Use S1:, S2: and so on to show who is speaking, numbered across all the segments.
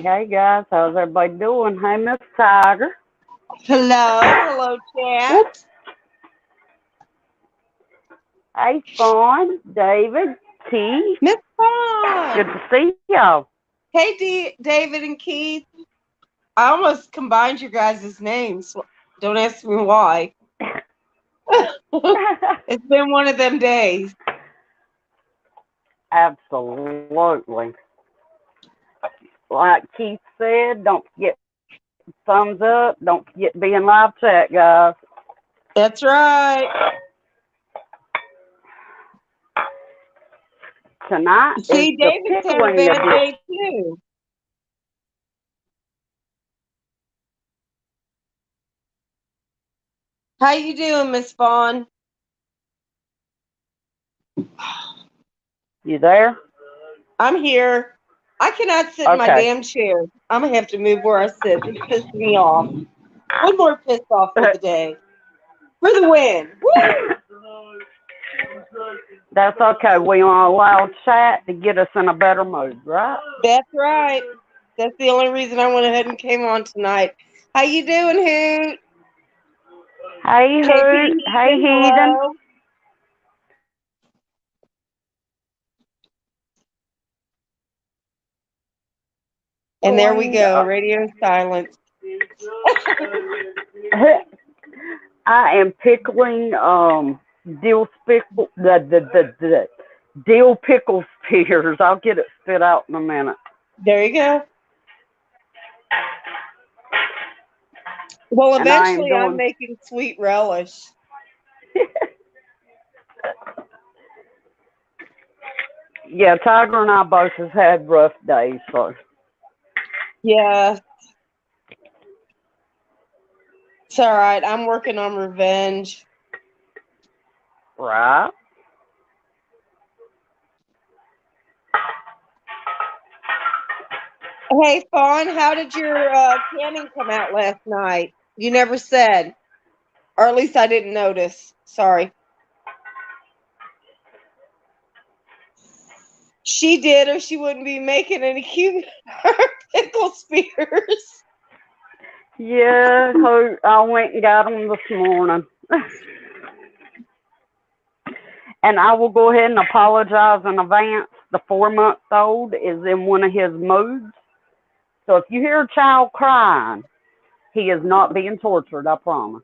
S1: Hey guys, how's everybody doing? Hey Miss Tiger.
S2: Hello,
S1: Whoop.
S2: chat.
S1: Hey Fawn, David, Keith.
S2: Miss
S1: Good
S2: Fawn.
S1: to see y'all.
S2: Hey, David and Keith. I almost combined your guys' names. Don't ask me why. It's been one of them days.
S1: Absolutely. Like Keith said, don't forget thumbs up. Don't forget to be in live chat, guys.
S2: That's right.
S1: Tonight is
S2: See,
S1: the
S2: David's had a
S1: pickling
S2: bad
S1: edition.
S2: day too. How you doing, Miss Fawn?
S1: You there?
S2: I'm here. I cannot sit in my
S1: Okay.
S2: damn chair. I'm gonna have to move where I sit. This pisses me off. One more piss off for the day. For the win. Woo!
S1: That's okay. We on a loud chat to get us in a better mood, right?
S2: That's right. That's the only reason I went ahead and came on tonight. How you doing, Hoot?
S1: Hey
S2: KP
S1: Hoot. Hey
S2: Heathen,
S1: Heathen.
S2: hello. And there we
S1: Pickling.
S2: go. Radio silence.
S1: I am pickling dill pickle the dill pickle spears. I'll get it spit out in a minute.
S2: There you go. Well,
S1: And I am
S2: eventually I'm
S1: doing
S2: making sweet relish.
S1: yeah, Tiger and I both have had rough days, so
S2: Yeah, it's all right. I'm working on revenge.
S1: right.
S2: Hey, Fawn, how did your canning come out last night? You never said. Or at least I didn't notice. Sorry. She did, or she wouldn't be making any cute pickle spears.
S1: Yeah, I went and got them this morning. And I will go ahead and apologize in advance. The 4-month-old is in one of his moods. So if you hear a child crying, he is not being tortured, I promise.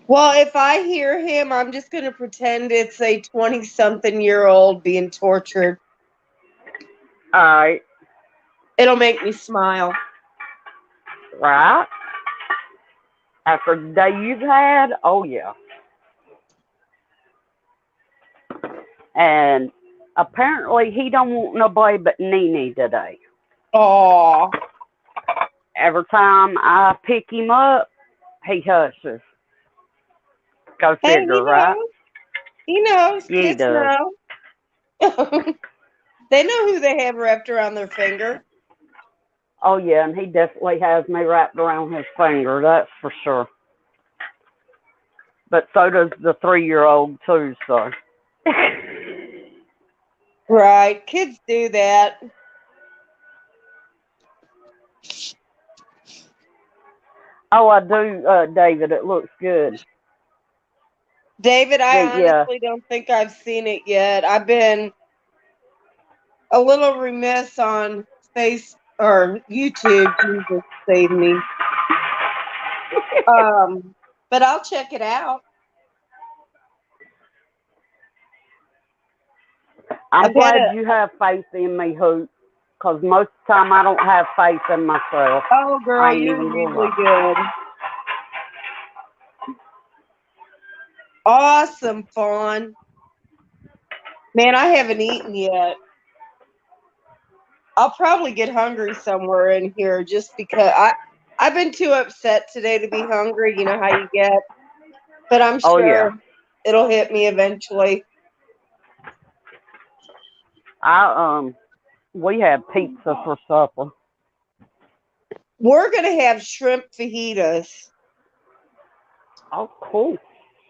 S2: Well, if I hear him, I'm just going to pretend it's a 20-something-year-old being tortured.
S1: All right.
S2: It'll make me smile.
S1: Right? After the day you've had, oh yeah. And apparently he don't want nobody but Nene today.
S2: Aw.
S1: Every time I pick him up, he hushes. Go
S2: Hey, he
S1: figure, right?
S2: knows. He knows.
S1: Yeah, he
S2: Kids
S1: does.
S2: know. They know who they have wrapped around their finger.
S1: Oh yeah, and he definitely has me wrapped around his finger, that's for sure. But so does the 3-year-old too, so.
S2: Right. Kids do that.
S1: Oh, I do, David. It looks good.
S2: David, I
S1: Yeah.
S2: honestly don't think I've seen it yet. I've been a little remiss on Face or YouTube. Jesus save me. But I'll check it out. I
S1: I'm
S2: bet
S1: glad
S2: it.
S1: you have faith in me, Hoot, because most of the time I don't have faith in myself.
S2: Oh,
S1: I
S2: girl,
S1: ain't
S2: you're
S1: even gonna
S2: usually
S1: lie.
S2: good. Awesome, Fawn. Man, I haven't eaten yet. I'll probably get hungry somewhere in here just because I've been too upset today to be hungry. You know how you get, but I'm
S1: Oh yeah.
S2: sure it'll hit me eventually.
S1: I we had pizza for supper.
S2: We're gonna have shrimp fajitas,
S1: Oh, cool.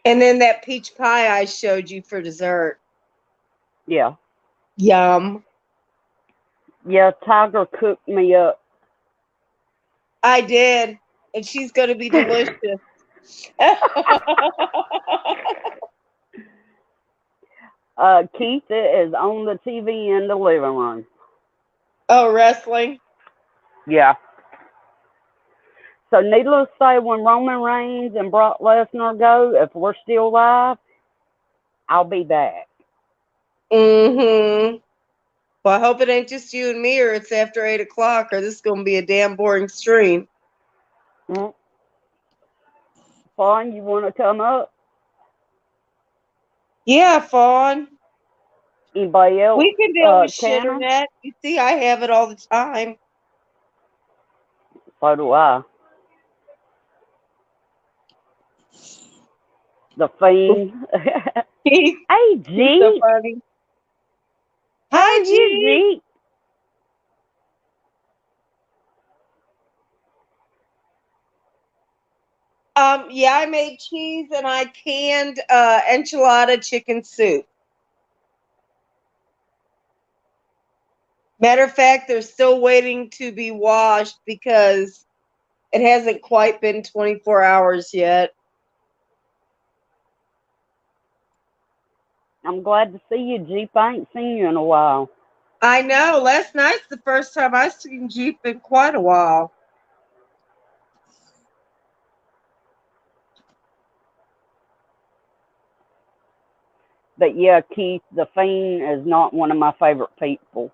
S2: and then that peach pie I showed you for dessert.
S1: Yeah.
S2: Yum.
S1: Yeah, Tyger cooked me up.
S2: I did, and she's going to be delicious.
S1: Keith is on the TV in the living room.
S2: Oh, wrestling.
S1: Yeah. So needless to say, when Roman Reigns and Brock Lesnar go, if we're still live, I'll be back.
S2: Mm-hmm. Well, I hope it ain't just you and me, or it's after 8 o'clock, or this is going to be a damn boring stream.
S1: Mm. Fawn, you want to come up?
S2: Yeah, Fawn.
S1: Anybody else?
S2: We can deal with
S1: Tanner?
S2: shitternet. You see, I have it all the time.
S1: So do I. The Fiend.
S2: He's
S1: Hey,
S2: so
S1: G.
S2: funny.
S1: How are
S2: Hi,
S1: you,
S2: G.
S1: G?
S2: Yeah, I made cheese and I canned enchilada chicken soup. Matter of fact, they're still waiting to be washed because it hasn't quite been 24 hours yet.
S1: I'm glad to see you, Jeep. I ain't seen you in a while.
S2: I know. Last night's the first time I've seen Jeep in quite a while.
S1: But yeah, Keith, the Fiend is not one of my favorite people.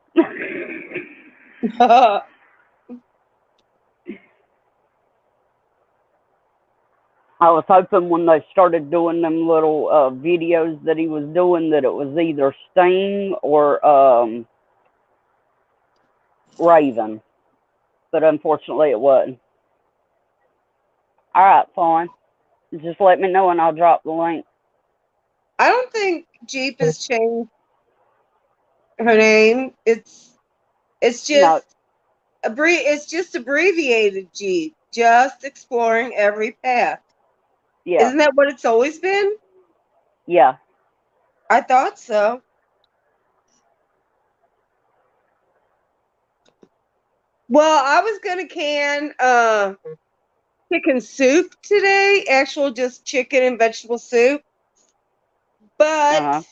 S1: I was hoping when they started doing them little videos that he was doing that it was either Sting or Raven. But unfortunately it wasn't. Alright, fine. Just let me know and I'll drop the link.
S2: I don't think Jeep has changed her name. It's
S1: No,
S2: just it's just abbreviated Jeep. Just exploring every path.
S1: yeah,
S2: Isn't that what it's always been?
S1: yeah.
S2: I thought so. Well, I was gonna can chicken soup today, actual just chicken and vegetable soup. But
S1: Uh-huh.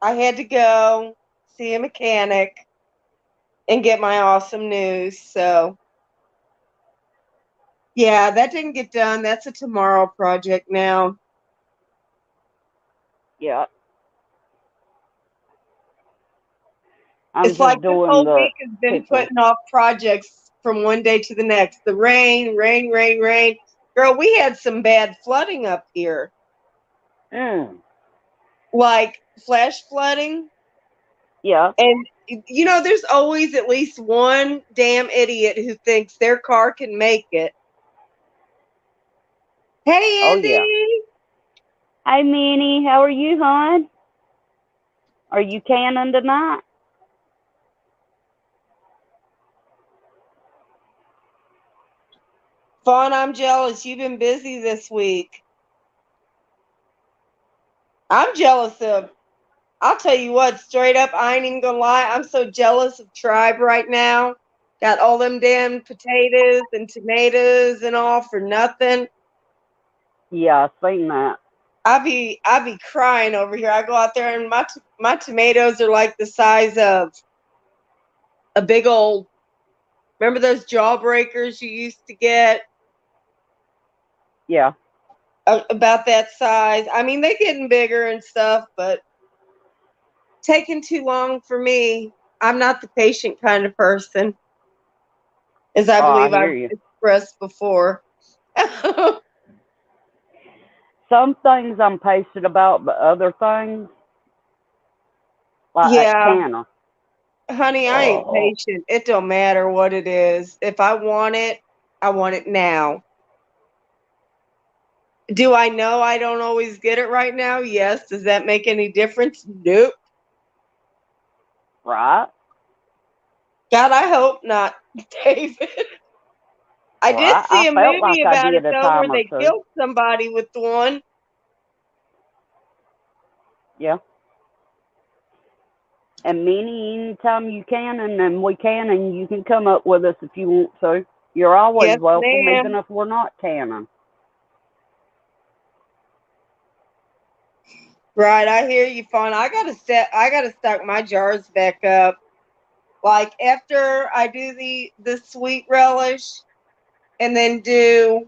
S2: I had to go see a mechanic and get my awesome news. So yeah, that didn't get done. That's a tomorrow project now.
S1: Yeah. I'm
S2: It's like
S1: just
S2: this
S1: doing
S2: whole
S1: the
S2: week has been
S1: pickles.
S2: putting off projects from one day to the next. The rain, rain, rain, rain. Girl, we had some bad flooding up here.
S1: Mm.
S2: Like flash flooding.
S1: Yeah.
S2: And you know, there's always at least one damn idiot who thinks their car can make it. Hey,
S1: Oh yeah.
S2: Andy.
S1: Hi Minnie, how are you, hon? Are you canning tonight?
S2: Fawn, I'm jealous. You've been busy this week. I'm jealous of, I'll tell you what, straight up, I ain't even gonna lie. I'm so jealous of Tribe right now. Got all them damn potatoes and tomatoes and all for nothing.
S1: Yeah, I seen that.
S2: I be crying over here. I go out there and my tomatoes are like the size of a big old. Remember those jawbreakers you used to get?
S1: Yeah.
S2: About that size. I mean, they're getting bigger and stuff, but taking too long for me. I'm not the patient kind of person, as I
S1: Oh, I
S2: believe I've
S1: hear you.
S2: expressed before.
S1: Some things I'm patient about, but other things, like that
S2: Yeah,
S1: canner.
S2: honey, I ain't
S1: Oh,
S2: patient. It don't matter what it is. If I want it now. Do I know I don't always get it right now? Yes. Does that make any difference? Nope.
S1: right?
S2: God, I hope not, David. I did
S1: Right? I
S2: see a
S1: felt
S2: movie
S1: like I
S2: about it
S1: did a
S2: though, where
S1: time or
S2: they
S1: two.
S2: killed somebody with one.
S1: Yeah. And Minnie, anytime you can, and then we can, and you can come up with us if you want to. You're always
S2: Yes,
S1: welcome, even
S2: ma'am.
S1: if we're not canning.
S2: Right, I hear you, Fawn. I gotta stock my jars back up. Like after I do the sweet relish and then do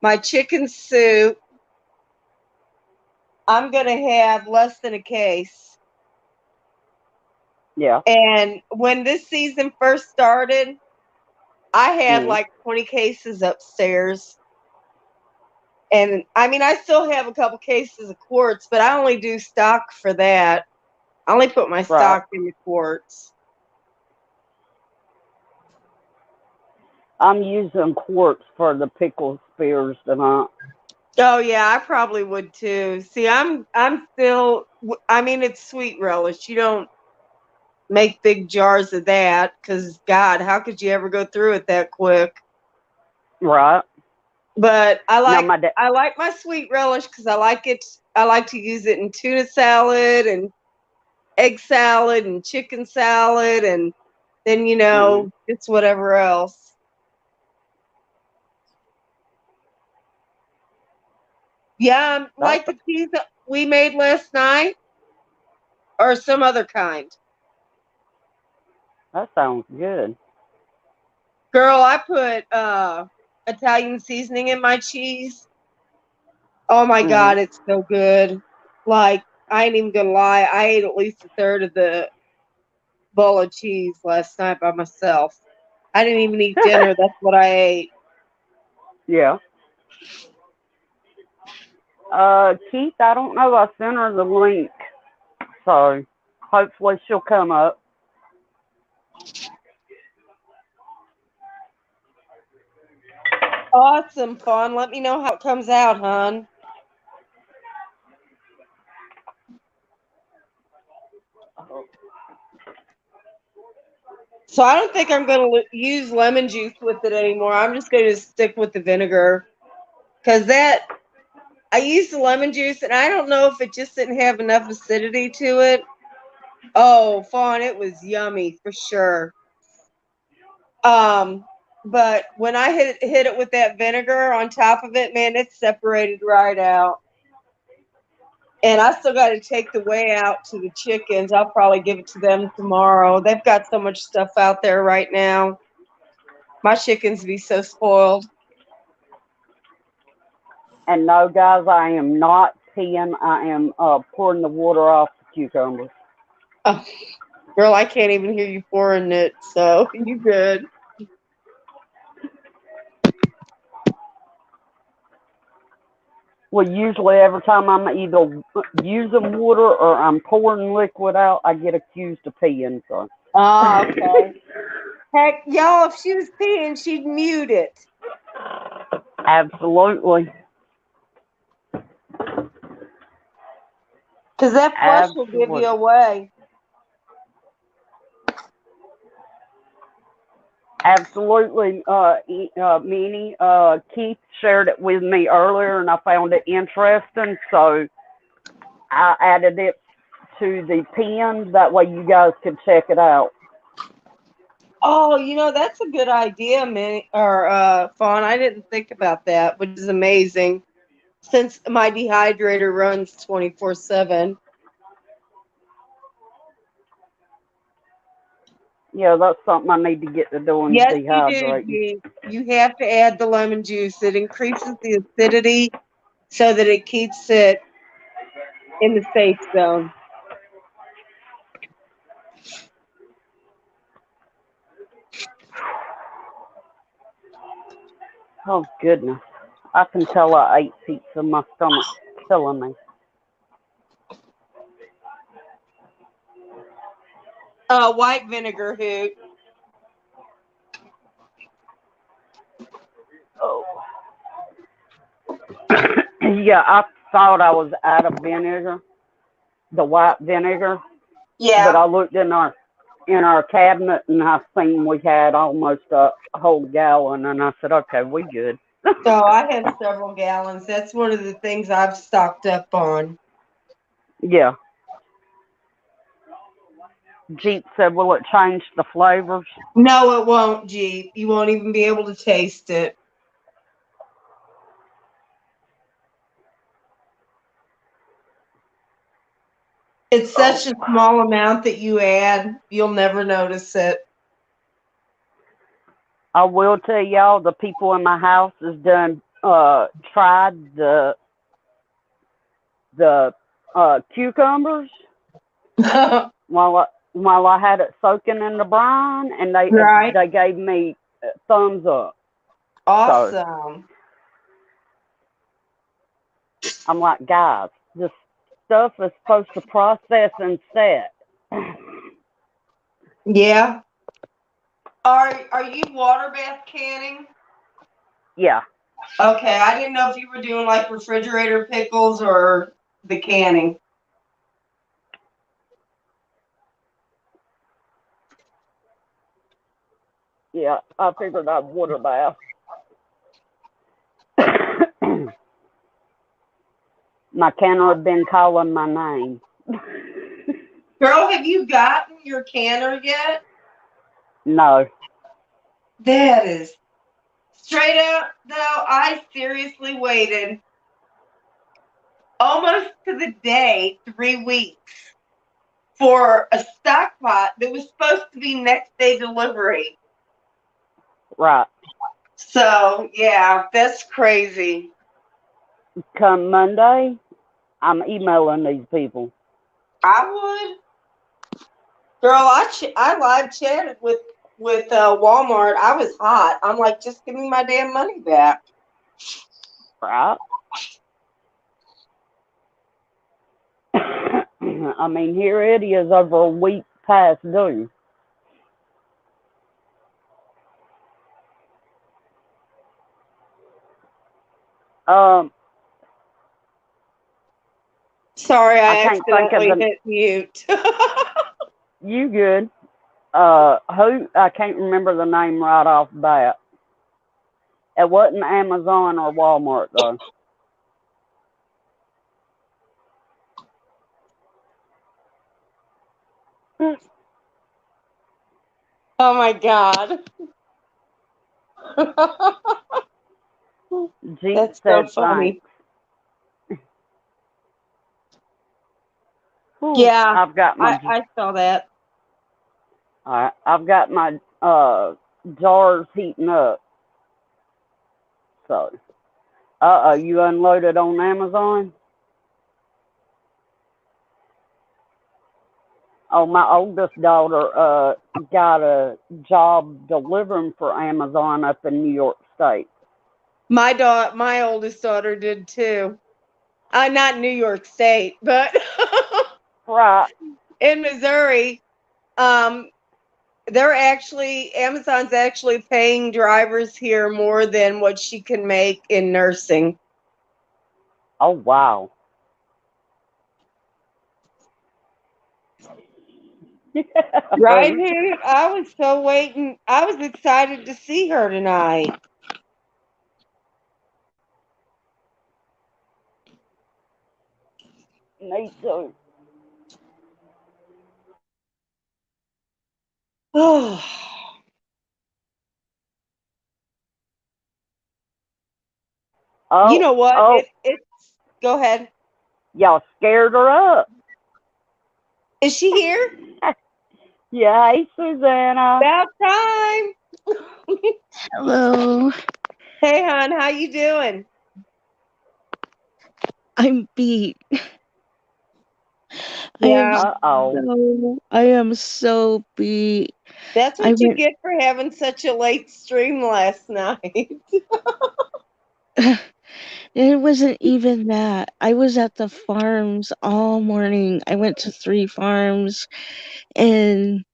S2: my chicken soup, I'm gonna have less than a case.
S1: Yeah.
S2: And when this season first started, I had
S1: Mm.
S2: like 20 cases upstairs. And I mean, I still have a couple cases of quarts, but I only do stock for that. I only put my
S1: Right.
S2: stock in the quarts.
S1: I'm using quartz for the pickle spears tonight.
S2: Oh yeah, I probably would too. See, I'm still. I mean, it's sweet relish. You don't make big jars of that because God, how could you ever go through it that quick?
S1: Right.
S2: But
S1: Now my dad.
S2: I like my sweet relish because I like it. I like to use it in tuna salad and egg salad and chicken salad and then
S1: Mm.
S2: just whatever else. Yeah,
S1: That's
S2: like the cheese that we made last night or some other kind.
S1: that sounds good.
S2: Girl, I put Italian seasoning in my cheese. Oh my
S1: Mhm.
S2: God, it's so good. Like, I ain't even gonna lie, I ate at least a third of the bowl of cheese last night by myself. I didn't even eat dinner, that's what I ate.
S1: Yeah. Keith, I don't know. I sent her the link, so hopefully she'll come up.
S2: Awesome, Fawn. Let me know how it comes out, hon. So I don't think I'm going to use lemon juice with it anymore. I'm just going to stick with the vinegar because I used the lemon juice and I don't know if it just didn't have enough acidity to it. Oh, Fawn, it was yummy for sure. Um, but when I hit it with that vinegar on top of it, man, it separated right out. And I still got to take the whey out to the chickens. I'll probably give it to them tomorrow. They've got so much stuff out there right now. My chickens be so spoiled.
S1: And no, guys, I am not peeing. I am pouring the water off the cucumbers.
S2: Oh, girl, I can't even hear you pouring it, so you good.
S1: Well, usually every time I'm either using water or I'm pouring liquid out, I get accused of peeing. So.
S2: Ah, okay. Heck, y'all, if she was peeing, she'd mute it.
S1: Absolutely.
S2: Because that flush will give you
S1: Absolutely.
S2: away.
S1: Absolutely, Meanie. Keith shared it with me earlier, and I found it interesting, so I added it to the pin. That way, you guys can check it out.
S2: Oh, that's a good idea, Minnie or Fawn. I didn't think about that, which is amazing. Since my dehydrator runs 24/7.
S1: Yeah, that's something I need to get to doing is
S2: Yes, you do,
S1: dehydrating.
S2: G. You have to add the lemon juice. It increases the acidity so that it keeps it in the safe zone.
S1: Oh goodness, I can tell I ate pizza. My stomach's killing me.
S2: White vinegar, Hoot.
S1: Oh. Yeah, I thought I was out of vinegar, the white vinegar, but
S2: Yeah.
S1: I looked in our cabinet and I seen we had almost a whole gallon, and I said, okay, we good.
S2: So I have several gallons. That's one of the things I've stocked up on.
S1: Yeah. Jeep said, will it change the flavors?
S2: No, it won't, Jeep. You won't even be able to taste it. It's such a small amount that you add, you'll never notice it.
S1: I will tell y'all, the people in my house has done tried the cucumbers while I had it soaking in the brine, and
S2: Right.
S1: they gave me thumbs up.
S2: Awesome.
S1: So I'm like, guys, this stuff is supposed to process and set.
S2: Yeah. Are you water bath canning?
S1: Yeah.
S2: Okay, I didn't know if you were doing like refrigerator pickles or the canning.
S1: Yeah, I figured I'd water bath. My canner had been calling my name.
S2: Girl, have you gotten your canner yet?
S1: No.
S2: That is straight up though. I seriously waited almost to the day 3 weeks for a stock pot that was supposed to be next day delivery.
S1: Right.
S2: So yeah, that's crazy.
S1: Come Monday, I'm emailing these people.
S2: I would. Girl, I live chatted with Walmart. I was hot. I'm like, just give me my damn money back.
S1: Right. I mean, here it is over a week past due. Um,
S2: Sorry,
S1: I
S2: I
S1: can't think of
S2: accidentally
S1: the.
S2: hit mute.
S1: You good? Who? I can't remember the name right off the bat. It wasn't Amazon or Walmart though.
S2: Oh my god.
S1: Jeep
S2: That's so
S1: said
S2: funny.
S1: thanks. Whew,
S2: Yeah,
S1: I've got my.
S2: I saw that.
S1: I've got my jars heating up. So, you unloaded on Amazon? Oh, my oldest daughter got a job delivering for Amazon up in New York State.
S2: My oldest daughter did too. Not New York State, but
S1: Right.
S2: in Missouri. Um, Amazon's actually paying drivers here more than what she can make in nursing.
S1: Oh, wow.
S2: Right, Hoot? I was so waiting. I was excited to see her tonight.
S1: Me too.
S2: Oh, you
S1: Oh,
S2: know what?
S1: oh,
S2: It's go ahead.
S1: y'all scared her up.
S2: Is she here?
S1: Yeah, hey, Susanna.
S2: About time.
S3: Hello,
S2: Hey, hon, how you doing?
S3: I'm beat.
S2: Yeah,
S1: Uh-oh.
S3: I am so beat.
S2: that's
S3: I
S2: what you
S3: went
S2: get for having such a late stream last night.
S3: it wasn't even that. I was at the farms all morning. I went to 3 farms and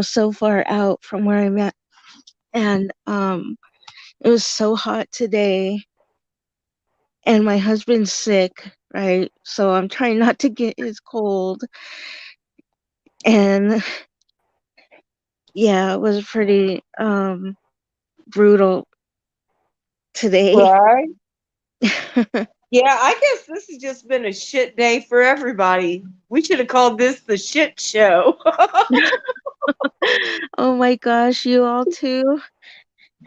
S3: so far out from where I'm at. And it was so hot today and my husband's sick, right? So I'm trying not to get his cold. And yeah, it was pretty brutal today.
S2: Right? Yeah, I guess this has just been a shit day for everybody. We should have called this the shit show.
S3: Oh my gosh, you all too?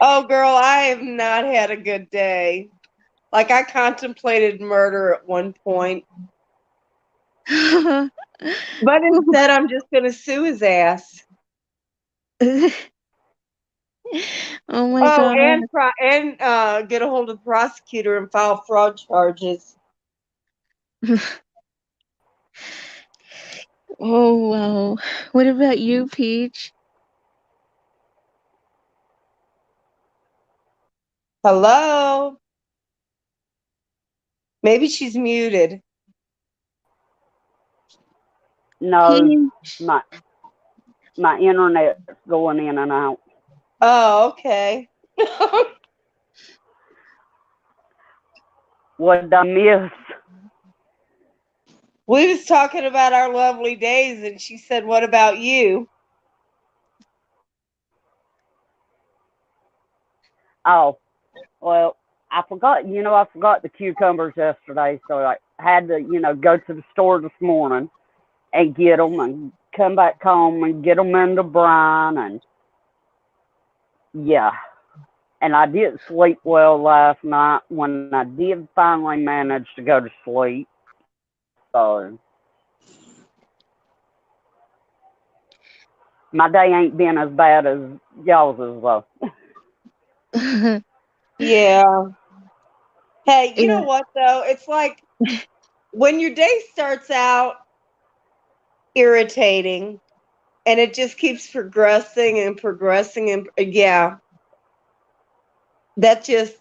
S2: Oh, girl, I have not had a good day. Like, I contemplated murder at one point, but instead, I'm just going to sue his ass.
S3: Oh my
S2: Oh,
S3: god.
S2: and get a hold of the prosecutor and file fraud charges.
S3: Oh wow. What about you, Peach?
S2: Hello? Maybe she's muted.
S1: No,
S3: Peach.
S1: my my internet's going in and out.
S2: Oh, okay.
S1: What did I miss?
S2: We was talking about our lovely days, and she said, "What about you?"
S1: Oh, well, I forgot. I forgot the cucumbers yesterday, so I had to, go to the store this morning and get them, and come back home and get them in the brine, and yeah. And I didn't sleep well last night when I did finally manage to go to sleep. So my day ain't been as bad as y'all's as well.
S2: Yeah. Hey, you know
S3: Yeah.
S2: what though? It's like when your day starts out irritating and it just keeps progressing and progressing and yeah, that just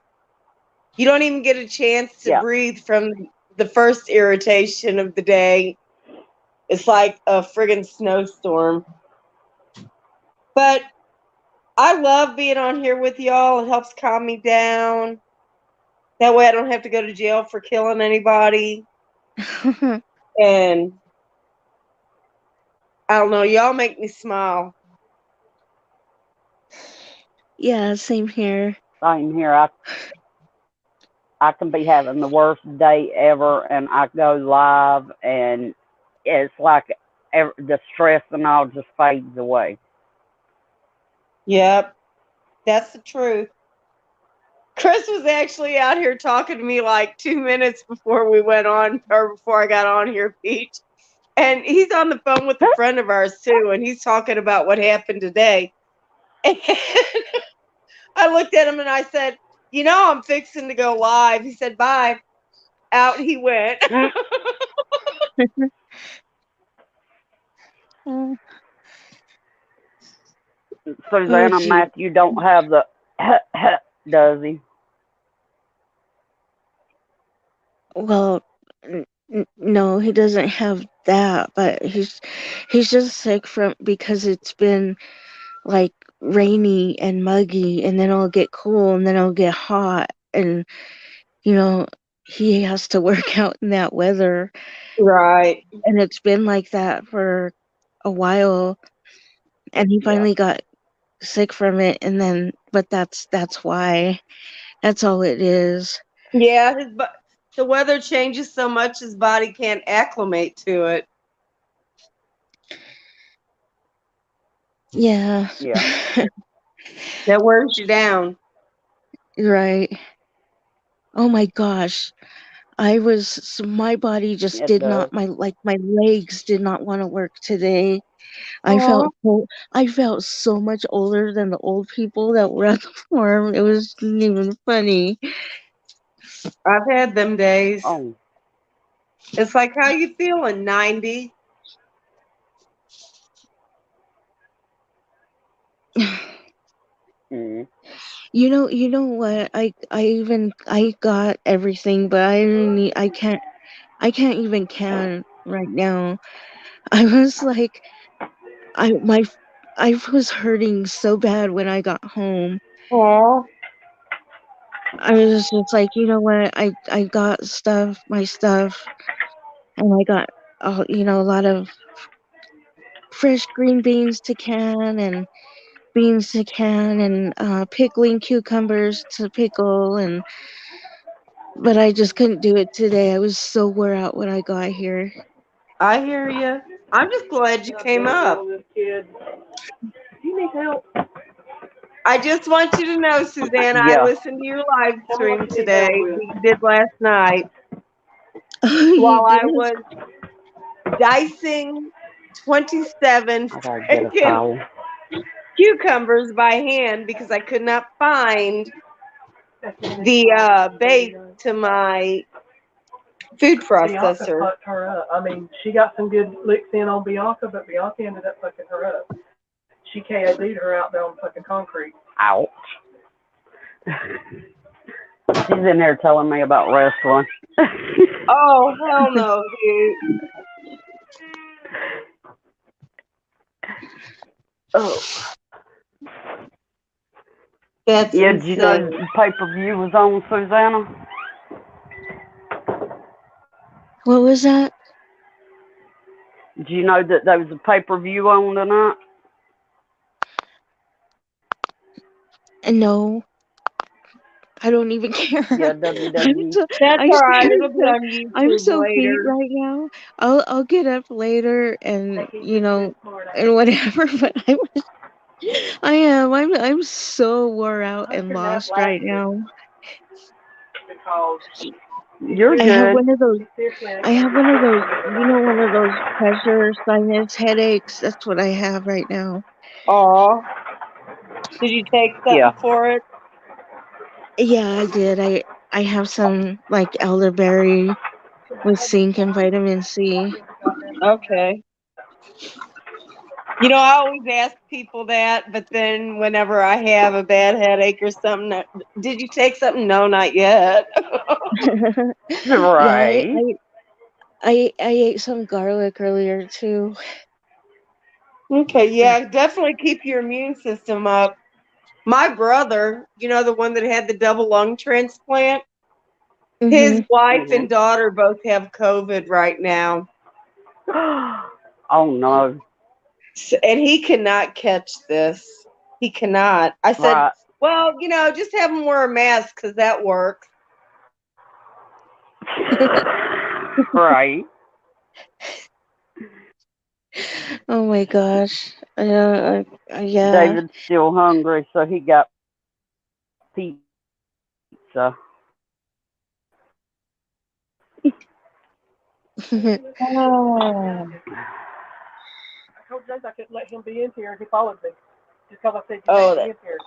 S2: you don't even get a chance to
S1: Yeah,
S2: breathe from the first irritation of the day. It's like a friggin' snowstorm. But I love being on here with y'all. It helps calm me down. That way I don't have to go to jail for killing anybody. And I don't know, y'all make me smile.
S3: Yeah, same here.
S1: same here. I can be having the worst day ever, and I go live, and it's like the stress and all just fades away.
S2: Yep, that's the truth. Chris was actually out here talking to me like 2 minutes before we went on, or before I got on here, Peach. And he's on the phone with a friend of ours too, and he's talking about what happened today. And I looked at him and I said, I'm fixing to go live. He said, bye. Out he went.
S3: Oh, oh
S1: Susanna
S3: gee.
S1: Matthew don't have the does he?
S3: Well, no, he doesn't have that, but he's just sick from because it's been like rainy and muggy, and then it'll get cool, and then it'll get hot, and you know he has to work out in that weather,
S2: Right.
S3: and it's been like that for a while, and he
S1: Yeah,
S3: finally got sick from it, and then but that's why. That's all it is.
S2: Yeah, the weather changes so much his body can't acclimate to it.
S3: Yeah.
S1: yeah,
S2: That wears you down.
S3: Right. Oh my gosh. My body just
S1: it
S3: did
S1: does.
S3: not, my legs did not want to work today. I
S2: Oh,
S3: felt I felt so much older than the old people that were at the farm. It wasn't even funny.
S2: I've had them days.
S1: Oh,
S2: It's like, how you feeling, 90?
S1: mm,
S3: You know what? I got everything, but I can't even can right now. I was like I my I was hurting so bad when I got home.
S2: Oh,
S3: I was just like, you know what? I got my stuff, and I got a lot of fresh green beans to can and beans to can and pickling cucumbers to pickle and but I just couldn't do it today. I was so wore out when I got here.
S2: I hear you. I'm just glad you came up.
S4: Do you need help?
S2: I just want you to know, Suzanne, I
S1: Yeah.
S2: listened to your live
S4: Tell me what
S2: stream
S4: you need help
S2: today
S4: with.
S2: that you did last night
S3: Oh, you
S2: while I
S3: did?
S2: was dicing 27
S1: I gotta get a
S2: freaking
S1: towel.
S2: cucumbers by hand because I could not find the base to my food
S4: Bianca
S2: processor.
S4: fucked her up. I mean, she got some good licks in on Bianca, but Bianca ended up fucking her up. She KO'd her out there on fucking concrete.
S1: Ouch. She's in there telling me about wrestling.
S2: Oh, hell no, dude.
S1: Oh.
S2: That's
S1: Yeah, did you know
S2: insane.
S1: pay-per-view was on, Susanna?
S3: What was that?
S1: Did you know that there was a pay-per-view on tonight?
S3: No, I don't even care.
S1: Yeah,
S3: I'm
S1: WWE.
S3: so
S2: That's
S3: I
S2: all right.
S3: I'm
S2: It'll be
S3: so
S2: on
S3: I'm
S2: YouTube
S3: so beat
S2: later.
S3: right now. I'll get up later and
S4: They keep
S3: you
S4: getting
S3: know
S4: smart
S3: and
S4: ass.
S3: whatever. But I'm so wore out
S4: I
S3: and
S4: shouldn't have
S3: lost right
S4: lasted
S3: now.
S4: because
S1: You're
S3: I have
S1: good.
S3: one of those.
S4: seriously, I
S3: I
S4: can't
S3: have one of those.
S4: believe
S3: You know,
S4: it.
S3: one of those pressure sinus headaches. That's what I have right now.
S2: Aw. Did you take
S1: Yeah.
S2: something for it?
S3: Yeah, I did. I have some like elderberry with zinc and vitamin C.
S2: Okay. You know, I always ask people that, but then whenever I have a bad headache or something, did you take something? No, not yet.
S3: Yeah,
S1: Right.
S3: I ate some garlic earlier too.
S2: Okay, yeah, definitely keep your immune system up. My brother, you know, the one that had the double lung transplant, his
S3: Mhm.
S2: wife and
S1: Mhm.
S2: daughter both have COVID right now.
S1: Oh no.
S2: And he cannot catch this. He cannot. I said,
S1: Right.
S2: well, you know, just have him wear a mask because that works.
S1: Right.
S3: Oh my gosh. Yeah.
S1: David's still hungry, so he got pizza.
S2: Oh.
S4: I told James I couldn't let him be in here, and he followed me. Just because I said you
S2: Oh,
S4: can't be in here.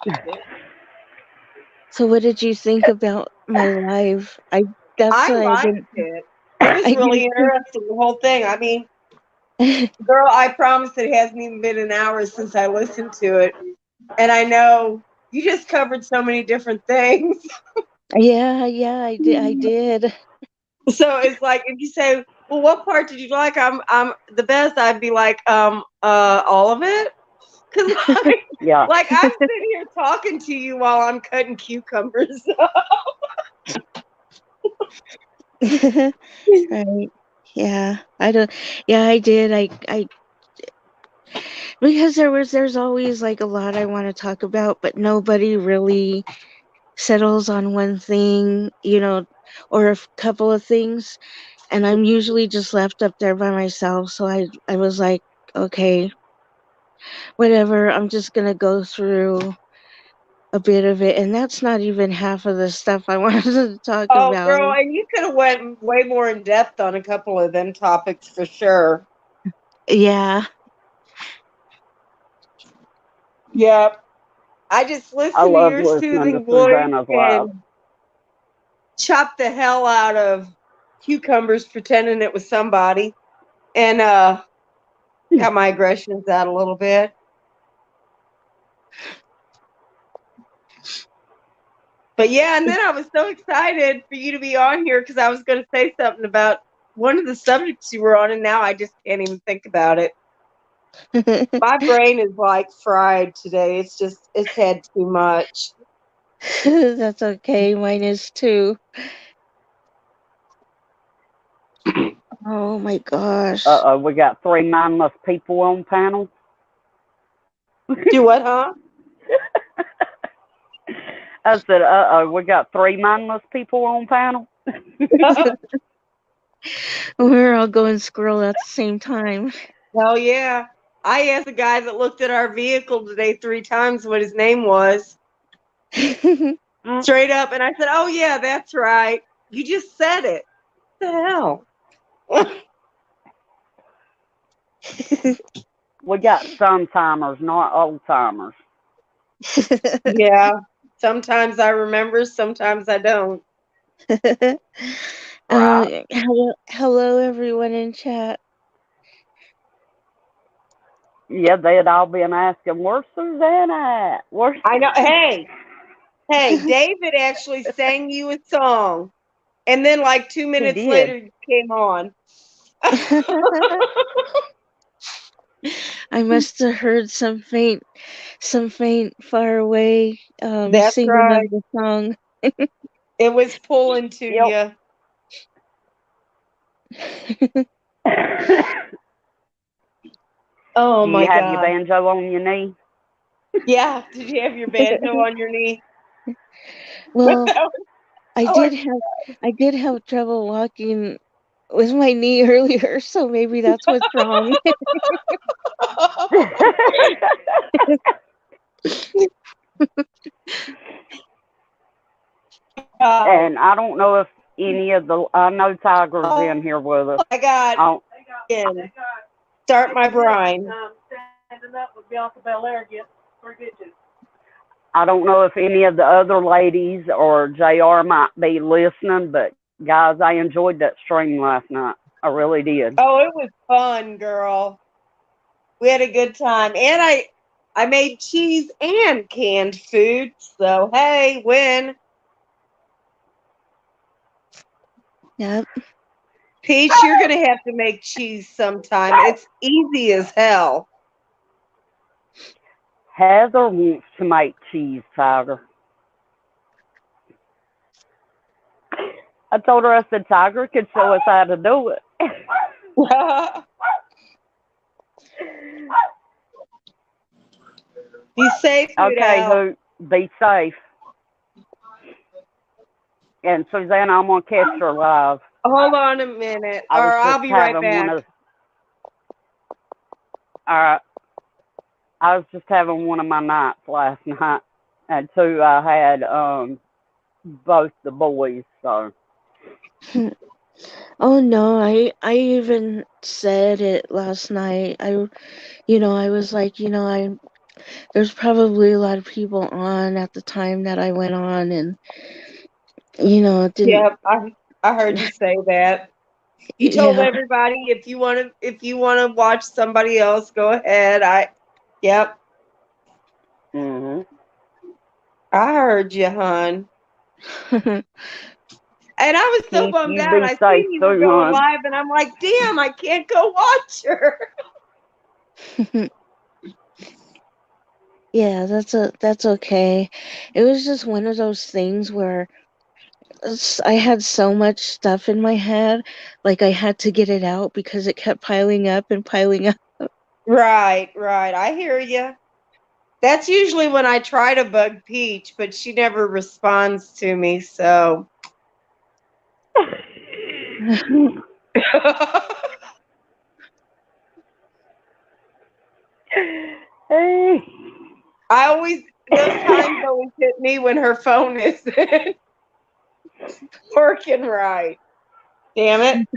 S3: So what did you think about my live? That's
S2: I
S3: why I
S2: liked
S3: didn't
S2: it. It was
S3: I
S2: really
S3: didn't
S2: interesting, the whole thing. I mean, girl, I promise it hasn't even been an hour since I listened to it. And I know you just covered so many different things.
S3: yeah, I did.
S2: So it's like if you say, well, what part did you like? I'm the best, I'd be like, all of it. Cause
S1: Yeah.
S2: like I'm sitting here talking to you while I'm cutting cucumbers.
S3: Right. Yeah. I don't Yeah, I did. I because there's always like a lot I want to talk about, but nobody really settles on one thing, or a couple of things, and I'm usually just left up there by myself. So I was like, okay, whatever. I'm just gonna go through a bit of it, and that's not even half of the stuff I wanted to talk
S2: Oh,
S3: about.
S2: girl, and you could have went way more in depth on a couple of them topics for sure.
S3: Yeah.
S2: Yep. I just
S1: I
S2: listened to
S1: love
S2: your
S1: listening to
S2: soothing voice
S1: Susanna's live.
S2: and chopped the hell out of cucumbers pretending it was somebody and got my aggressions out a little bit. But yeah, and then I was so excited for you to be on here because I was going to say something about one of the subjects you were on, and now I just can't even think about it. My brain is like fried today. It's had too much.
S3: That's okay. Mine is too. Oh my gosh.
S1: We got 3 mindless people on panel.
S2: Do what, huh?
S1: I said, we got 3 mindless people on panel.
S3: We're all going squirrel at the same time.
S2: Hell yeah. I asked the guy that looked at our vehicle today 3 times what his name was. Straight up. And I said, oh, yeah, that's right. You just said it. What the hell?
S1: We got some timers, not old timers.
S2: Yeah. Sometimes I remember, sometimes I don't.
S1: Right.
S3: Hello, everyone in chat.
S1: Yeah, they'd all been asking, where's Susanna at?
S2: I know. Hey, David actually sang you a song. And then like 2 minutes later, you came on.
S3: I must have heard some faint, far away
S2: That's
S3: singing
S2: right.
S3: of the song.
S2: It was pulling to
S1: Yep.
S2: you. Oh
S1: Do
S2: my
S1: you have
S2: God.
S1: your banjo on your knee?
S2: Yeah. Did you have your banjo on your knee?
S3: Well, I did have trouble walking with my knee earlier, so maybe that's what's wrong.
S1: And I don't know if any of I know Tyger's in here with us.
S2: I got start my brine.
S4: Standing up with Bianca Belair gets 3 digits.
S1: I don't know if any of the other ladies or JR might be listening, but guys, I enjoyed that stream last night. I really did.
S2: Oh, it was fun, girl. We had a good time. And I made cheese and canned food. So, hey, win.
S3: Yep.
S2: Peach, you're going to have to make cheese sometime. It's easy as hell.
S1: Heather wants to make cheese, Tyger. I told her, I said, Tyger could show us how to do it.
S2: Be safe,
S1: okay, Hoot. Be safe. And Susanna, I'm going to catch her live.
S2: Hold on a minute, or I'll be right back.
S1: All right. I was just having one of my nights last night. And two, I had both the boys, so.
S3: Oh no, I even said it last night. I was like, there's probably a lot of people on at the time that I went on, and it didn't.
S2: Yep, I heard you say that. You told everybody if you want to watch somebody else, go ahead. Yep.
S1: Mhm.
S2: I heard you, hon. And I was so bummed out. I seen you were going live, and I'm like, damn, I can't go watch her.
S3: Yeah, that's okay. It was just one of those things where I had so much stuff in my head, like I had to get it out because it kept piling up and piling up.
S2: Right. I hear you. That's usually when I try to bug Peach, but she never responds to me, so.
S1: Hey.
S2: Those times always hit me when her phone isn't working right. Damn it.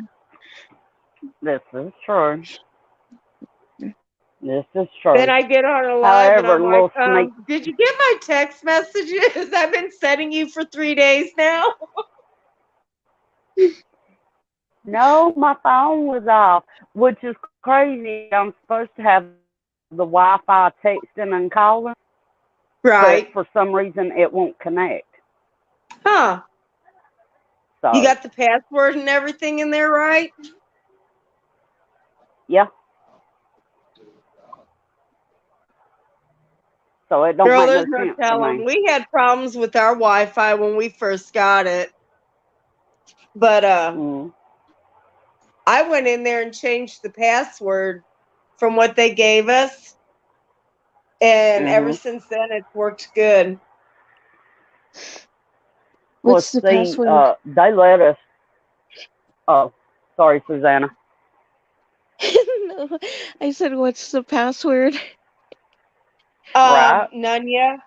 S1: This is true. This is true.
S2: Then I get on a live and I'm like, did you get my text messages? I've been sending you for 3 days now.
S1: No, my phone was off, which is crazy. I'm supposed to have the Wi-Fi texting and calling.
S2: Right.
S1: But for some reason, it won't connect.
S2: Huh.
S1: So,
S2: you got the password and everything in there, right?
S1: Yeah. So it don't
S2: Girl,
S1: make
S2: there's
S1: no
S2: no
S1: sense
S2: telling.
S1: to me.
S2: We had problems with our Wi-Fi when we first got it. But I went in there and changed the password from what they gave us. And ever since then, it's worked good.
S1: Well,
S3: What's the
S1: see,
S3: password?
S1: they let us. Oh, sorry, Susanna.
S3: No, I said, what's the password?
S1: Right?
S2: Nunya.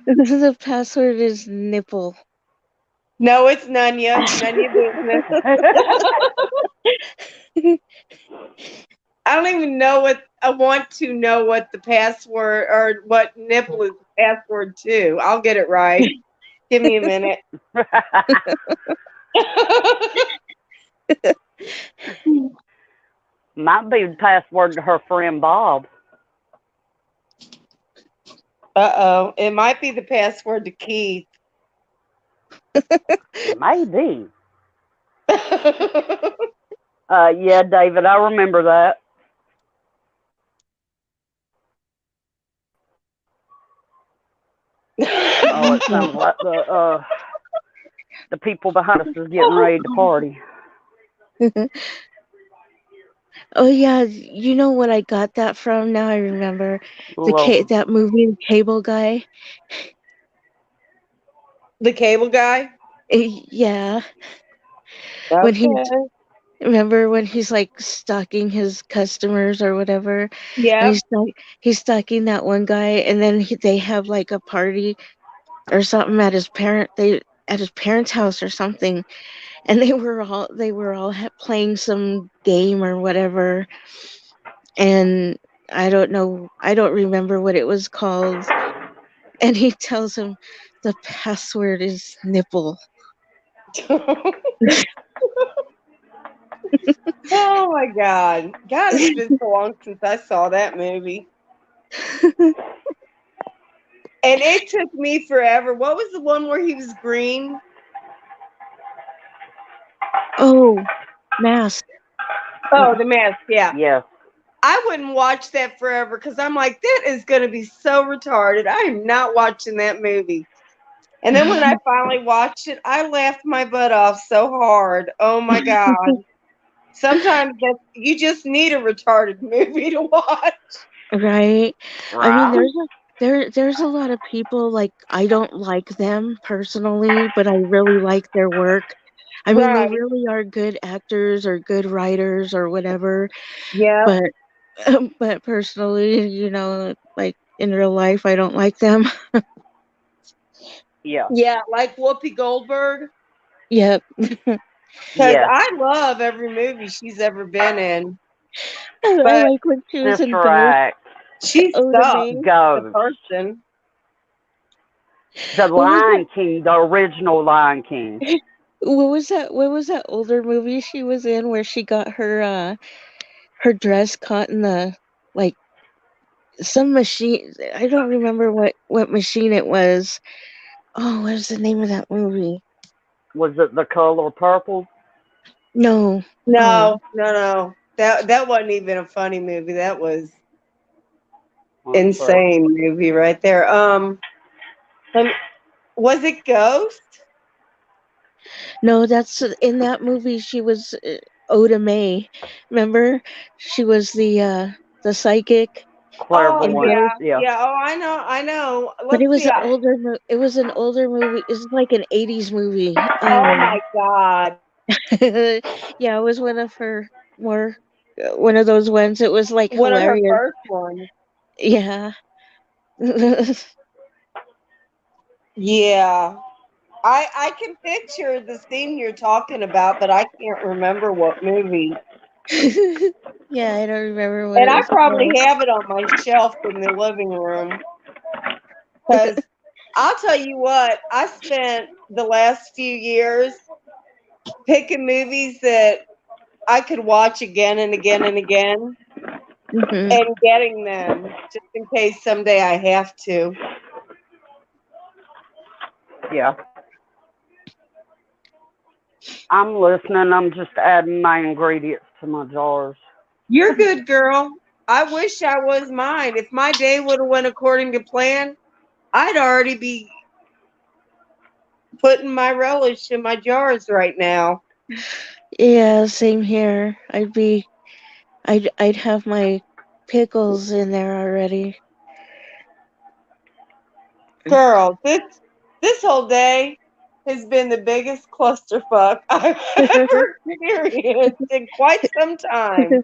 S3: The password is nipple.
S2: No, it's Nunya. Nunya business. I don't even know what I want to know what the password or what nipple is the password to. I'll get it right. Give me a minute.
S1: Might be the password to her friend Bob.
S2: Uh-oh. It might be the password to Keith.
S1: Maybe. Yeah, David, I remember that. Oh, it sounds like the people behind us is getting ready to party.
S3: Oh yeah, you know what I got that from? Now I remember
S1: Lord.
S3: that movie, Cable Guy.
S2: The cable guy?
S3: Yeah, when he
S2: Okay.
S3: remember when he's like stalking his customers or whatever, and
S2: Yep.
S3: he's stalking that one guy, and then they have like a party or something at his parents' house or something, and they were all playing some game or whatever, and I don't remember what it was called, and he tells him the password is nipple.
S2: Oh my God. God, it's been so long since I saw that movie. And it took me forever. What was the one where he was green?
S3: Oh, mask.
S2: Oh, The Mask. Yeah.
S1: Yes.
S2: I wouldn't watch that forever because I'm like, that is going to be so retarded. I am not watching that movie. And then when I finally watched it, I laughed my butt off so hard. Oh my God. Sometimes you just need a retarded movie to watch.
S3: Right. I mean,
S1: Right?
S3: there's a lot of people like I don't like them personally, but I really like their work. I mean, they
S2: Right.
S3: really are good actors or good writers or whatever,
S2: Yeah.
S3: but but personally, like in real life, I don't like them.
S1: Yeah.
S2: Yeah. Like Whoopi Goldberg.
S3: Yep.
S2: Because
S1: Yes.
S2: I love every movie she's ever been in.
S3: I
S2: But
S3: like when she was
S1: Sister
S3: in Ghost.
S1: Act.
S2: she
S3: Oda
S2: sucks
S3: Mae.
S2: as a
S1: Goes.
S2: person.
S1: The
S3: What was that?
S1: Lion King, the original Lion King.
S3: What was that? What was that older movie she was in where she got her dress caught in the like some machine? I don't remember what machine it was. Oh, what was the name of that movie?
S1: Was it The Color Purple?
S3: No.
S2: No, no, no. That wasn't even a funny movie. That was
S1: Let's see.
S2: insane movie right there. Was it Ghost?
S3: No, that's in that movie she was Oda Mae. Remember? She was the psychic
S2: Oh
S3: in
S1: Clairvoyant.
S3: Ghost.
S2: yeah,
S1: Yeah.
S2: yeah. Oh, I know, I know.
S3: But
S2: Let's see.
S3: it was an older movie. It's like an 80s movie.
S2: Oh my God.
S3: Yeah, it was one of those ones. It was like
S2: One of her
S3: hilarious.
S2: first ones.
S3: Yeah.
S2: Yeah. I can picture the scene you're talking about, but I can't remember what movie.
S3: Yeah, I don't remember what
S2: And
S3: it
S2: I
S3: was
S2: probably
S3: called.
S2: have it on my shelf in the living room. Because I'll tell you what, I spent the last few years picking movies that I could watch again and again and again
S3: Hmm.
S2: and getting them just in case someday I have to.
S1: Yeah. I'm listening. I'm just adding my ingredients to my jars.
S2: You're good, girl. I wish I was mine. If my day would have went according to plan, I'd already be putting my relish in my jars right now.
S3: Yeah, same here. I'd have my pickles in there already.
S2: Girl, this whole day has been the biggest clusterfuck I've ever experienced in quite some time.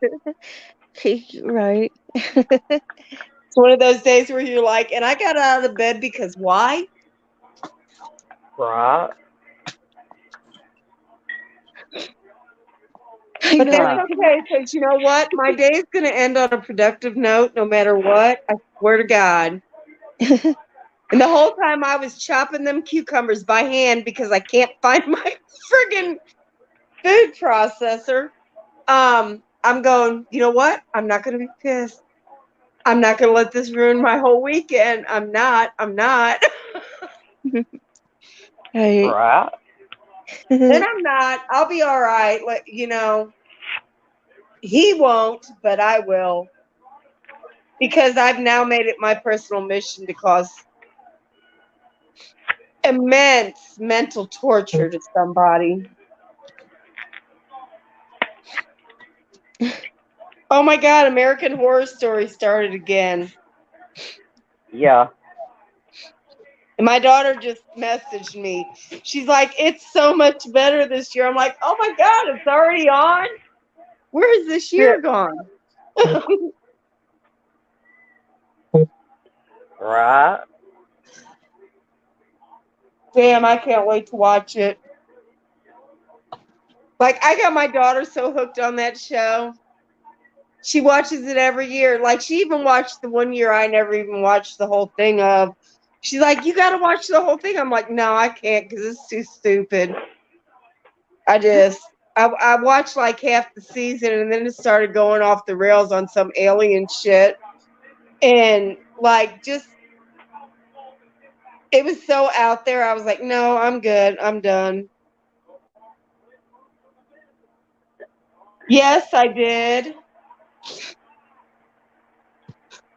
S3: Right.
S2: It's one of those days where you're like, and I got out of the bed because why?
S1: Right.
S3: I
S2: But
S3: know.
S2: that's
S3: I
S2: okay because you know what? My day is going to end on a productive note no matter what. I swear to God.
S3: can.
S2: And the whole time I was chopping them cucumbers by hand because I can't find my friggin' food processor. I'm going, you know what? I'm not going to be pissed. I'm not going to let this ruin my whole weekend. I'm not.
S3: Right.
S1: Right.
S2: And I'm not. I'll be all right. Like, he won't, but I will. Because I've now made it my personal mission to cause immense mental torture to somebody. Oh my God, American Horror Story started again.
S1: Yeah.
S2: And my daughter just messaged me. She's like, it's so much better this year. I'm like, oh my God, it's already on? Where's this year gone?
S1: Right.
S2: Damn, I can't wait to watch it. Like, I got my daughter so hooked on that show. She watches it every year. Like, she even watched the one year I never even watched the whole thing of. She's like, you got to watch the whole thing. I'm like, no, I can't because it's too stupid. I watched like half the season and then it started going off the rails on some alien shit. And like, it was so out there. I was like, no, I'm good. I'm done. Yes, I did.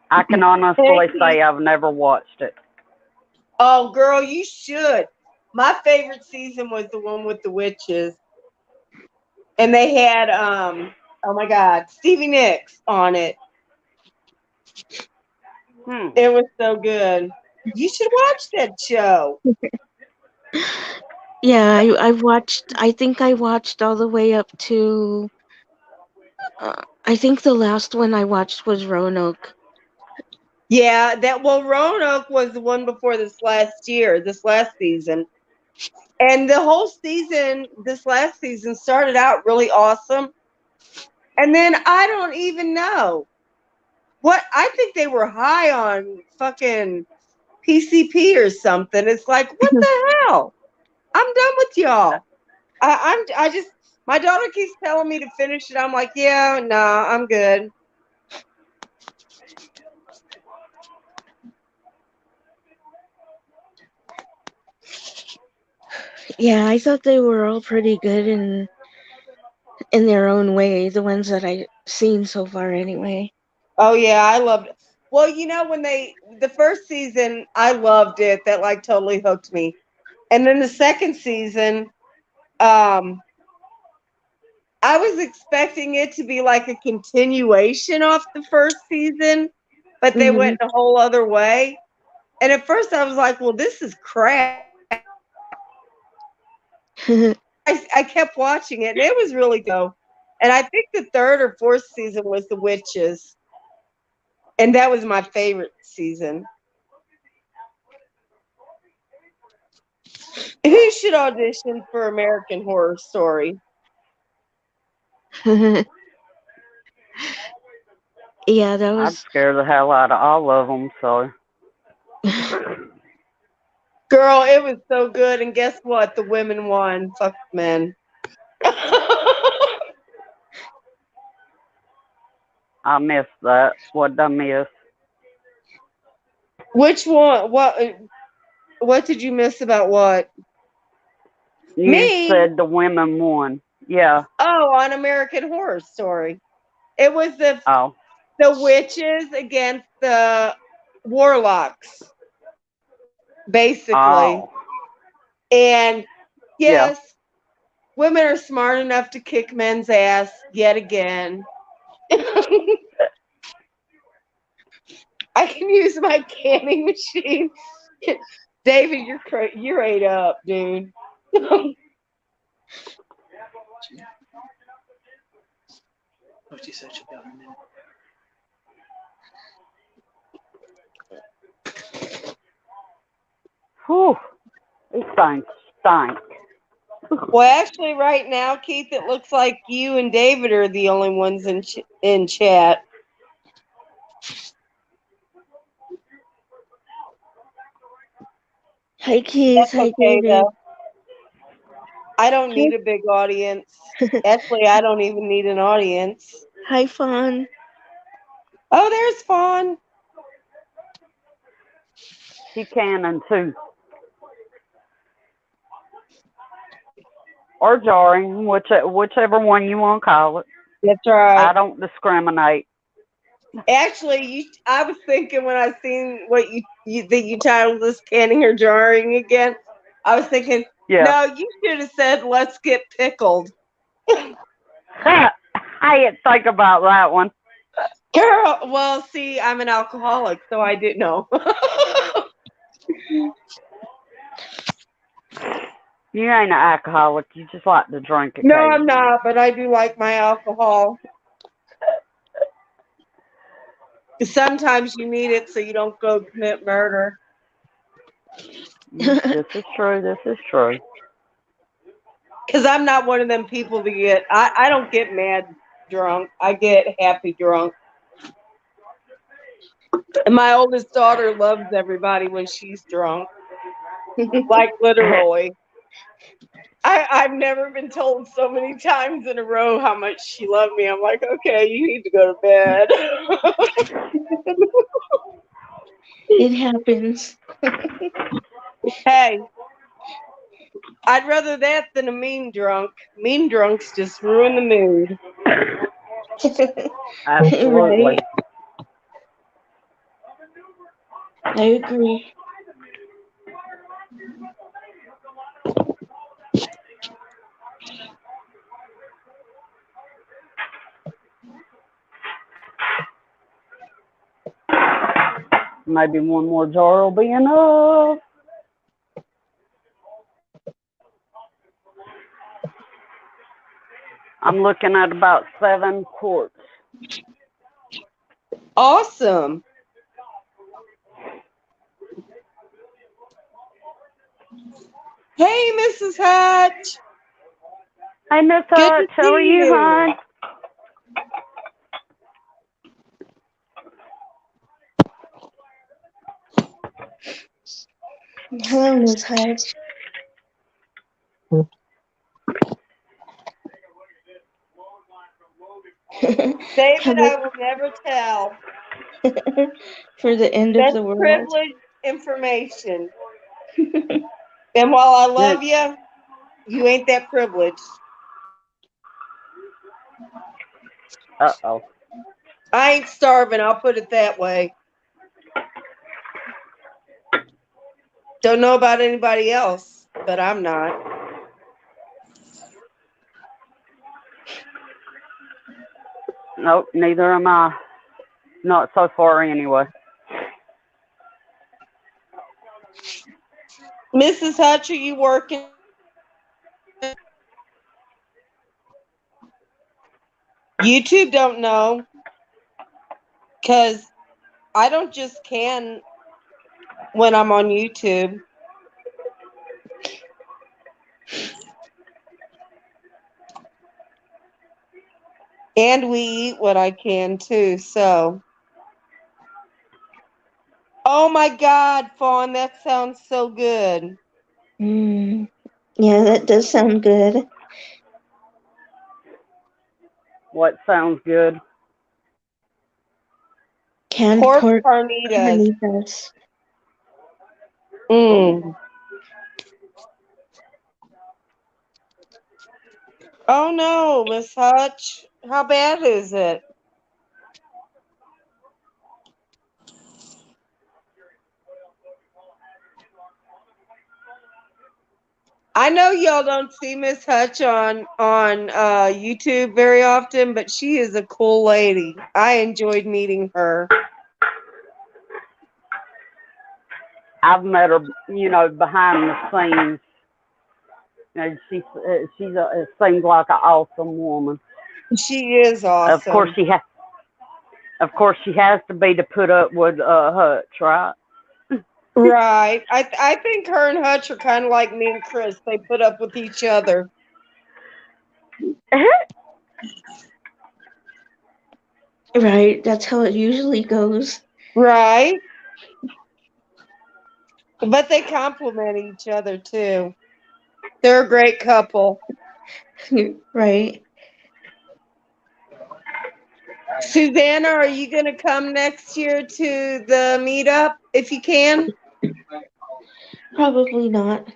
S1: I can honestly say I've never watched it.
S2: Oh, girl, you should. My favorite season was the one with the witches. And they had, oh my God, Stevie Nicks on it. It was so good. You should watch that show.
S3: Yeah, I've watched. I think I watched all the way up to. I think the last one I watched was Roanoke.
S2: Yeah, Roanoke was the one before this last season. And the whole season, this last season started out really awesome. And then I don't even know. I think they were high on fucking PCP or something. It's like, what the hell? I'm done with y'all. I just, my daughter keeps telling me to finish it. I'm like, yeah, nah, I'm good.
S3: Yeah, I thought they were all pretty good in their own way. The ones that I've seen so far, anyway.
S2: Oh yeah, I loved it. Well, when the first season, I loved it. That like totally hooked me. And then the second season, I was expecting it to be like a continuation off the first season, but they went a whole other way. And at first I was like, well, this is crap. I kept watching it and it was really good. And I think the third or fourth season was The Witches. And that was my favorite season. Who should audition for American Horror Story?
S3: Yeah, that
S1: I'd
S3: was.
S1: scare the hell out of all of them, so.
S2: Girl, it was so good. And guess what? The women won. Fuck men.
S1: I missed that. What did I miss?
S2: Which one? What did you miss about what?
S1: You
S2: Me?
S1: said the women won. Yeah.
S2: Oh, on American Horror Story. It was the witches against the warlocks, basically.
S1: Oh.
S2: And
S1: Yeah.
S2: yes, women are smart enough to kick men's ass yet again. I can use my canning machine David, you're ate up, dude.
S5: What she said she'll be out in a minute.
S1: Whew. It stank.
S2: Well, actually, right now, Keith, it looks like you and David are the only ones in chat.
S3: Hi, Keith.
S2: That's
S3: Hi,
S2: okay,
S3: David.
S2: though. I don't need a big audience. Actually, I don't even need an audience.
S3: Hi, Fawn.
S2: Oh, there's Fawn.
S1: She cannon too. Or jarring, whichever one you want to call it.
S2: That's right.
S1: I don't discriminate.
S2: Actually, I was thinking when I seen what you titled this canning or jarring again, I was thinking,
S1: Yeah.
S2: no, you should have said, let's get pickled.
S1: I didn't think about that one.
S2: Girl, well, see, I'm an alcoholic, so I didn't know.
S1: You ain't an alcoholic. You just like to drink
S2: No, I'm
S1: occasionally.
S2: not, but I do like my alcohol. Sometimes you need it so you don't go commit murder.
S1: This is true. This is true.
S2: Because I'm not one of them people to get, I don't get mad drunk. I get happy drunk. And my oldest daughter loves everybody when she's drunk. Like literally. I've never been told so many times in a row how much she loved me. I'm like, okay, you need to go to bed.
S3: It happens.
S2: Hey, I'd rather that than a mean drunk. Mean drunks just ruin the mood.
S1: Absolutely.
S3: Right. I agree.
S1: Maybe one more jar will be enough. I'm looking at about 7 quarts.
S2: Awesome. Hey, Mrs. Hatch.
S1: Hey, Miss
S2: Good
S1: Hutch,
S2: to
S1: how are
S2: see
S1: you,
S2: you.
S1: hon?
S3: Hello, Miss Hutch.
S2: David, I will never tell.
S3: For the end of
S2: That's
S3: the world.
S2: privileged information. And while I love you, you ain't that privileged.
S1: Uh-oh.
S2: I ain't starving, I'll put it that way. Don't know about anybody else, but I'm not.
S1: Nope, neither am I. Not so far anyway.
S2: Mrs. Hutch, are you working? YouTube don't know, because I don't just can when I'm on YouTube. And we eat what I can too, so. Oh my God, Fawn, that sounds so good.
S3: Yeah, that does sound good.
S1: What sounds good?
S3: Canned
S2: Pork
S3: pork
S2: carnitas.
S3: carnitas.
S2: Mm. Oh no, Miss Hutch. How bad is it? I know y'all don't see Miss Hutch on YouTube very often, but she is a cool lady. I enjoyed meeting her.
S1: I've met her, behind the scenes. It seems like an awesome woman.
S2: She is
S1: Of course,
S2: awesome.
S1: she has to be to put up with Hutch, right?
S2: Right. I think her and Hutch are kind of like me and Chris. They put up with each other.
S3: Right, that's how it usually goes.
S2: Right. But they complement each other too. They're a great couple.
S3: Right.
S2: Susanna, are you going to come next year to the meetup if you can?
S3: Probably not.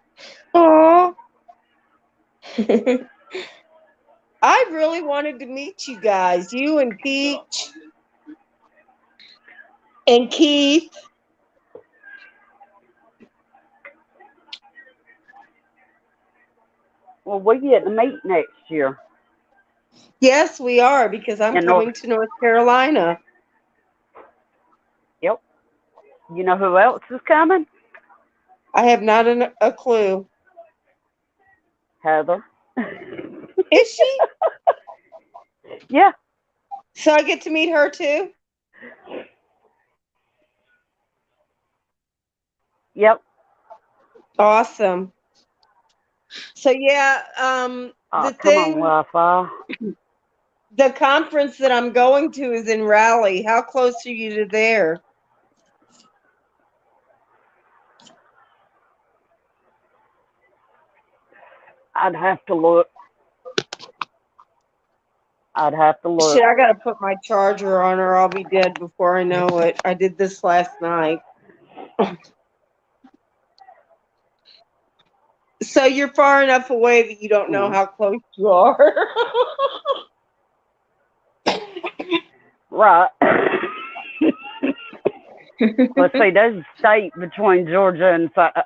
S2: Oh, I really wanted to meet you guys, you and Peach and Keith.
S1: Well, we get to meet next year
S2: Yes, we are, because I'm
S1: in North.
S2: coming to North Carolina.
S1: Yep. You know who else is coming?
S2: I have not a clue.
S1: Heather.
S2: Is she?
S1: Yeah.
S2: So I get to meet her too?
S1: Yep.
S2: Awesome. So yeah,
S1: Come on, Wi-Fi.
S2: the conference that I'm going to is in Raleigh. How close are you to there?
S1: I'd have to look.
S2: Shit, I gotta put my charger on or I'll be dead before I know it. I did this last night. So you're far enough away that you don't know how close you are.
S1: Right. Let's see, there's a state between Georgia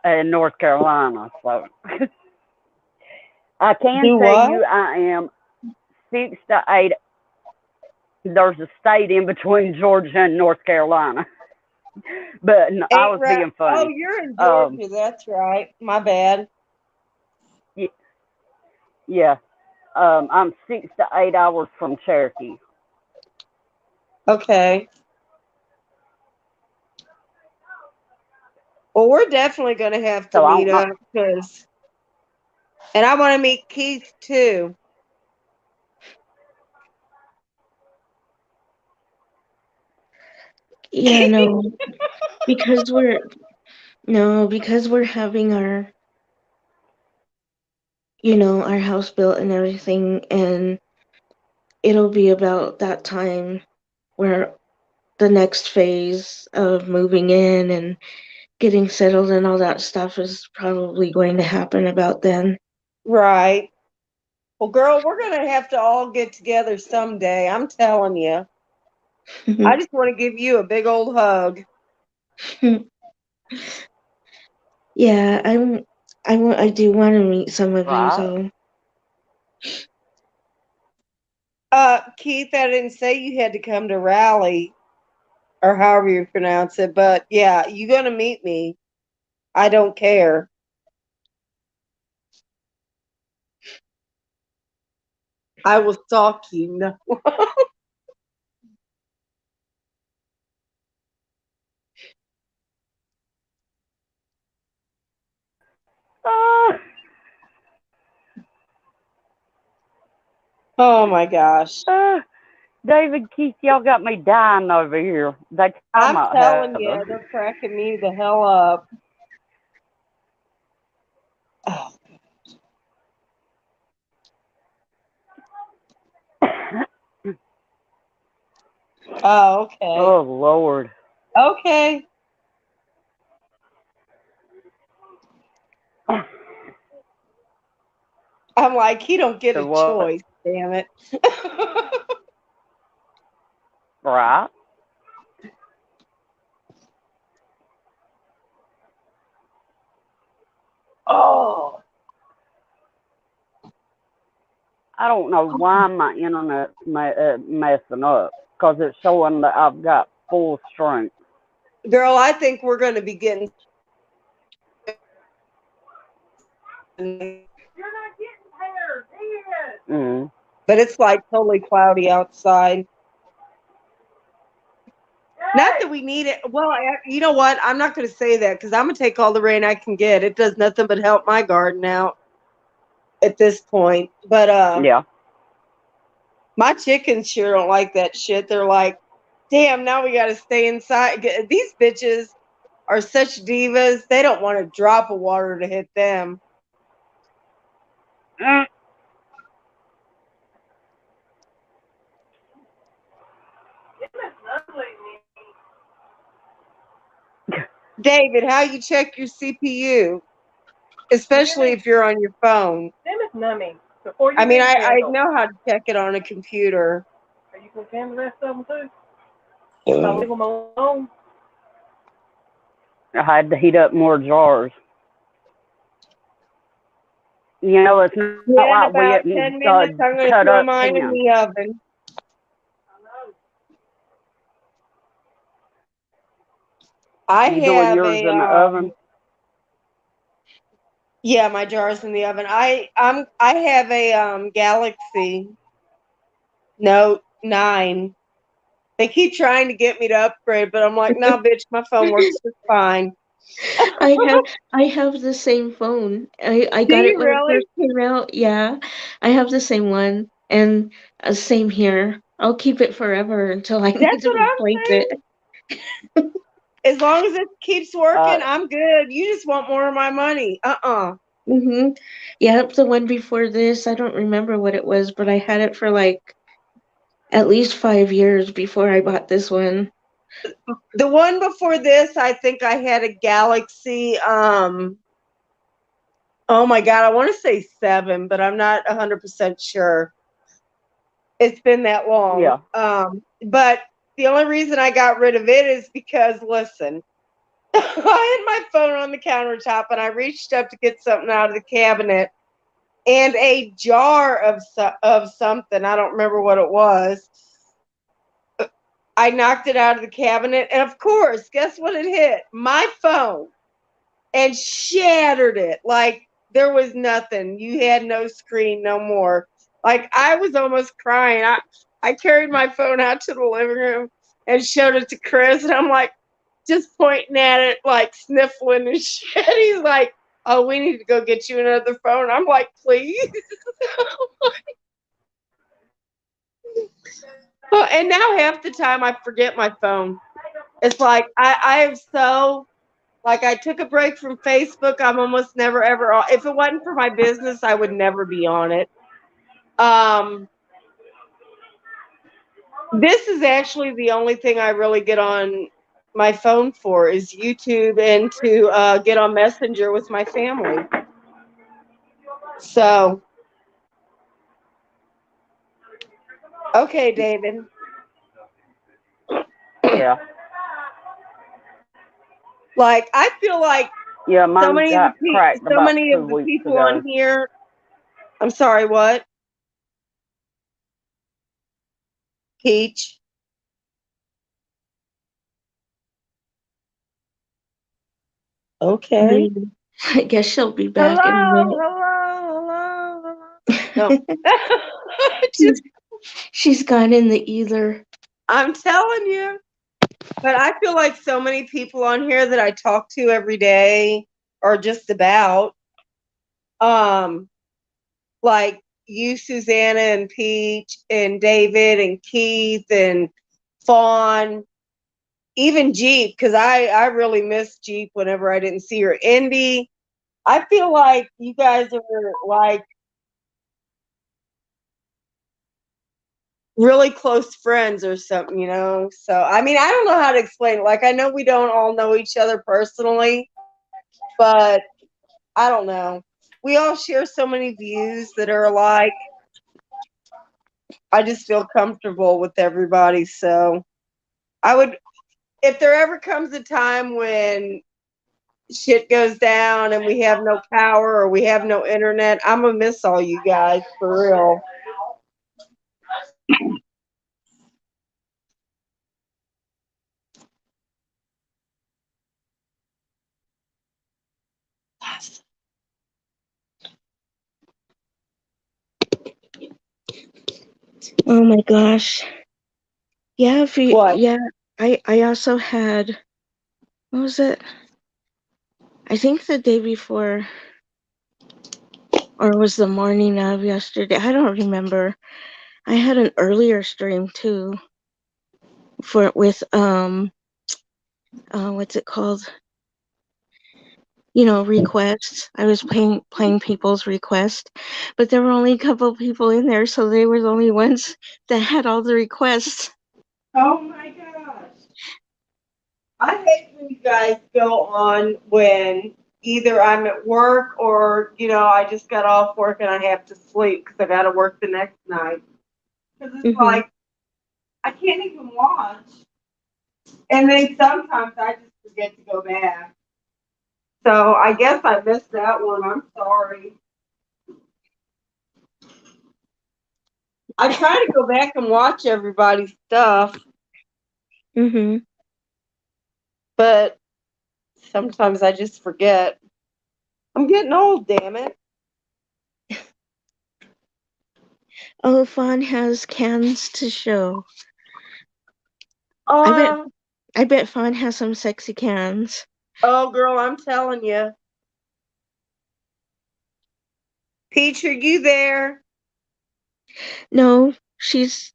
S1: and North Carolina, so I can
S2: Do
S1: tell
S2: what?
S1: you I am 6 to 8. There's a state in between Georgia and North Carolina. But no, I was being funny.
S2: Oh, you're in Georgia. That's right. My bad.
S1: Yeah. I'm 6 to 8 hours from Cherokee.
S2: Okay. Well, we're definitely going to have to meet up and I want to meet Keith too.
S3: Yeah, no. because we're having our our house built and everything, and it'll be about that time where the next phase of moving in and getting settled and all that stuff is probably going to happen about then.
S2: Right. Well, girl, we're going to have to all get together someday. I'm telling you. I just want to give you a big old hug.
S3: Yeah, I do want to meet some of you, so.
S2: Keith, I didn't say you had to come to Raleigh or however you pronounce it, but yeah, you're going to meet me. I don't care. I will stalk you. No. Oh my gosh.
S1: David, Keith, y'all got me dying over here.
S2: I'm telling you, they're cracking me the hell up. Oh. Oh, okay.
S1: Oh, Lord.
S2: Okay. I'm like, he don't get a choice, damn it.
S1: Right.
S2: Oh.
S1: I don't know why my internet's messing up, because it's showing that I've got full strength.
S2: Girl, I think we're going to be getting
S1: Mm.
S2: but it's like totally cloudy outside. Not that we need it. Well, you know what? I'm not going to say that because I'm going to take all the rain I can get. It does nothing but help my garden out at this point. But
S1: Yeah.
S2: my chickens sure don't like that shit. They're like, damn, now we got to stay inside. These bitches are such divas. They don't want a drop of water to hit them.
S1: Mm.
S2: David, how you check your CPU? Especially if you're on your phone.
S4: Them is numbing. Before you
S2: I mean,
S4: leave,
S2: I
S4: Kendall,
S2: know how to check it on a computer.
S4: are you going to can the rest of them too? If I leave them alone,
S1: I had to heat up more jars. You know, it's not
S2: Yeah, in
S1: like we
S2: about 10
S1: uh,
S2: minutes, I'm going to
S1: cut
S2: throw
S1: up
S2: mine in
S1: cans.
S2: the oven. I
S1: You doing
S2: have
S1: yours
S2: a
S1: in the oven?
S2: yeah, my jar's in the oven. I have a Galaxy Note 9. They keep trying to get me to upgrade, but I'm like, no, bitch, my phone works just fine.
S3: I have the same phone. I
S2: Do
S3: got it
S2: you
S3: when it
S2: really?
S3: first came out. Yeah, I have the same one, and same here. I'll keep it forever until I need
S2: That's
S3: to
S2: what I'm
S3: replace
S2: saying.
S3: it.
S2: As long as it keeps
S1: Uh,
S2: working, I'm good. You just want more of my money.
S3: Mm-hmm. Yep, the one before this, I don't remember what it was, but I had it for like at least 5 years before I bought this one.
S2: The one before this, I think I had a Galaxy. Oh my God, I want to say 7, but I'm not 100% sure. It's been that long.
S1: yeah.
S2: But the only reason I got rid of it is because, listen, I had my phone on the countertop and I reached up to get something out of the cabinet, and a jar of something, I don't remember what it was. I knocked it out of the cabinet, and of course, guess what it hit? My phone, and shattered it like there was nothing. You had no screen, no more. Like I was almost crying. I carried my phone out to the living room and showed it to Chris, and I'm like just pointing at it, like sniffling and shit. He's like, "Oh, we need to go get you another phone." I'm like, "Please." Well, and now half the time I forget my phone. It's like I have so like I took a break from Facebook. I'm almost never ever on. If it wasn't for my business, I would never be on it. Um, this is actually the only thing I really get on my phone for is YouTube and to get on Messenger with my family. So, okay, David.
S1: Yeah.
S2: Like I feel like
S1: Yeah,
S2: so
S1: mine
S2: many of
S1: got cracked
S2: so
S1: about
S2: many of
S1: 2
S2: the
S1: weeks
S2: people on
S1: ago.
S2: here. I'm sorry, what? Peach. Okay.
S3: Mm. I guess she'll be
S2: Hello,
S3: back in a minute.
S2: hello, hello. No.
S3: she's, she's gone in the ether.
S2: I'm telling you. But I feel like so many people on here that I talk to every day, or just about, um, like you, Susanna, and Peach, and David, and Keith, and Fawn, even Jeep, because I really miss Jeep whenever I didn't see her. Indy, I feel like you guys are like really close friends or something, you know? So, I mean, I don't know how to explain it. Like, I know we don't all know each other personally, but I don't know. We all share so many views that are alike. I just feel comfortable with everybody. So, I would, if there ever comes a time when shit goes down and we have no power or we have no internet, I'm going to miss all you guys for real.
S3: Oh my gosh. Yeah,
S2: What?
S3: I also had, what was it? I think the day before, or it was the morning of yesterday. I don't remember. I had an earlier stream too with what's it called? Requests. I was playing people's requests, but there were only a couple people in there, so they were the only ones that had all the requests.
S2: Oh my gosh. I hate when you guys go on when either I'm at work or, I just got off work and I have to sleep because I got to work the next night. Because it's like, I can't even watch. And then sometimes I just forget to go back. So I guess I missed that one. I'm sorry. I try to go back and watch everybody's stuff. But sometimes I just forget. I'm getting old, damn it.
S3: Oh, Fawn has cans to show.
S2: I
S3: bet Fawn has some sexy cans.
S2: Oh, girl, I'm telling you. Peach, are you there?
S3: No, she's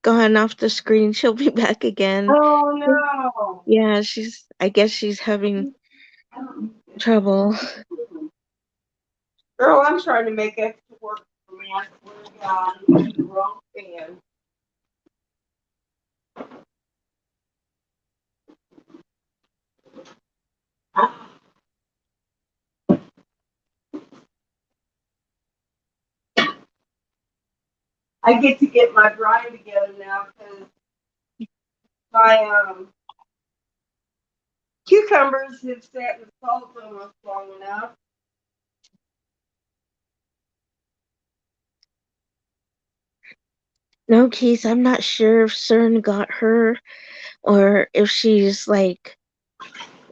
S3: gone off the screen. She'll be back again.
S2: Oh, no.
S3: Yeah, I guess she's having trouble.
S2: Girl, I'm trying to make extra work for me. I swear to God, I'm the wrong fan. I get my brine together now because my cucumbers have sat in the salt almost long enough.
S3: No, Keith, I'm not sure if CERN got her or if she's like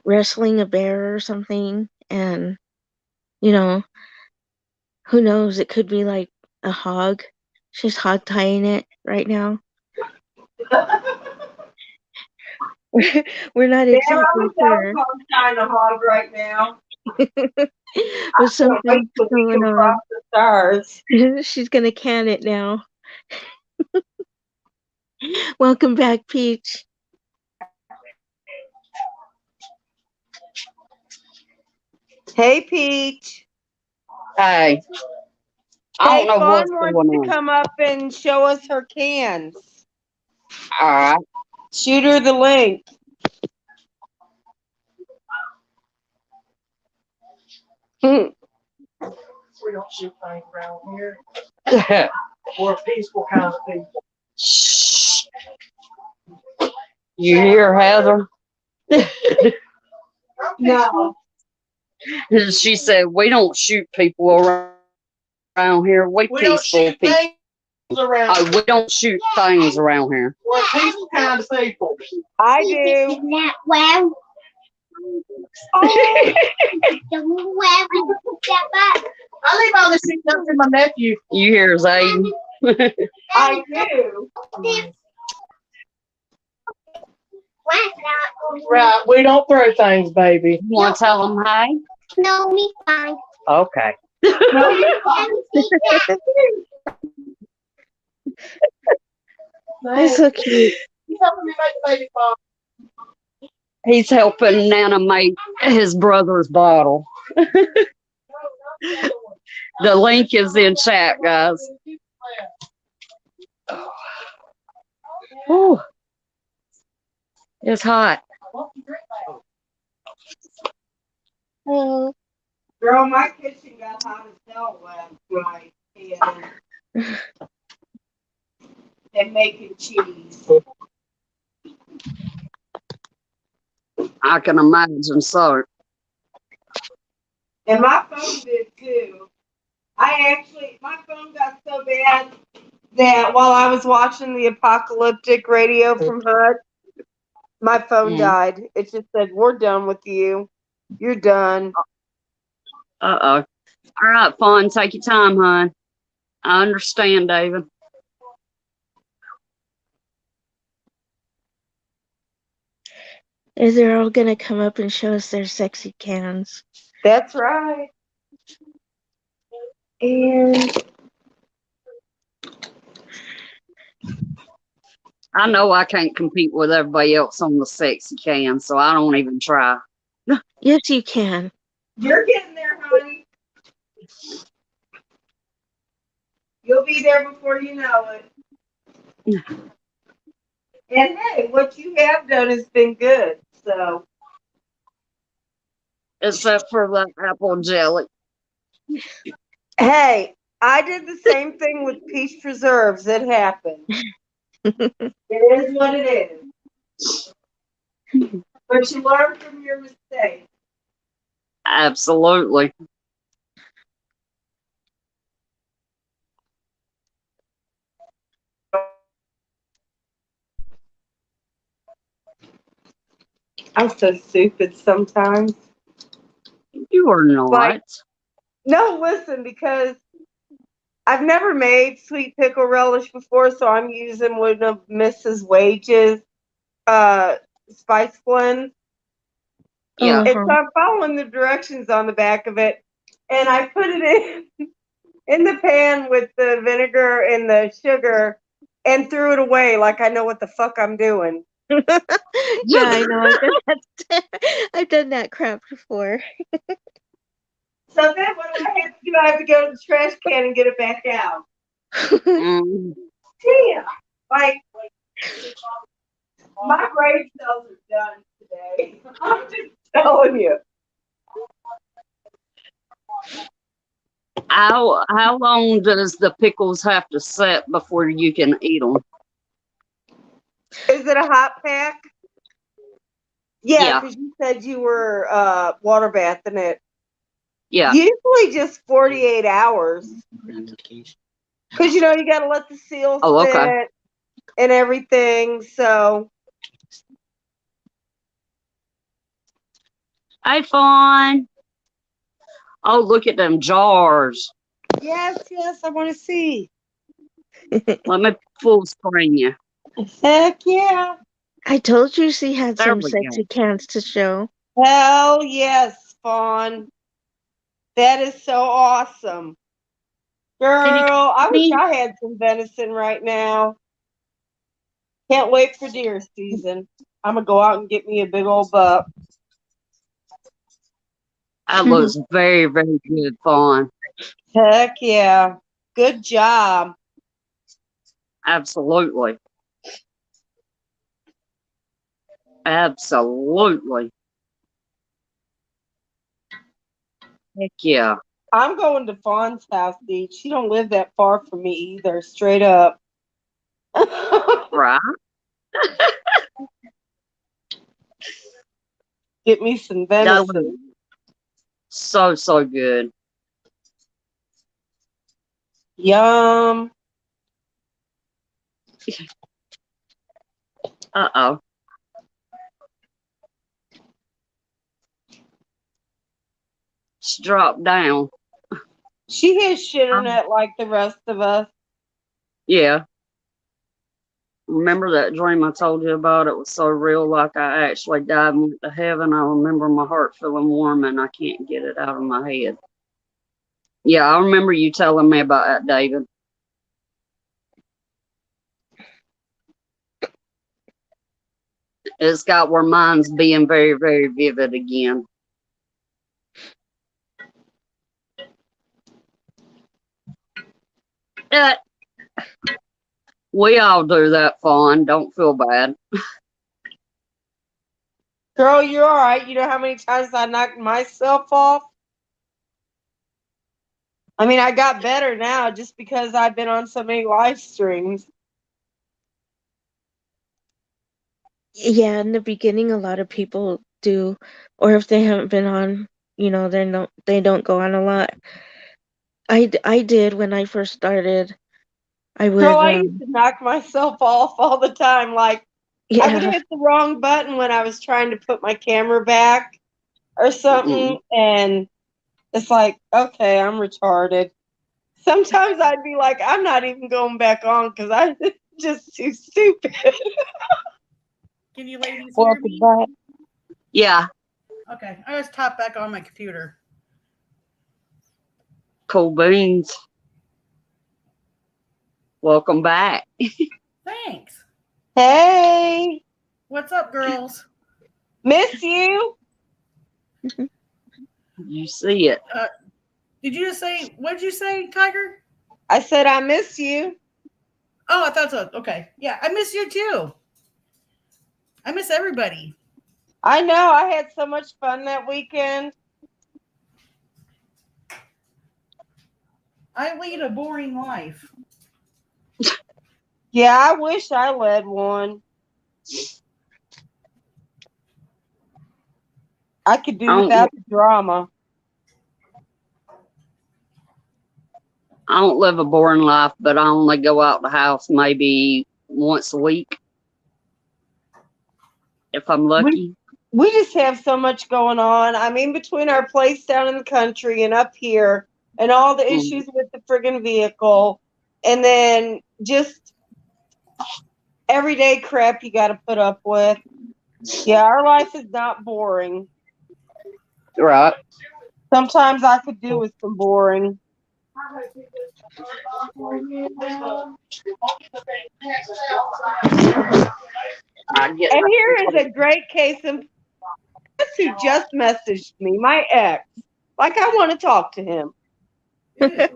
S3: wrestling a bear or something. And, who knows? It could be like a hog. She's hog tying it right now. We're not exactly sure.
S2: I'm trying to hog right now.
S3: With something going on.
S2: The stars.
S3: She's gonna can it now. Welcome back, Peach.
S2: Hey, Peach.
S1: Hey. I don't know
S2: Fawn
S1: what's
S2: wants
S1: going
S2: to
S1: on.
S2: come up and show us her cans.
S1: All right.
S2: Shoot her the link.
S4: We don't shoot things around here. We're a peaceful kind of people.
S1: Shh. You hear Heather?
S2: No.
S1: She said, we don't shoot people around here. We peaceful people. Oh, we don't shoot things around here.
S4: We're a peaceful kind of people.
S2: I do.
S6: Well.
S2: Oh.
S4: I leave all this shit up to my nephew.
S1: You hear Zayden?
S2: I do.
S4: Right, we don't throw things, baby.
S1: You want to tell them hi?
S6: No, me fine.
S1: Okay.
S3: That's so cute.
S4: He's helping me make the baby fall.
S1: He's helping Nana make his brother's bottle. The link is in chat, guys. Whew. It's hot.
S3: Oh.
S2: Girl, my kitchen got hot as hell last night. And making cheese.
S1: I can imagine so.
S2: And my phone did too. My phone got so bad that while I was watching the apocalyptic radio from HUD, my phone died. It just said, we're done with you. You're done.
S1: Uh-oh. All right, Fawn, take your time, hon. I understand, David.
S3: They're all gonna come up and show us their sexy cans.
S2: That's right. And
S1: I know I can't compete with everybody else on the sexy can, so I don't even try.
S3: Yes, you can.
S2: you're getting there, honey. You'll be there before you know it. And hey, what you have done has been good. So,
S1: Except for the apple jelly.
S2: hey, I did the same thing with peach preserves. It happened. It is what it is. But you learn from your mistakes.
S1: Absolutely.
S2: I'm so stupid sometimes.
S1: You are not.
S2: Like, no, listen, because I've never made sweet pickle relish before, so I'm using one of Mrs. Wage's spice blends.
S1: Yeah.
S2: And so I'm following the directions on the back of it, and I put it in the pan with the vinegar and the sugar and threw it away like I know what the fuck I'm doing.
S3: Yeah, I know. I've done that crap before.
S2: So then what do I have to do? I have to go to the trash can and get it back out.
S1: Mm.
S2: Damn. Like, my brain cells are done today. I'm just telling you.
S1: How long does the pickles have to set before you can eat them?
S2: Is it a hot pack? Yeah,
S1: Yeah.
S2: because you said you were water bathing it.
S1: Yeah.
S2: Usually just 48 hours. Because, you got to let the seals
S1: Oh,
S2: sit
S1: okay.
S2: and everything. So,
S1: Hey, Fawn. Oh, look at them jars.
S2: yes, I want to see.
S1: Let me full screen you.
S2: Heck yeah.
S3: I told you she had
S1: There
S3: some
S1: we
S3: sexy
S1: go.
S3: cans to show.
S2: Hell yes, Fawn. That is so awesome.
S1: Can you
S2: Girl, I wish
S1: me?
S2: I had some venison right now. Can't wait for deer season. I'm going to go out and get me a big old buck.
S1: That looks very, very good, Fawn.
S2: Heck yeah. Good job.
S1: Absolutely. Absolutely. Heck yeah.
S2: I'm going to Fawn's house to eat. She don't live that far from me either, straight up.
S1: Right?
S2: Get me some
S1: That
S2: venison.
S1: looks so, so good.
S2: Yum.
S1: Uh-oh. She dropped down.
S2: She has shit internet like the rest of us.
S1: Yeah. Remember that dream I told you about? It was so real, like I actually died and went to heaven. I remember my heart feeling warm and I can't get it out of my head. Yeah, I remember you telling me about that, David. It's got where mine's being very, very vivid again. Uh, we all do that, Fawn. Don't feel bad.
S2: Girl, you're all right. You know how many times I knocked myself off? I mean, I got better now just because I've been on so many live streams.
S3: Yeah, in the beginning, a lot of people do, or if they haven't been on, they don't go on a lot. I did when I first started. I
S2: Girl,
S3: would,
S2: I used to knock myself off all the time. Like, I would
S3: yeah,
S2: hit the wrong button when I was trying to put my camera back or something. And it's like, okay, I'm retarded. Sometimes I'd be like, I'm not even going back on because I'm just too stupid.
S5: Can you ladies hear
S2: Welcome
S5: me?
S2: back.
S7: Yeah.
S8: Okay, I just tapped back on my computer.
S7: Cool beans. Welcome back.
S8: Thanks.
S2: Hey,
S8: What's up, girls?
S2: miss you.
S7: You see it.
S8: Did you just say, what did you say, Tyger?
S2: I said I miss you.
S8: Oh, I thought so. Okay. Yeah, I miss you too. I miss everybody.
S2: I know. I had so much fun that weekend.
S8: I lead a boring life.
S2: Yeah, I wish I led one. I could do without the drama.
S7: I don't live a boring life, but I only go out the house maybe once a week. If I'm lucky.
S2: We just have so much going on. I mean, between our place down in the country and up here and all the issues with the friggin' vehicle and then just everyday crap you got to put up with. Yeah, our life is not boring.
S7: Right.
S2: Sometimes I could do with some boring. And here is a great case in guess who just messaged me, my ex. Like I want to talk to him.
S7: That'd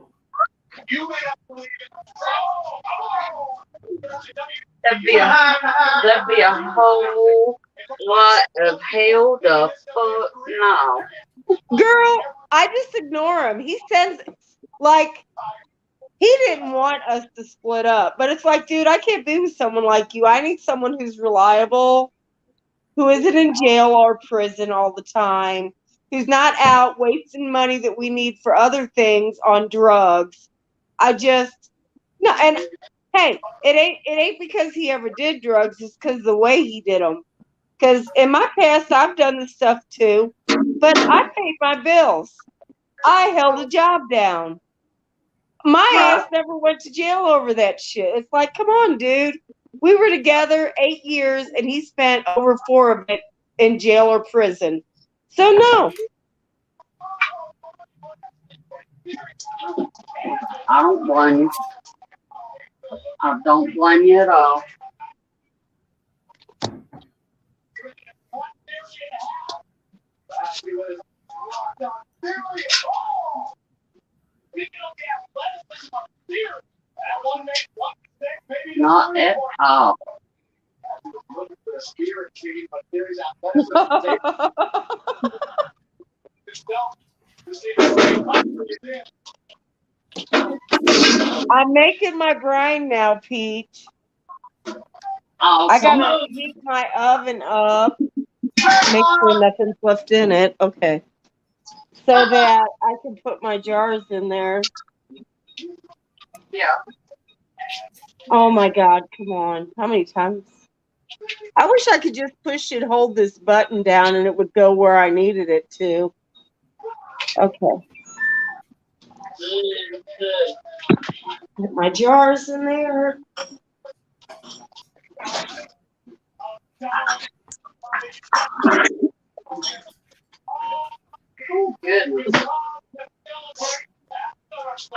S7: be a whole lot of hell the fuck no.
S2: Girl, I just ignore him. He says, like, he didn't want us to split up. But it's like, dude, I can't be with someone like you. I need someone who's reliable, who isn't in jail or prison all the time, who's not out wasting money that we need for other things on drugs. No, and hey, it ain't because he ever did drugs, it's because the way he did them. Because in my past, I've done this stuff too, but I paid my bills. I held a job down. My ass never went to jail over that shit. It's like, come on, dude. We were together 8 years, and he spent over 4 of it in jail or prison. So no.
S7: I don't blame you. I don't blame you at all. Not at all.
S2: I'm making my brine now, Peach.
S7: Awesome.
S2: I gotta heat my oven up. Make sure nothing's left in it. Okay. So that I can put my jars in there.
S7: Yeah.
S2: Oh my God, come on. How many times? I wish I could just push and hold this button down and it would go where I needed it to. Okay. Put my jars in there.
S7: Oh, goodness.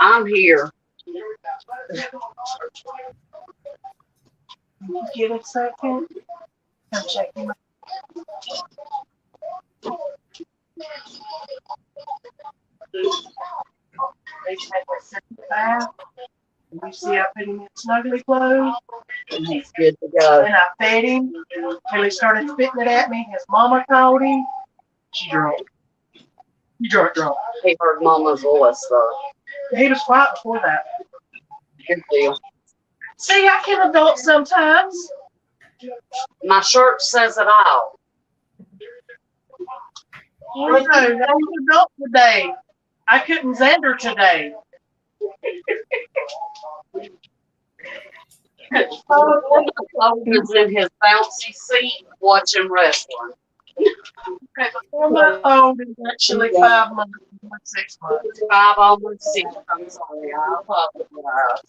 S7: I'm here.
S4: Give it a second. I'm checking my. You see, I put him in snuggly clothes.
S7: And he's good to go.
S4: And I fed him until he started spitting it at me. His mama called him. She drunk. You drunk.
S7: He heard Mama's voice, though.
S4: He was quiet before that.
S7: Good deal.
S4: See, I can adult sometimes.
S7: My shirt says it all.
S4: Well, no, I was an adult today. I couldn't Xander today.
S7: Logan's in his bouncy seat watching wrestling.
S4: Well, my old is actually 5 months, 6 months.
S7: 5 almost 6. I'm sorry. I apologize.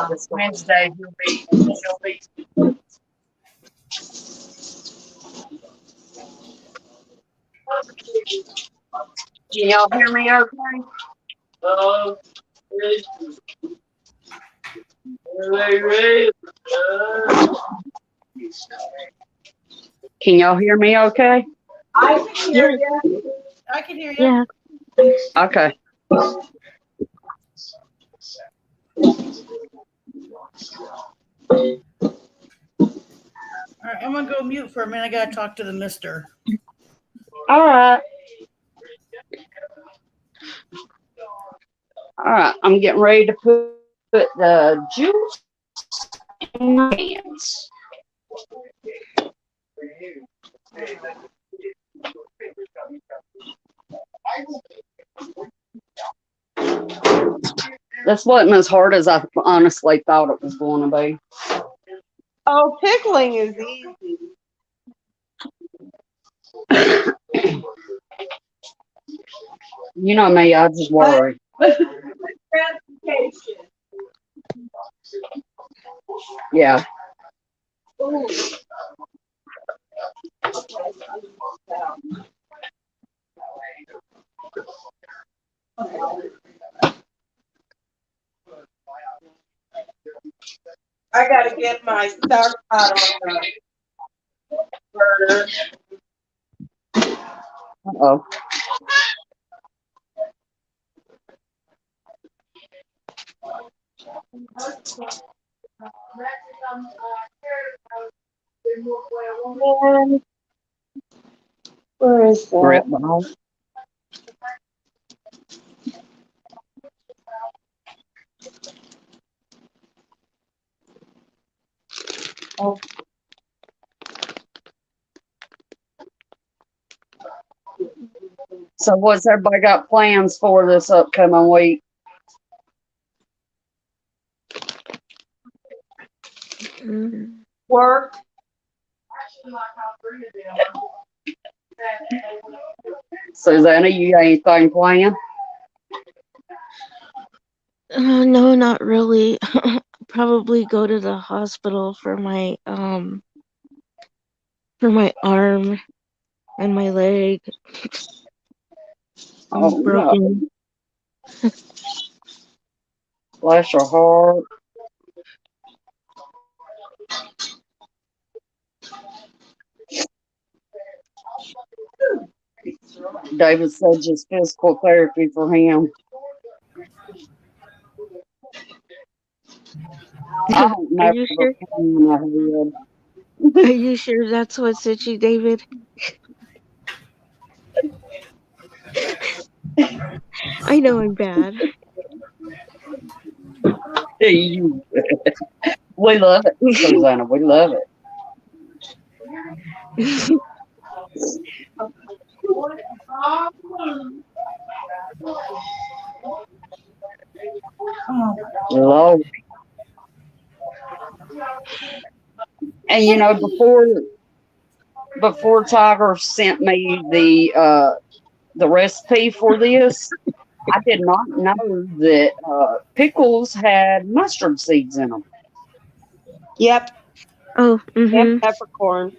S7: This Wednesday he'll be. Can y'all hear me okay? Can y'all hear me okay?
S2: I can hear you.
S8: I can hear you.
S3: Yeah.
S7: Okay.
S8: All right, I'm gonna go mute for a minute. I gotta talk to the mister.
S1: All right.
S7: All right. I'm getting ready to put the juice in my hands. This wasn't as hard as I honestly thought it was going to be.
S2: Oh, pickling is easy.
S7: You know me, I just worry.
S2: Transportation.
S7: Yeah.
S2: I gotta get my stock pot on the burner.
S7: Uh-oh.
S2: Man, where is that?
S7: Grip ball.
S2: Oh.
S7: So what's everybody got plans for this upcoming week?
S2: Work.
S7: Susanna, you got anything planned?
S3: No, not really. Probably go to the hospital for my arm and my leg. I'm
S7: Oh,
S3: broken.
S7: no. Bless your heart. David said just physical therapy for him. I don't
S3: Are
S7: never
S3: you sure?
S7: in my head.
S3: Are you sure that's what's at you, David? I know I'm bad.
S7: We love it, Susanna. We love it. Lord. And you know, before Tyger sent me the recipe for this, I did not know that pickles had mustard seeds in them.
S2: Yep.
S3: Oh,
S2: And peppercorn.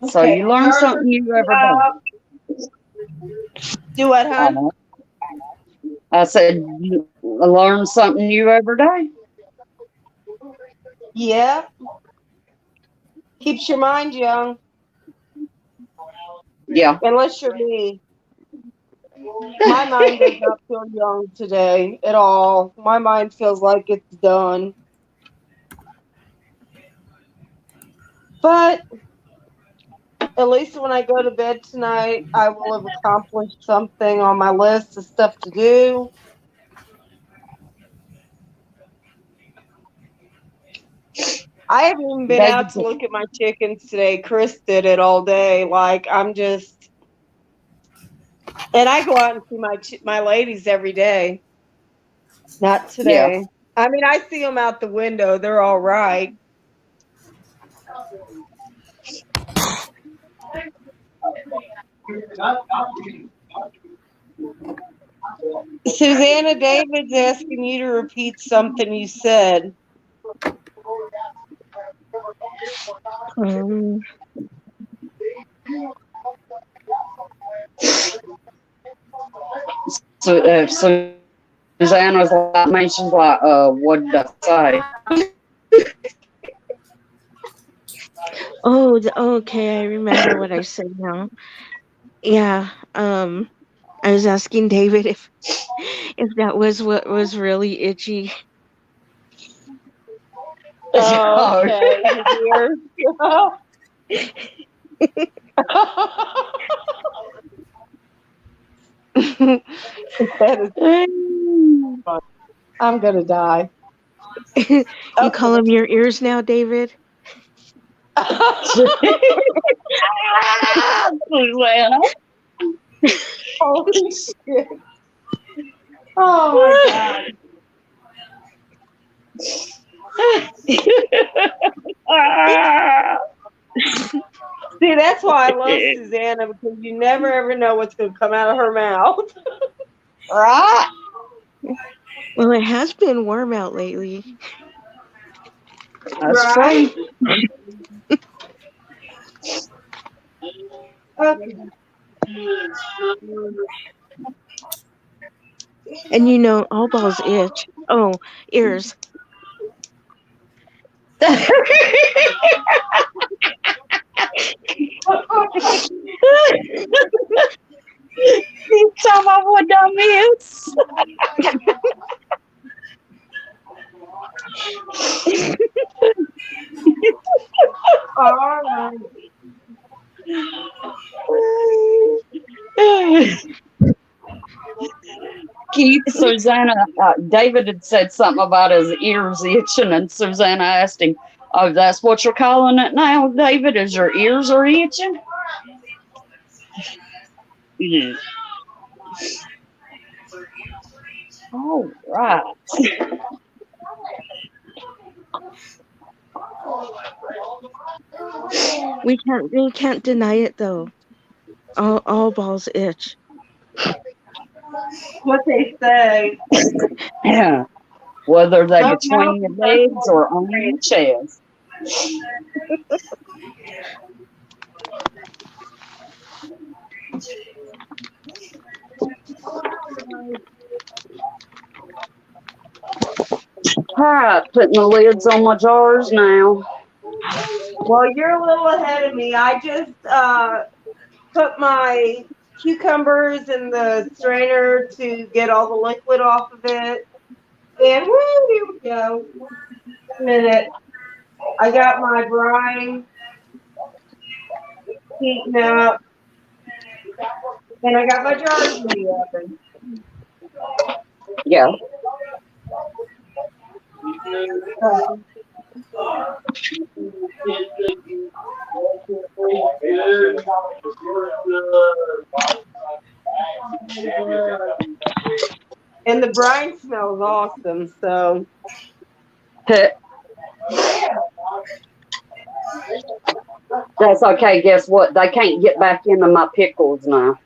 S7: So
S2: Okay.
S7: you learn something new every day.
S2: Do what, hon?
S7: I said you learn something new every day.
S2: Yeah. Keeps your mind young.
S7: Yeah.
S2: Unless you're me. My mind does not feel young today at all. My mind feels like it's done. But at least when I go to bed tonight, I will have accomplished something on my list of stuff to do. I haven't even been out to look at my chickens today. Chris did it all day. Like, I'm just, and I go out and see my ladies every day. Not today.
S7: Yeah.
S2: I mean, I see them out the window. They're all right. Susanna David's asking you to repeat something you said.
S7: So Susanna's like mentions like, what did I say?
S3: Oh, okay. I remember what I said now. Yeah. I was asking David if that was what was really itchy.
S2: Oh, okay. His ears. That is fun. I'm gonna die.
S3: You
S2: Okay.
S3: call them your ears now, David?
S7: Susanna.
S2: Holy shit. Oh my god. See, that's why I love Susanna, because you never ever know what's going to come out of her mouth.
S7: Right?
S3: Well, it has been warm out lately.
S7: That's
S2: Right?
S7: true.
S2: Okay.
S3: And you know, all balls itch. Oh, ears.
S7: You tell me what that means.
S2: All right.
S7: Susanna, David had said something about his ears itching, and Susanna asked him, "Oh, that's what you're calling it now, David? Is your ears are itching?" Yeah. All right.
S3: We can't deny it though. All balls itch.
S2: What they say.
S7: Yeah. Whether they
S2: Oh,
S7: between
S2: no.
S7: your legs or on your chest. All right, putting the lids on my jars now.
S2: Well, you're a little ahead of me. I just put my cucumbers in the strainer to get all the liquid off of it. And woo, here we go. A minute. I got my brine heating up. And I got my jars in the oven.
S7: Yeah.
S2: And the brine smells awesome, so.
S7: That's okay. Guess what? They can't get back into my pickles now.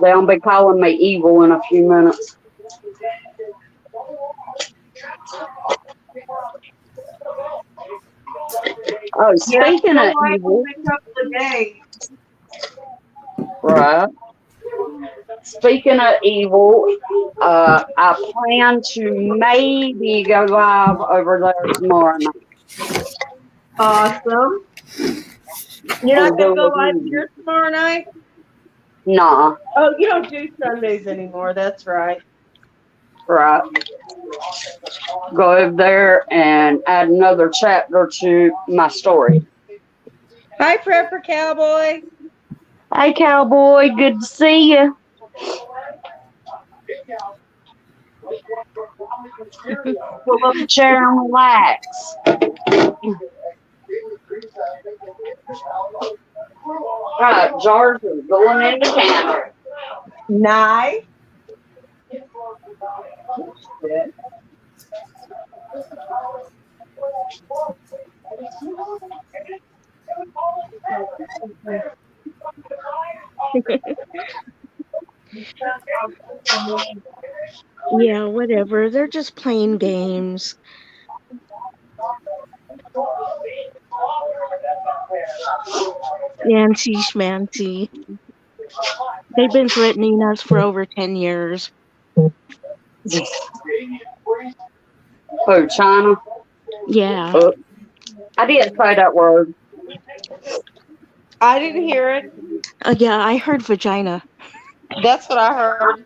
S7: They'll be calling me evil in a few minutes. Oh, speaking of evil, right? Speaking of evil, I plan to maybe go live over there tomorrow night.
S2: Awesome. You're not going to go live here tomorrow night?
S7: Nah.
S2: Oh, you don't do Sundays anymore. That's right.
S7: Right. Go over there and add another chapter to my story.
S2: Hi, Prepper Cowboy.
S7: Hey, Cowboy. Good to see you. Pull up a chair and relax. Right, jars are going in the counter.
S2: Nice.
S3: Yeah, whatever. They're just playing games. Nancy schmancy. They've been threatening us for over 10 years.
S7: Oh, China.
S3: Yeah.
S7: I didn't say that word.
S2: I didn't hear it.
S3: Yeah, I heard vagina.
S2: That's what I heard.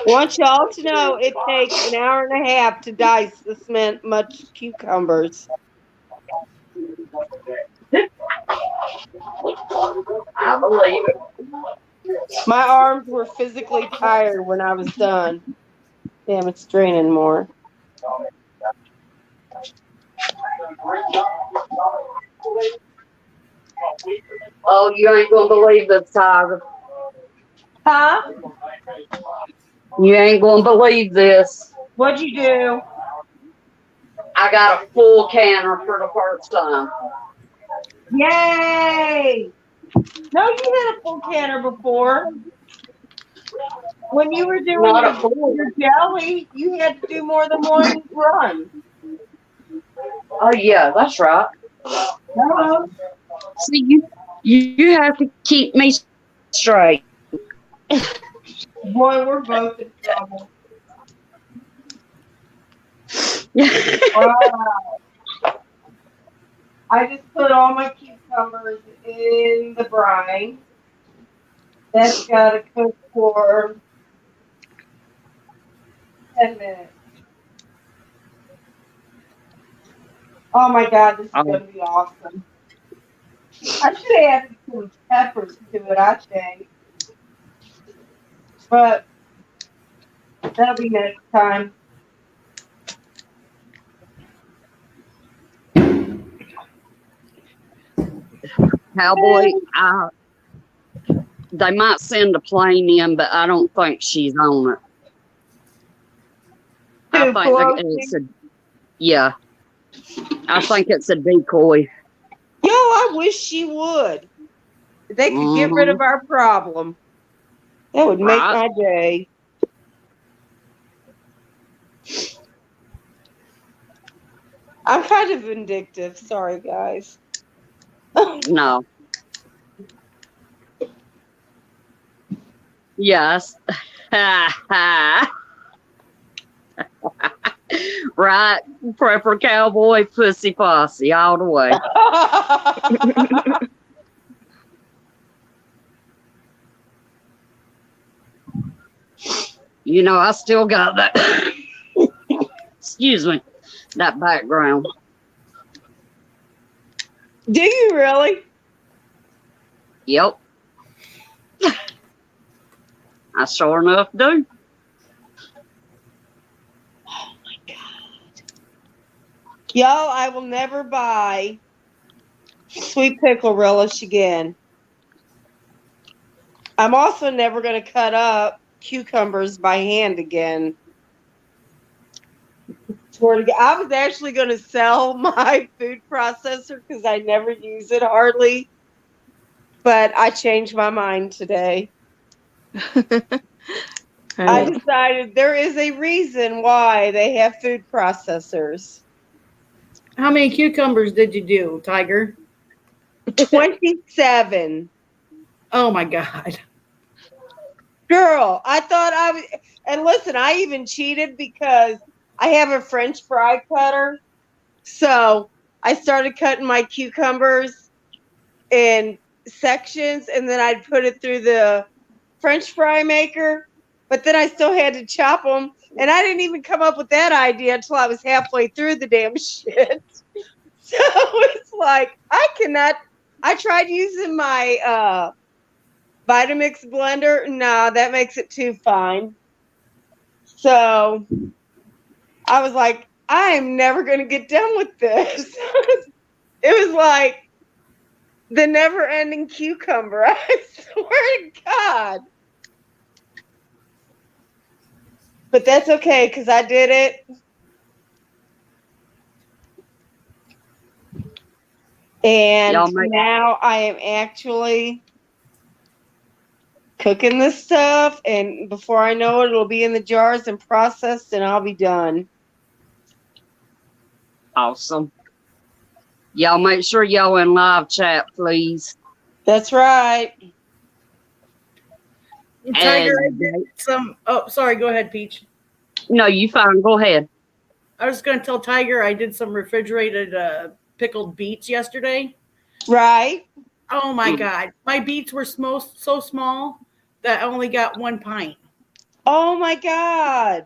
S2: Want y'all to know it takes an hour and a half to dice this much cucumbers.
S7: I believe it.
S2: My arms were physically tired when I was done. Damn, it's draining more.
S7: Oh, you ain't gonna believe this, Tyger.
S2: Huh?
S7: You ain't gonna believe this.
S2: What'd you do?
S7: I got a full canner for the first time.
S2: Yay! No, you had a full canner before. When you were doing
S7: Not a full.
S2: your jelly, you had to do more than one run.
S7: Oh yeah, that's right.
S2: Hello.
S7: See, you have to keep me straight.
S2: Boy, we're both in trouble. Wow. I just put all my cucumbers in the brine. That's got to cook for 10 minutes. Oh my God, this is going to be awesome. I should have added some peppers to it, I think. But that'll be next time.
S7: Cowboy, they might send a plane in, but I don't think she's on it. I think it's a, yeah. I think it's a decoy.
S2: Yo, I wish she would. They could get rid of our problem. That would make my day. I'm kind of vindictive. Sorry, guys.
S7: No. Yes. Right. Prepper cowboy, pussy posse, all the way. You know, I still got that. Excuse me. That background.
S2: Do you really?
S7: Yep. I sure enough do.
S2: Oh my God. Y'all, I will never buy sweet pickle relish again. I'm also never going to cut up cucumbers by hand again. I was actually going to sell my food processor because I never use it hardly. But I changed my mind today. I decided there is a reason why they have food processors.
S8: How many cucumbers did you do, Tyger?
S2: 27.
S8: Oh my God.
S2: Girl, I thought I was, and listen, I even cheated because I have a French fry cutter. So I started cutting my cucumbers in sections and then I'd put it through the French fry maker, but then I still had to chop them. And I didn't even come up with that idea until I was halfway through the damn shit. So it's like, I tried using my Vitamix blender. No, that makes it too fine. So I was like, I am never going to get done with this. It was like The never-ending cucumber. I swear to God. But that's okay, because I did it. And now I am actually cooking this stuff. And before I know it, it'll be in the jars and processed, and I'll be done.
S7: Awesome. Y'all make sure y'all in live chat, please.
S2: That's right.
S8: Tyger, I did some. Oh, sorry. Go ahead, Peach.
S7: No, you fine. Go ahead.
S8: I was going to tell Tyger I did some refrigerated pickled beets yesterday.
S2: Right.
S8: Oh my God. My beets were so small that I only got 1 pint.
S2: Oh my God.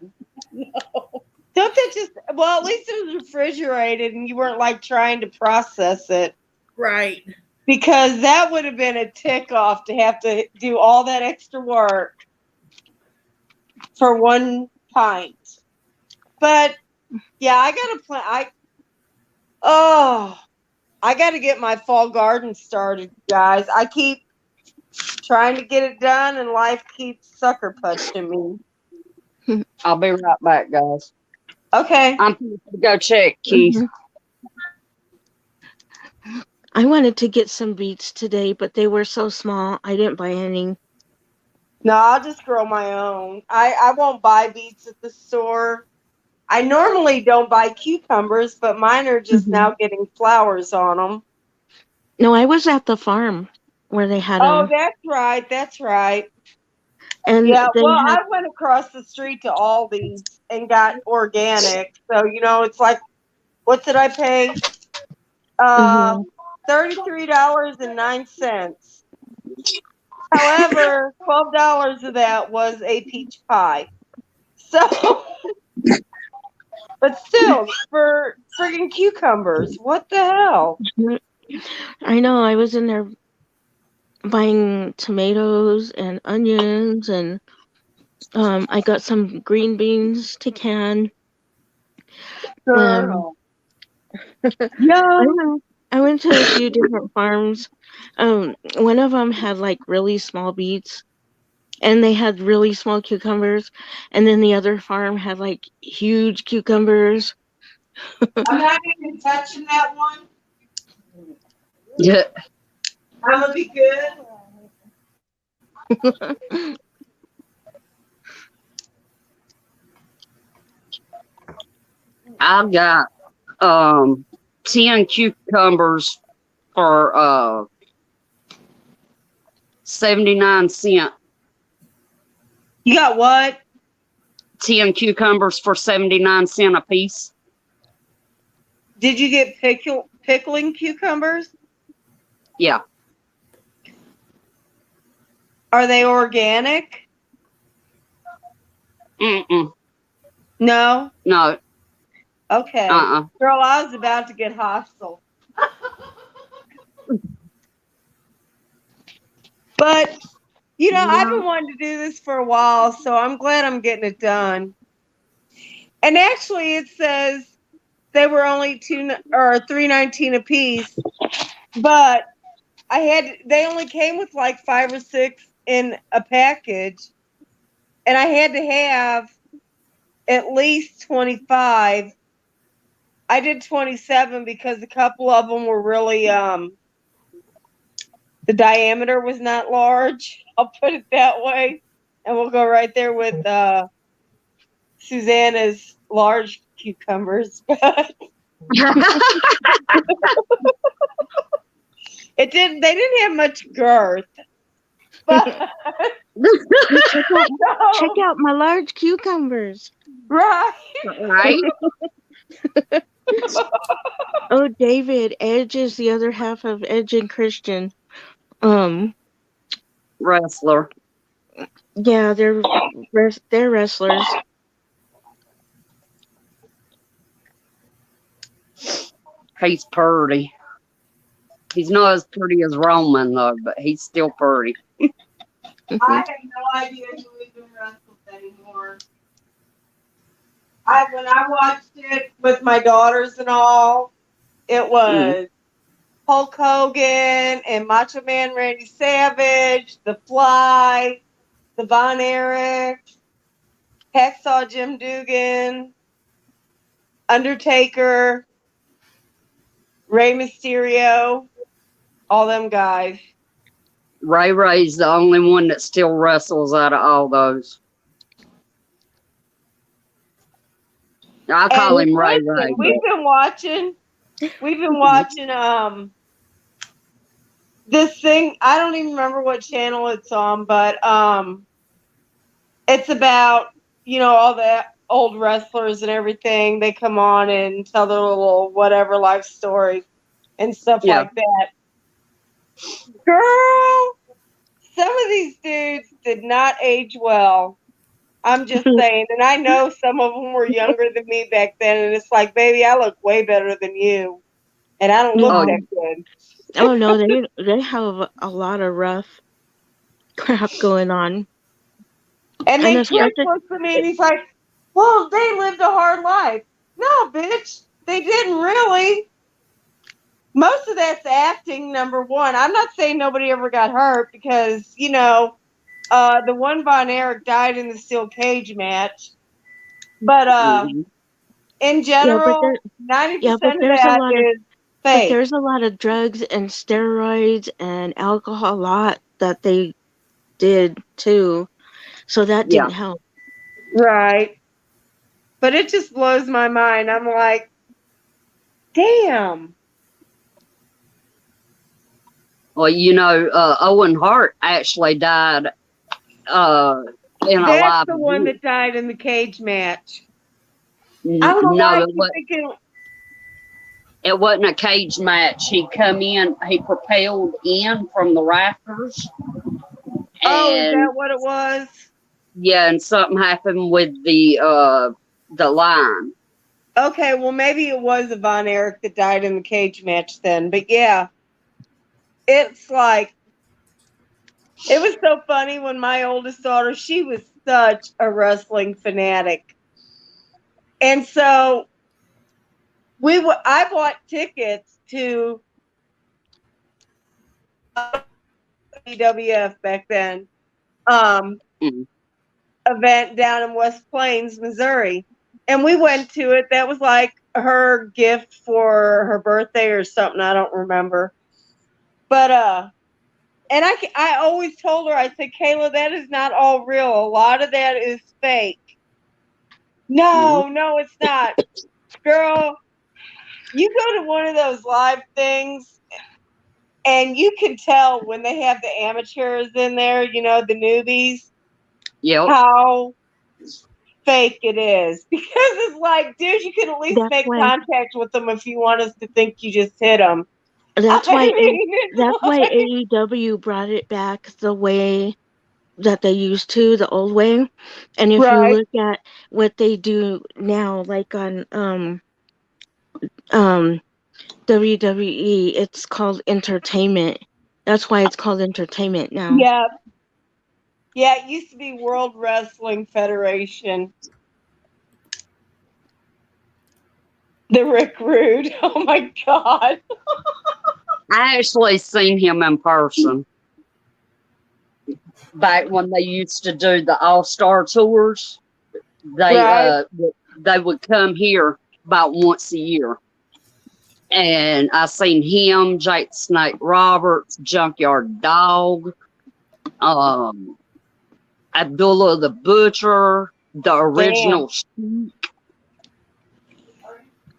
S8: No.
S2: Don't that just, well, at least it was refrigerated and you weren't like trying to process it.
S8: Right.
S2: Because that would have been a tick off to have to do all that extra work for 1 pint. But yeah, I got to plan. I got to get my fall garden started, guys. I keep trying to get it done and life keeps sucker punching me.
S7: I'll be right back, guys.
S2: Okay.
S7: I'm going to go check, Keith.
S3: I wanted to get some beets today, but they were so small, I didn't buy any.
S2: No, I'll just grow my own. I won't buy beets at the store. I normally don't buy cucumbers, but mine are just now getting flowers on them.
S3: No, I was at the farm where they had them.
S2: Oh, that's right. That's right.
S3: And
S2: yeah, well, I went across the street to Aldi's and got organic. So, it's like, what did I pay? $33.09. However, $12 of that was a peach pie. So, but still, for friggin' cucumbers, what the hell?
S3: I know, I was in there buying tomatoes and onions, and I got some green beans to can.
S2: Girl.
S3: I went to a few different farms. One of them had like really small beets, and they had really small cucumbers, and then the other farm had like huge cucumbers.
S2: I'm not even touching that one.
S7: Yeah.
S2: I'm gonna be good.
S7: I got 10 cucumbers for 79 cents.
S2: You got what?
S7: 10 cucumbers for 79 cents a piece.
S2: Did you get pickling cucumbers?
S7: Yeah.
S2: Are they organic?
S7: Mm-mm.
S2: No?
S7: No.
S2: Okay. Girl, I was about to get hostile. But, I've been wanting to do this for a while, so I'm glad I'm getting it done. And actually, it says they were only $3.19 a piece, but they only came with like 5 or 6 in a package, and I had to have at least 25. I did 27 because a couple of them were really the diameter was not large. I'll put it that way. And we'll go right there with Susanna's large cucumbers. They didn't have much girth. But
S3: check out my large cucumbers.
S2: Right.
S3: Oh, David, Edge is the other half of Edge and Christian.
S7: Wrestler.
S3: Yeah, they're wrestlers.
S7: He's pretty. He's not as pretty as Roman though, but he's still pretty.
S2: I have no idea who even wrestles anymore. When I watched it with my daughters and all, it was Hulk Hogan and Macho Man Randy Savage, The Fly, the Von Erich, Hacksaw Jim Dugan, Undertaker, Rey Mysterio, all them guys.
S7: Ray's the only one that still wrestles out of all those. I call him Ray.
S2: We've been watching this thing. I don't even remember what channel it's on, but it's about, all the old wrestlers and everything. They come on and tell their little whatever life stories and stuff like that. Girl, some of these dudes did not age well. I'm just saying. And I know some of them were younger than me back then. And it's like, baby, I look way better than you. And I don't look that good.
S3: Oh, no, they have a lot of rough crap going on.
S2: And then Chris looks at me and he's like, well, they lived a hard life. No, bitch, they didn't really. Most of that's acting, number one. I'm not saying nobody ever got hurt because, the one Von Erich died in the steel cage match. But in general, 90% of that is fake.
S3: But there's a lot of drugs and steroids and alcohol, a lot that they did too. So that didn't help.
S2: Right. But it just blows my mind. I'm like, damn.
S7: Well, Owen Hart actually died in a live.
S2: That's the one that died in the cage match. I don't know why I keep thinking.
S7: It wasn't a cage match. He come in, he propelled in from the rafters.
S2: Oh, is that what it was?
S7: Yeah, and something happened with the line.
S2: Okay, well maybe it was a Von Erich that died in the cage match then. But yeah, it's like, it was so funny when my oldest daughter, she was such a wrestling fanatic. And so I bought tickets to WWF back then, event down in West Plains, Missouri. And we went to it. That was like her gift for her birthday or something. I don't remember. But, and I always told her, I said, Kayla, that is not all real. A lot of that is fake. No, it's not. Girl, you go to one of those live things and you can tell when they have the amateurs in there, the newbies, how fake it is. Because it's like, dude, you can at least make contact with them if you want us to think you just hit them.
S3: That's why AEW brought it back the way that they used to, the old way. And if you look at what they do now, like on WWE, it's called entertainment. That's why it's called entertainment now.
S2: Yeah. Yeah, it used to be World Wrestling Federation. The Rick Rude. Oh my God.
S7: I actually seen him in person back when they used to do the All-Star tours. They would come here about once a year. And I seen him, Jake the Snake Roberts, Junkyard Dog, Abdullah the Butcher, the original Sheik,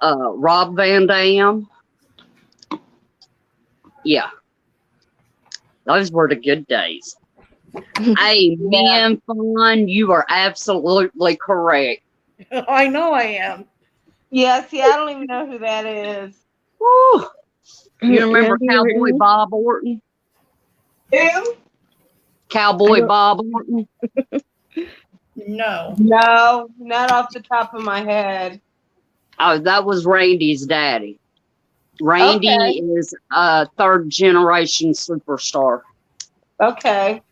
S7: Rob Van Dam. Yeah. Those were the good days. Hey, man, fun. You are absolutely correct.
S8: I know I am.
S2: Yeah, see, I don't even know who that is.
S7: Woo. You remember Cowboy Bob Orton?
S2: Who?
S7: Cowboy Bob Orton?
S2: No, not off the top of my head.
S7: Oh, that was Randy's daddy. Randy is a third generation superstar.
S2: Okay.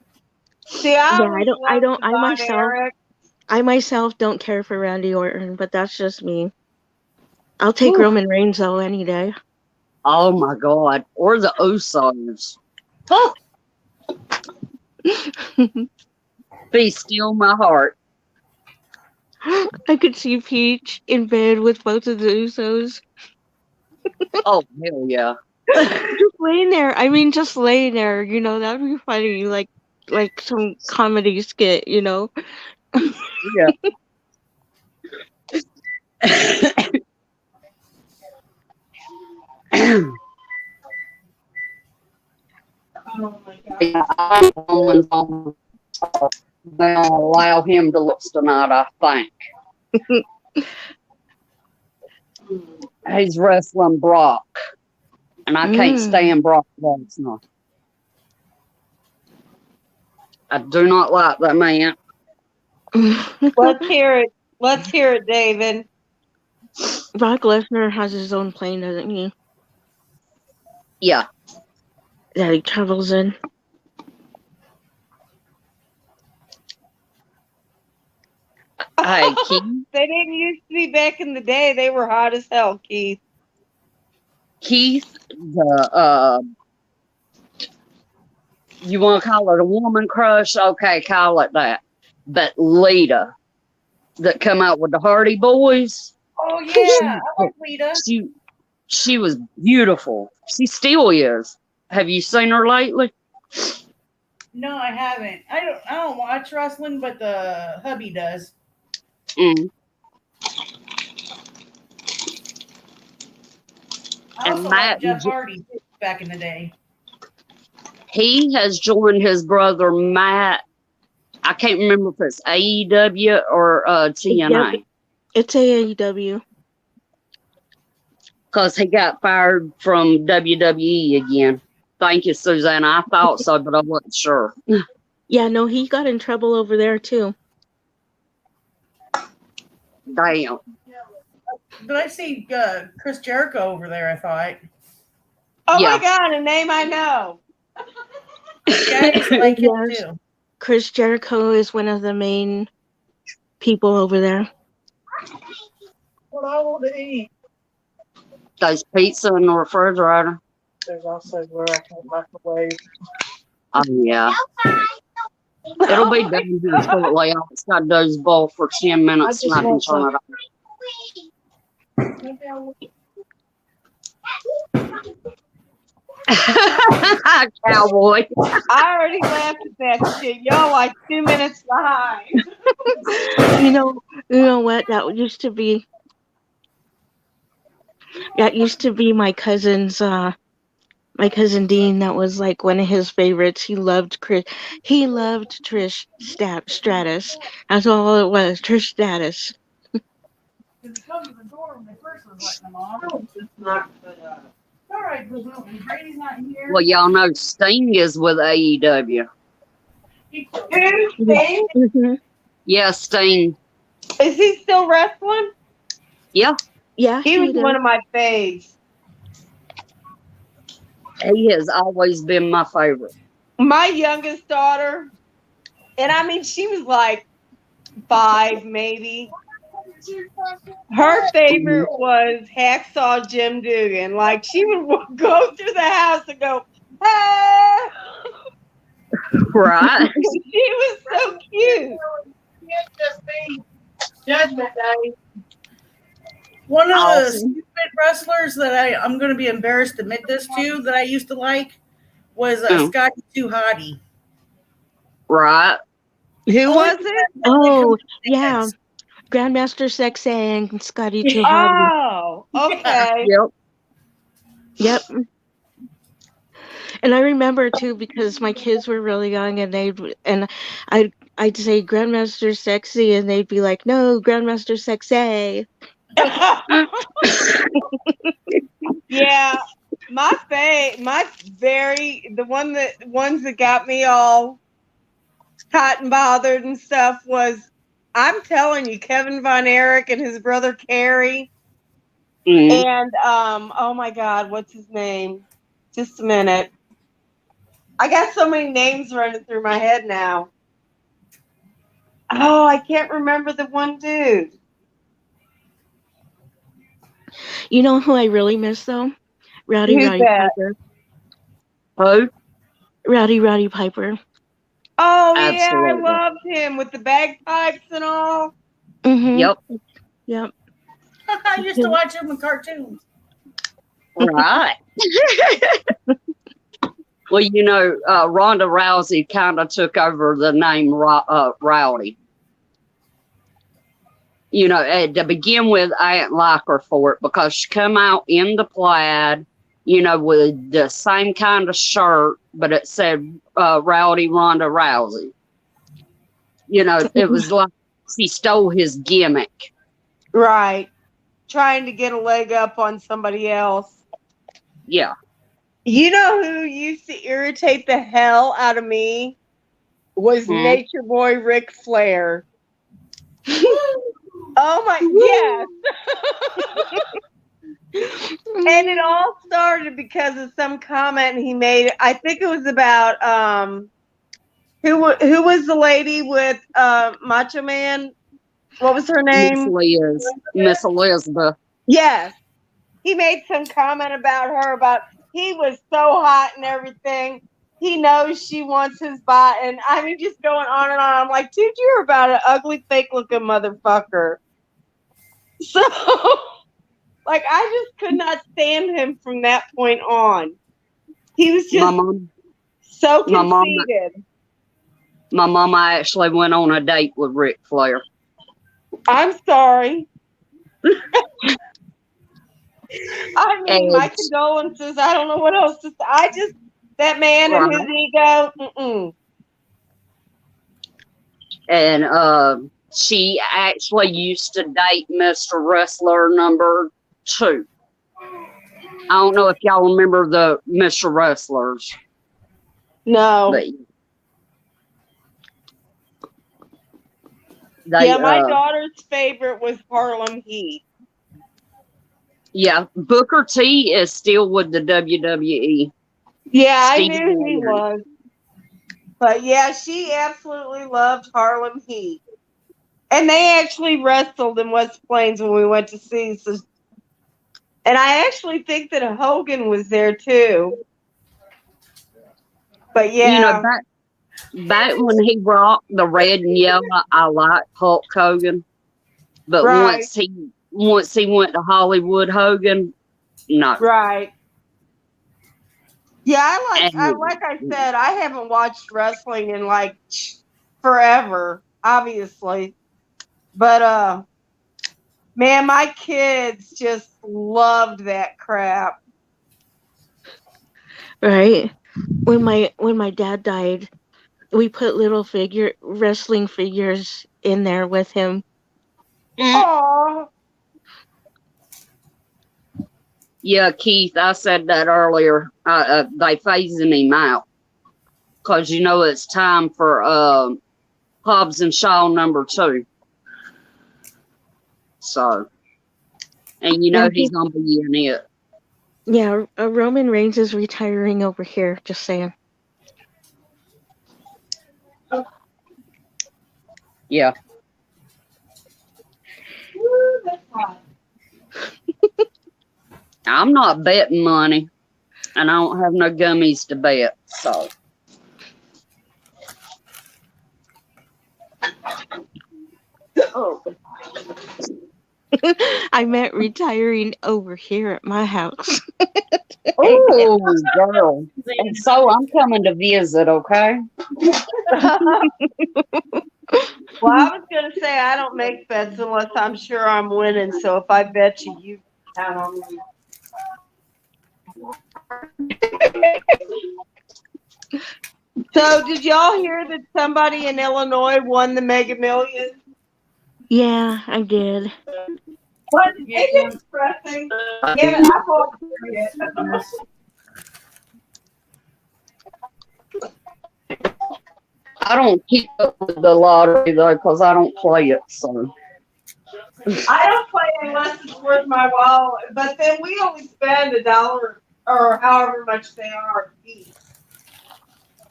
S2: See,
S3: I myself don't care for Randy Orton, but that's just me. I'll take Roman Reigns though any day.
S7: Oh my God. Or the Usos. Oh, be still my heart.
S3: I could see Peach in bed with both of the Usos.
S7: Oh, hell yeah.
S3: Just laying there. I mean, just laying there. That would be funny. Like some comedy skit.
S7: Yeah.
S2: Oh my God.
S7: Yeah, they'll allow him to look tonight, I think. He's wrestling Brock, and I can't stand Brock Lesnar. I do not like that man.
S2: Let's hear it. Let's hear it, David.
S3: Brock Lesnar has his own plane, doesn't he?
S7: Yeah.
S3: That he travels in.
S7: Hey, Keith.
S2: They didn't used to be back in the day. They were hot as hell, Keith.
S7: Keith, you want to call it a woman crush? Okay, call it that. But Lita, that come out with the Hardy Boys.
S8: Oh yeah, I like Lita.
S7: She was beautiful. She still is. Have you seen her lately?
S8: No, I haven't. I don't watch wrestling, but the hubby does.
S7: Mm.
S8: I also like Jeff Hardy back in the day.
S7: He has joined his brother Matt. I can't remember if it's AEW or TNA.
S3: Yep. It's AEW.
S7: Because he got fired from WWE again. Thank you, Susanna. I thought so, but I wasn't sure.
S3: Yeah, no, he got in trouble over there too.
S7: Damn.
S8: But I see Chris Jericho over there, I thought.
S2: Oh
S7: Yeah.
S2: my God, a name I know.
S8: Yeah, I used to like him too.
S3: Chris Jericho is one of the main people over there.
S4: What I want to eat.
S7: There's pizza in the refrigerator.
S4: There's also where I can microwave.
S7: Oh, yeah. It'll be done here shortly. I'll just got to do this bowl for 10 minutes and I can turn it off. Cowboy.
S2: I already laughed at that shit. Y'all like 2 minutes behind.
S3: You know what? That used to be my cousin's my cousin Dean. That was like one of his favorites. He loved Trish Stratus. That's all it was, Trish Stratus.
S8: Because he comes to the door when they first was letting them on. It's not all right, Brady's not here.
S7: Well, y'all know Sting is with AEW.
S3: Mm-hmm.
S7: Yeah, Sting.
S2: Is he still wrestling?
S7: Yeah.
S3: Yeah,
S2: He was one of my faves.
S7: He has always been my favorite.
S2: My youngest daughter, and I mean, she was like 5 maybe. Her favorite was Hacksaw Jim Dugan. Like, she would go through the house and go, ah!
S7: Right.
S2: She was so cute.
S4: Judgment Day.
S8: One of the stupid wrestlers that I'm going to be embarrassed to admit this to that I used to like was Scotty 2 Hottie.
S7: Right.
S2: Who was it?
S3: Oh, yeah. Grandmaster Sexay and Scotty 2 Hottie.
S2: Oh, okay.
S3: Yep. And I remember too because my kids were really young, and I'd say Grandmaster Sexy, and they'd be like, "No, Grandmaster Sexy."
S2: Yeah, the ones that got me all hot and bothered and stuff was, I'm telling you, Kevin Von Erich and his brother Kerry.
S7: Mm-hmm.
S2: And oh my God, what's his name? Just a minute. I got so many names running through my head now. Oh, I can't remember the one dude.
S3: You know who I really miss though? Rowdy
S2: Who's
S3: Roddy
S2: that?
S3: Piper.
S7: Who?
S3: Rowdy Piper.
S2: Oh yeah, I
S7: Absolutely.
S2: loved him with the bagpipes and all.
S3: Mm-hmm.
S7: Yep.
S3: Yep.
S8: I used to watch him in cartoons.
S7: Right. Well, you know, Ronda Rousey kind of took over the name Rowdy. You know, to begin with, I didn't like her for it because she come out in the plaid, you know, with the same kind of shirt, but it said Rowdy Ronda Rousey. You know, it was like she stole his gimmick.
S2: Right. Trying to get a leg up on somebody else.
S7: Yeah.
S2: You know who used to irritate the hell out of me? Was Nature Boy Ric Flair. Oh my, yes. And it all started because of some comment he made. I think it was about who was the lady with Macho Man? What was her name?
S7: Miss Elizabeth.
S2: Yes. He made some comment about her about he was so hot and everything. He knows she wants his body, and I mean, just going on and on. I'm like, dude, you're about an ugly, fake-looking motherfucker. So, like, I just could not stand him from that point on. He was just so conceited.
S7: My mama actually went on a date with Ric Flair.
S2: I'm sorry. I mean, my condolences. I don't know what else to say. That man and his ego.
S7: And she actually used to date Mr. Wrestler number 2. I don't know if y'all remember the Mr. Wrestlers.
S2: No.
S7: But
S2: my daughter's favorite was Harlem Heat.
S7: Yeah, Booker T is still with the WWE.
S2: Yeah, I knew he was. But yeah, she absolutely loved Harlem Heat. And they actually wrestled in West Plains when we went to see. So, and I actually think that Hogan was there too. But yeah.
S7: You know, back when he rocked the red and yellow, I liked Hulk Hogan. But once he went to Hollywood Hogan, no.
S2: Right. Yeah, like I said, I haven't watched wrestling in like forever, obviously. But man, my kids just loved that crap.
S3: Right. When my dad died, we put little wrestling figures in there with him.
S2: Aww.
S7: Yeah, Keith, I said that earlier. They phasing him out because you know it's time for Hobbs and Shaw number 2. So, and you know he's gonna be in it.
S3: Yeah, Roman Reigns is retiring over here. Just saying.
S7: Yeah.
S2: Woo, that's hot.
S7: I'm not betting money, and I don't have no gummies to bet, so.
S2: Oh.
S3: I meant retiring over here at my house.
S7: Oh, girl. And so I'm coming to visit, okay?
S2: Well, I was going to say I don't make bets unless I'm sure I'm winning. So if I bet you, you count on me. So did y'all hear that somebody in Illinois won the Mega Millions?
S3: Yeah, I did.
S2: What? Isn't it expressing? Yeah, I thought
S7: I don't keep up with the lottery, though, because I don't play it, so.
S2: I don't play unless it's worth my while. But then we only spend $1 or however much they are a piece.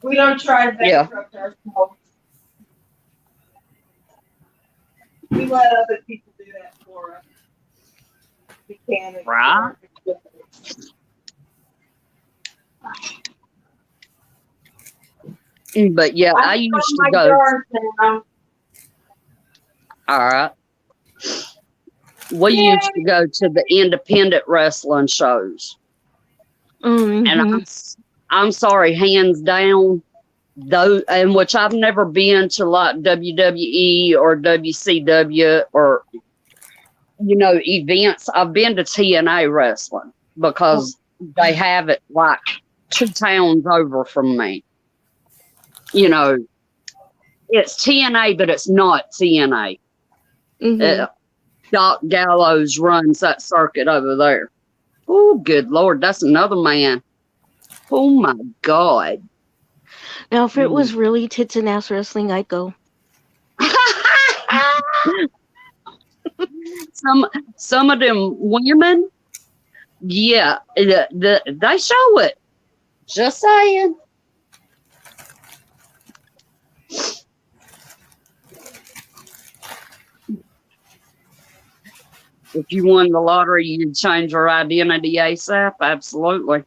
S2: We don't try to bankrupt ourselves. We let other people do that for us. We can't.
S7: Right. But yeah, I
S2: I'm
S7: used
S2: from
S7: to
S2: my
S7: go.
S2: yard now.
S7: All right. We
S2: Yay.
S7: used to go to the independent wrestling shows.
S3: Mm-hmm.
S7: And I'm sorry, hands down, those, and which I've never been to like WWE or WCW or, you know, events. I've been to TNA wrestling because they have it like 2 towns over from me. You know, it's TNA, but it's not TNA.
S3: Mm-hmm.
S7: Doc Gallows runs that circuit over there. Oh, good Lord, that's another man. Oh my God.
S3: Now, if it was really tits and ass wrestling, I'd go.
S7: Some of them women, yeah, they show it. Just saying. If you won the lottery, you'd change your identity ASAP. Absolutely.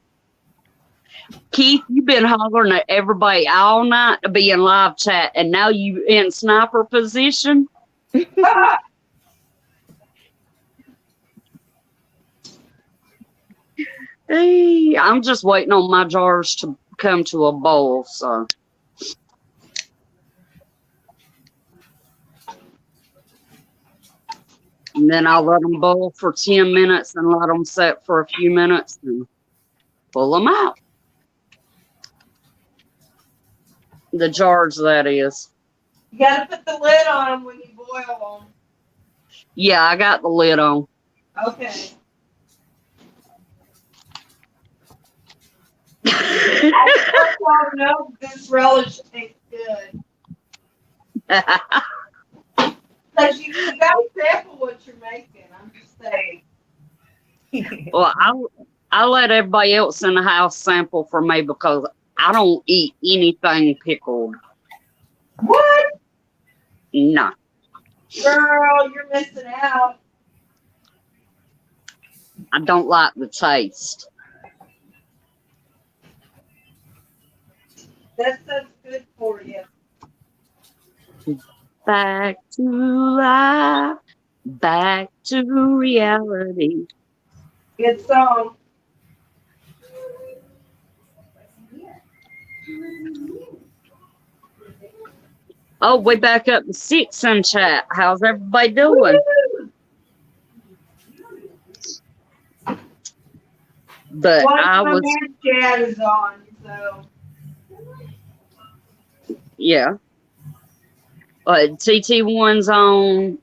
S7: Keith, you've been hollering at everybody all night to be in live chat, and now you in sniper position. Hey, I'm just waiting on my jars to come to a boil, so. And then I'll let them boil for 10 minutes and let them set for a few minutes and pull them out. The jars, that is.
S2: You gotta put the lid on them when you boil them.
S7: Yeah, I got the lid on.
S2: Okay. I don't know if this relish tastes good. Because you gotta sample what you're making. I'm just saying.
S7: Well, I let everybody else in the house sample for me because I don't eat anything pickled.
S2: What?
S7: No.
S2: Girl, you're missing out.
S7: I don't like the taste.
S2: That stuff's good for you.
S7: Back to life, back to reality.
S2: Good song.
S7: Oh, we back up to 6 in chat. How's everybody doing? But I was,
S2: Chat is on, so.
S7: yeah. TT1's on,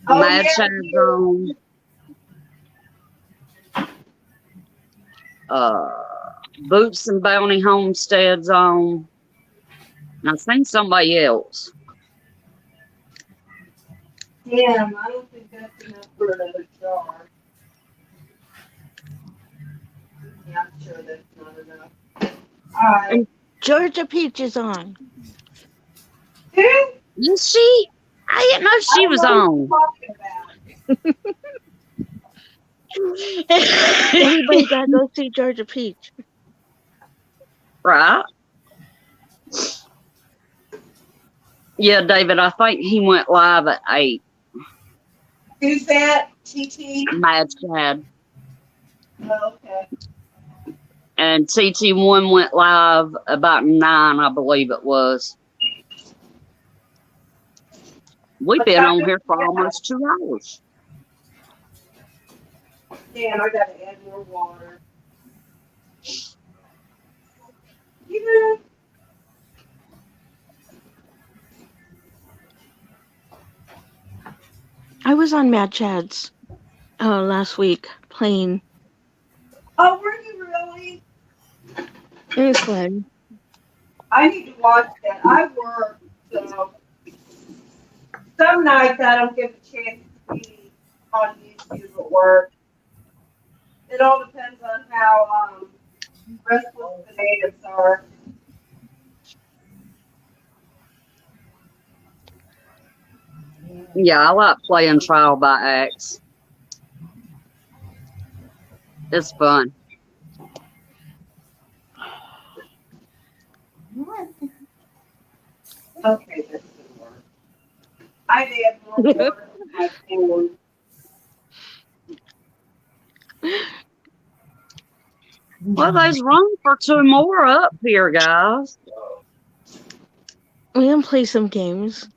S7: Mad Chat's on, Boots and Bounty Homestead's on. And I seen somebody else.
S2: Damn, I don't think that's enough for another jar. Yeah, I'm sure that's not enough. Alright.
S3: And Georgia Peach is on.
S2: Who?
S7: Is she? I didn't know she was on.
S3: Anybody gotta go see Georgia Peach.
S7: Right? Yeah, David, I think he went live at 8.
S2: Who's that? TT?
S7: Mad Chad.
S2: Oh, okay.
S7: And TT1 went live about 9, I believe it was. We've been on here for almost 2 hours.
S2: Damn, I gotta add more water. You know.
S3: I was on Mad Chad's last week playing.
S2: Oh, were you really?
S3: It was fun.
S2: I need to watch that. I work, so some nights I don't get a chance to be on YouTube at work. It all depends on how restless the natives are.
S7: Yeah, I like playing Trial by Axe. It's fun.
S2: Okay, this will work. I did more water than my corn.
S7: Well, there's room for 2 more up here, guys.
S3: We can play some games.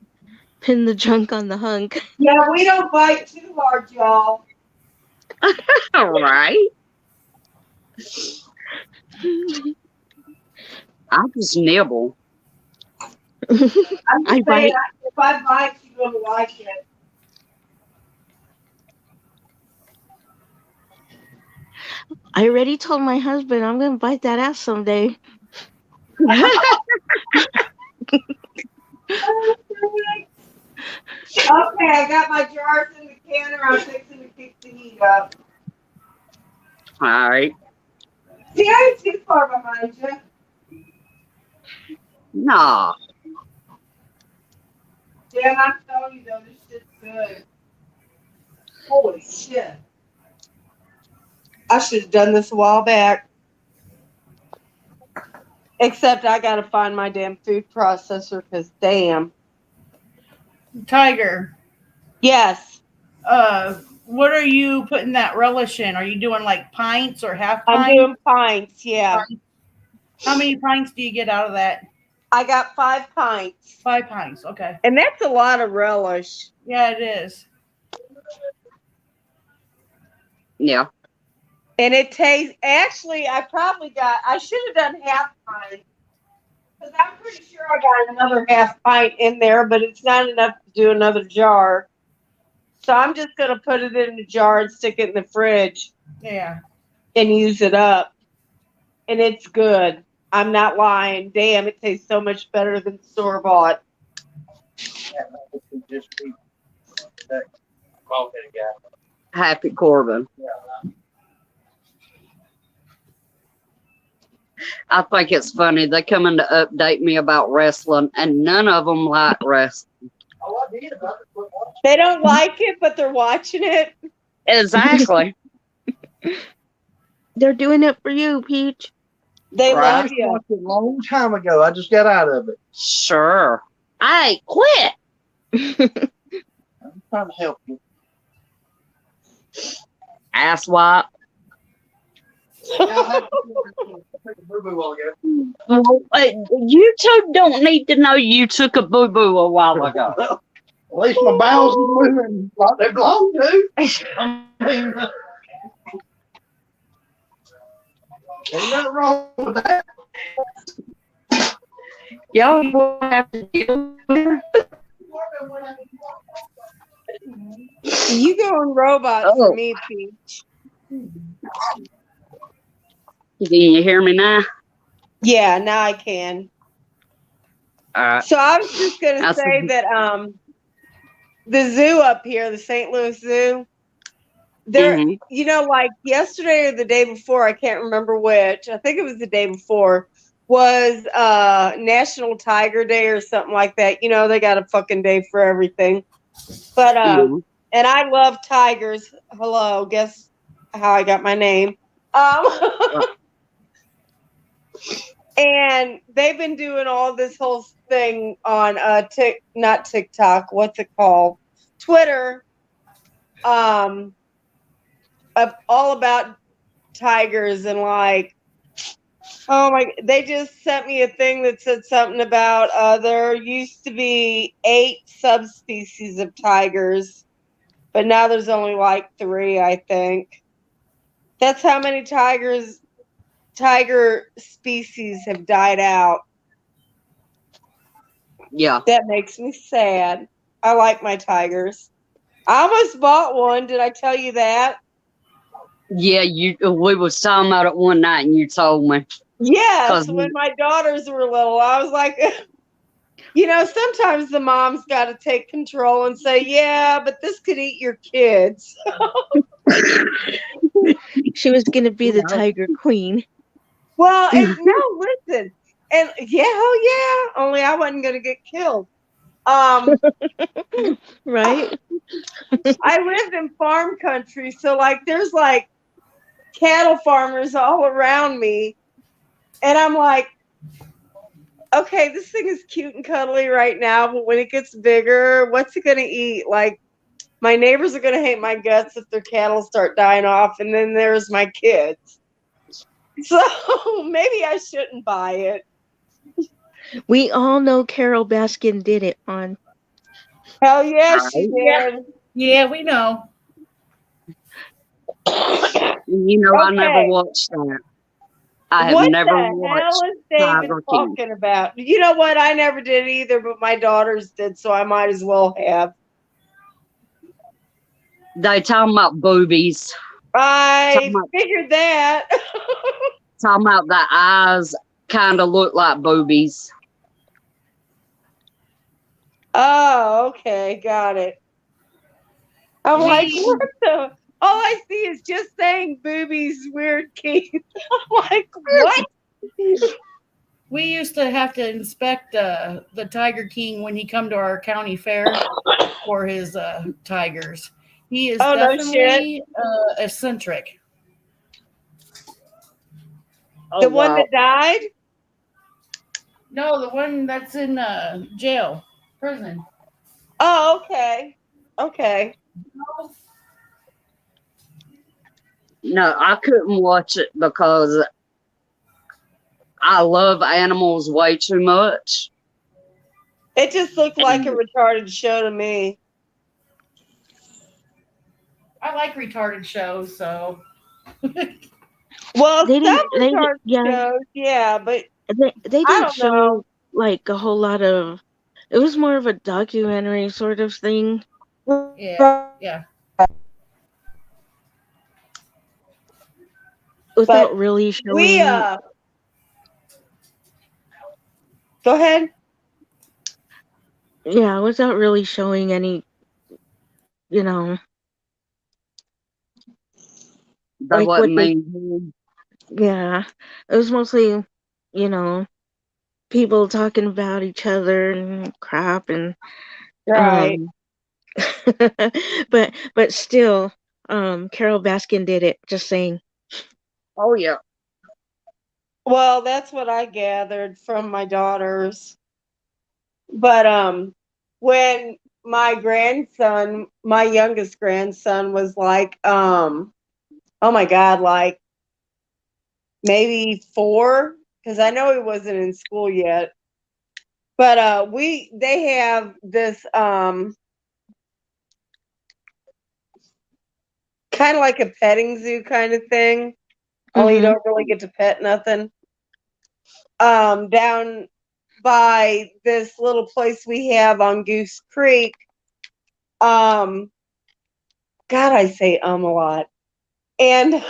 S3: Pin the junk on the hunk.
S2: Yeah, we don't bite too hard, y'all.
S7: All right. I just nibble.
S2: I'm just
S3: I
S2: saying,
S3: bite.
S2: if I bite, you're gonna like it.
S3: I already told my husband I'm gonna bite that ass someday.
S2: Okay, I got my jars in the canner. I'm fixing to kick the heat up.
S7: All right.
S2: See, I ain't too far behind you.
S7: Nah.
S2: Dan, I'm telling you though, this shit's good. Holy shit. I should have done this a while back. Except I gotta find my damn food processor because damn.
S8: Tyger,
S2: Yes.
S8: what are you putting that relish in? Are you doing like pints or half
S2: I'm
S8: pints?
S2: doing pints, yeah.
S8: How many pints do you get out of that?
S2: I got 5 pints.
S8: 5 pints, okay.
S2: And that's a lot of relish.
S8: Yeah, it is.
S7: Yeah.
S2: And it tastes, actually, I should have done half pint. Because I'm pretty sure I got another half pint in there, but it's not enough to do another jar. So I'm just going to put it in a jar and stick it in the fridge.
S8: Yeah.
S2: And use it up. And it's good. I'm not lying. Damn, it tastes so much better than store-bought.
S7: Happy Corbin. I think it's funny. They come in to update me about wrestling, and none of them like wrestling.
S2: They don't like it, but they're watching it.
S7: Exactly.
S3: They're doing it for you, Peach.
S2: They
S7: Right.
S2: love you.
S5: Watched it a long time ago. I just got out of it.
S7: Sure. Hey, quit.
S5: I'm trying to help you.
S7: Asswipe. YouTube don't need to know you took a boo-boo a while ago.
S5: At least my bowels are moving like they belong to. I mean, ain't nothing wrong with that.
S7: Y'all will have to deal with it.
S2: You going robot for me, Peach.
S7: Can you hear me now?
S2: Yeah, now I can. So I was just gonna say that the zoo up here, the St. Louis Zoo, they're you know, like yesterday or the day before, I can't remember which, I think it was the day before, was National Tiger Day or something like that. You know, they got a fucking day for everything. But and I love tigers. Hello, guess how I got my name. And they've been doing all this whole thing on not TikTok, what's it called? Twitter. Of all about tigers and like, oh my, they just sent me a thing that said something about there used to be 8 subspecies of tigers, but now there's only like 3, I think. That's how many tiger species have died out.
S7: Yeah.
S2: That makes me sad. I like my tigers. I almost bought one. Did I tell you that?
S7: Yeah, we was talking about it one night and you told me.
S2: Yes, when my daughters were little, I was like, you know, sometimes the mom's got to take control and say, yeah, but this could eat your kids.
S3: She was going to be the tiger queen.
S2: Well, and no, listen. And yeah, oh yeah, only I wasn't going to get killed.
S3: Right?
S2: I lived in farm country, so like there's like cattle farmers all around me. And I'm like, okay, this thing is cute and cuddly right now, but when it gets bigger, what's it gonna eat? Like, my neighbors are gonna hate my guts if their cattle start dying off, and then there's my kids. So maybe I shouldn't buy it.
S3: We all know Carol Baskin did it on.
S2: Hell yeah, she
S7: Right?
S8: Yeah.
S2: did.
S8: Yeah, we know.
S7: You know, I never
S2: Okay.
S7: watched that. I have
S2: What
S7: never
S2: the hell
S7: watched
S2: is David
S7: Tiger King.
S2: talking about? You know what? I never did either, but my daughters did, so I might as well have.
S7: They talking about boobies.
S2: I figured that.
S7: Talking about the eyes kind of look like boobies.
S2: Oh, okay, got it. I'm like,
S8: We
S2: what the? All I see is just saying boobies, weird Keith. I'm like, what?
S8: we used to have to inspect the Tiger King when he come to our county fair for his tigers. He is
S2: Oh, no shit.
S8: definitely eccentric.
S7: Oh,
S2: The one
S7: wow.
S2: that died?
S8: No, the one that's in jail, prison.
S2: Oh, okay. Okay.
S7: No, I couldn't watch it because I love animals way too much.
S2: It just looked like a retarded show to me.
S8: I like retarded shows, so
S2: Well,
S3: They
S2: some
S3: didn't. They
S2: retarded
S3: yeah.
S2: shows, yeah, but
S3: They
S2: I
S3: didn't
S2: don't
S3: show
S2: know.
S3: like a whole lot of. It was more of a documentary sort of thing.
S8: yeah.
S3: Without
S2: But
S3: really
S2: we
S3: showing.
S2: Go ahead.
S3: Yeah, without really showing any. You know,
S7: They
S3: like what
S7: wasn't
S3: they.
S7: mean.
S3: Yeah, it was mostly, you know, people talking about each other and crap and
S2: Right.
S3: um. but still, Carol Baskin did it. Just saying.
S7: Oh, yeah.
S2: Well, that's what I gathered from my daughters. But when my grandson, my youngest grandson was like oh my god, like maybe 4, because I know he wasn't in school yet. But they have this kind of like a petting zoo kind of thing. Only you don't really get to pet nothing. Down by this little place we have on Goose Creek. God, I say a lot. And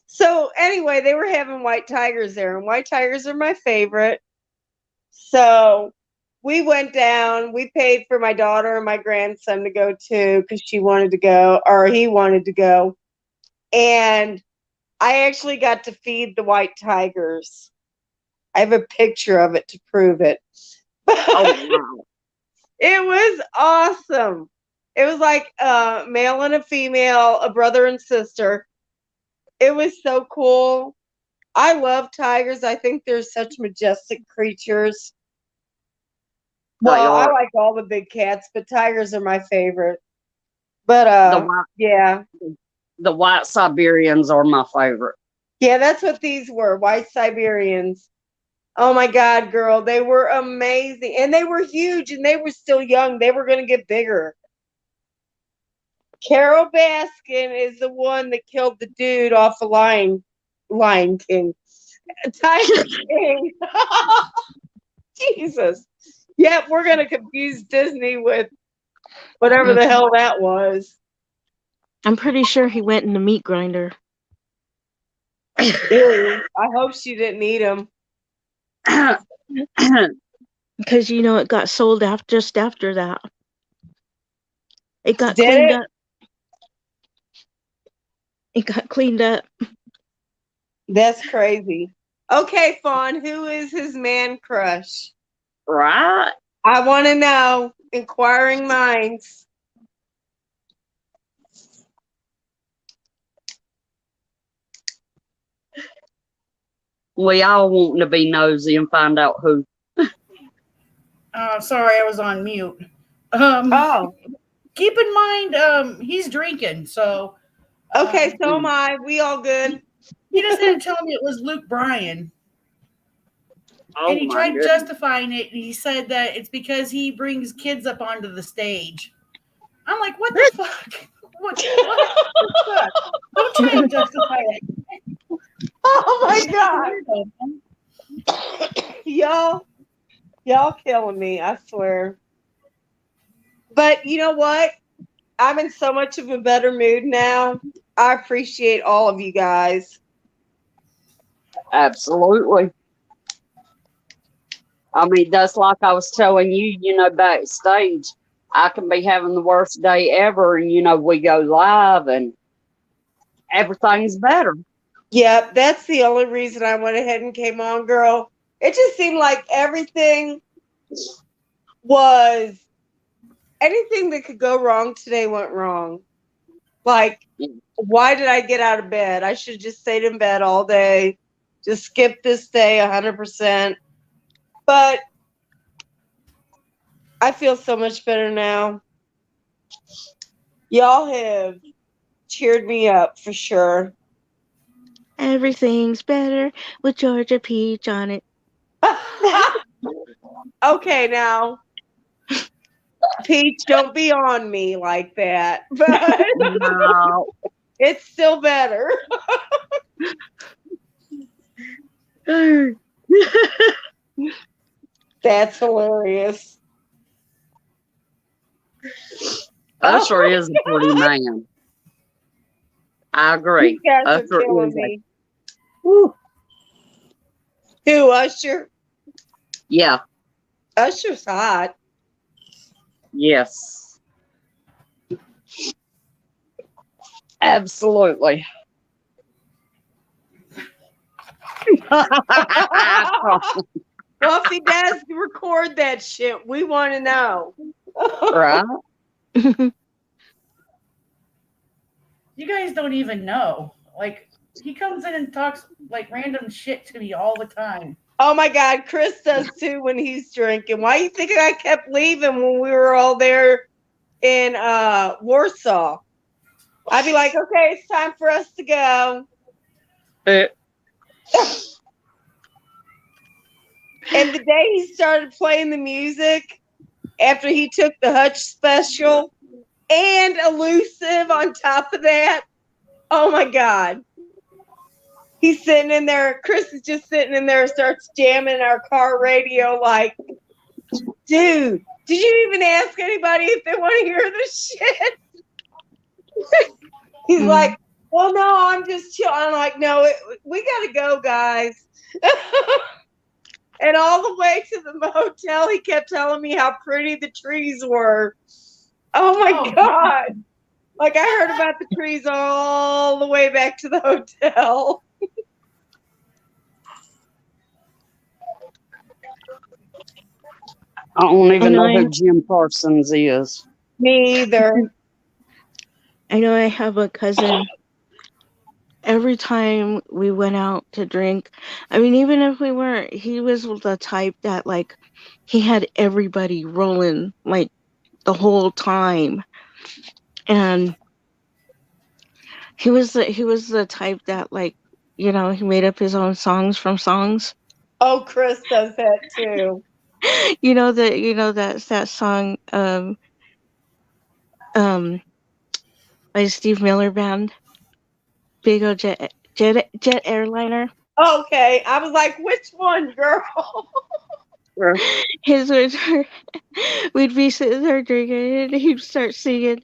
S2: so anyway, they were having white tigers there, and white tigers are my favorite. So we went down. We paid for my daughter and my grandson to go too because she wanted to go, or he wanted to go. And I actually got to feed the white tigers. I have a picture of it to prove it.
S7: Oh, wow.
S2: It was awesome. It was like a male and a female, a brother and sister. It was so cool. I love tigers. I think they're such majestic creatures. Well, I like all the big cats, but tigers are my favorite. But yeah.
S7: The white Siberians are my favorite.
S2: Yeah, that's what these were, white Siberians. Oh my God, girl, they were amazing. And they were huge and they were still young. They were going to get bigger. Carol Baskin is the one that killed the dude off of Lion King. Tiger King. Jesus. Yep, we're going to confuse Disney with whatever the hell that was.
S3: I'm pretty sure he went in the meat grinder.
S2: Ew, I hope she didn't eat him.
S3: Because, you know, it got sold just after that. It got cleaned up. It got cleaned up.
S2: That's crazy. Okay, Fawn, who is his man crush?
S7: Right?
S2: I want to know. Inquiring minds.
S7: We all want to be nosy and find out who.
S8: Sorry, I was on mute.
S2: Oh,
S8: Keep in mind, he's drinking, so.
S2: okay, so am I. We all good.
S8: He just didn't tell me it was Luke Bryan.
S7: Oh,
S8: And he
S7: my
S8: tried
S7: goodness.
S8: justifying it, and he said that it's because he brings kids up onto the stage. I'm like, what the fuck? What the fuck? Don't try and justify it.
S2: Oh my god. Y'all killing me, I swear. But you know what? I'm in so much of a better mood now. I appreciate all of you guys.
S7: Absolutely. I mean, that's like I was telling you, backstage. I can be having the worst day ever, and, we go live and everything's better.
S2: Yep, that's the only reason I went ahead and came on, girl. It just seemed like everything anything that could go wrong today went wrong. Like, why did I get out of bed? I should have just stayed in bed all day. Just skip this day 100%. But I feel so much better now. Y'all have cheered me up for sure.
S3: Everything's better with Georgia Peach on it.
S2: Okay, now, Peach, don't be on me like that. But
S7: No.
S2: it's still better. That's hilarious.
S7: Usher is a pretty man. I agree.
S2: You guys are
S7: Usher
S2: killing
S7: is
S2: me.
S7: Woo.
S2: Who, Usher?
S7: Yeah.
S2: Usher's hot.
S7: Yes. Absolutely.
S2: Well, if he does record that shit, we want to know.
S7: Right?
S8: You guys don't even know. Like, he comes in and talks like random shit to me all the time.
S2: Oh my God, Chris does too when he's drinking. Why you think I kept leaving when we were all there in Warsaw? I'd be like, okay, it's time for us to go. And the day he started playing the music after he took the Hutch special and Elusive on top of that, oh my God. He's sitting in there. Chris is just sitting in there and starts jamming our car radio like, dude, did you even ask anybody if they want to hear this shit? He's like, well, no, I'm just chilling. I'm like, no, we got to go, guys. And all the way to the motel, he kept telling me how pretty the trees were. Oh, my God. Like, I heard about the trees all the way back to the hotel.
S7: I don't even know who Jim Parsons is.
S2: Me either.
S3: I know I have a cousin. Every time we went out to drink, I mean, even if we weren't, he was the type that, like, he had everybody rolling, like, the whole time. And he was the type that, like, he made up his own songs from songs.
S2: Oh, Chris does that too.
S3: That song by Steve Miller Band, Big O Jet Airliner.
S2: Okay, I was like, which one, girl?
S3: His was, we'd be sitting there drinking, and he'd start singing,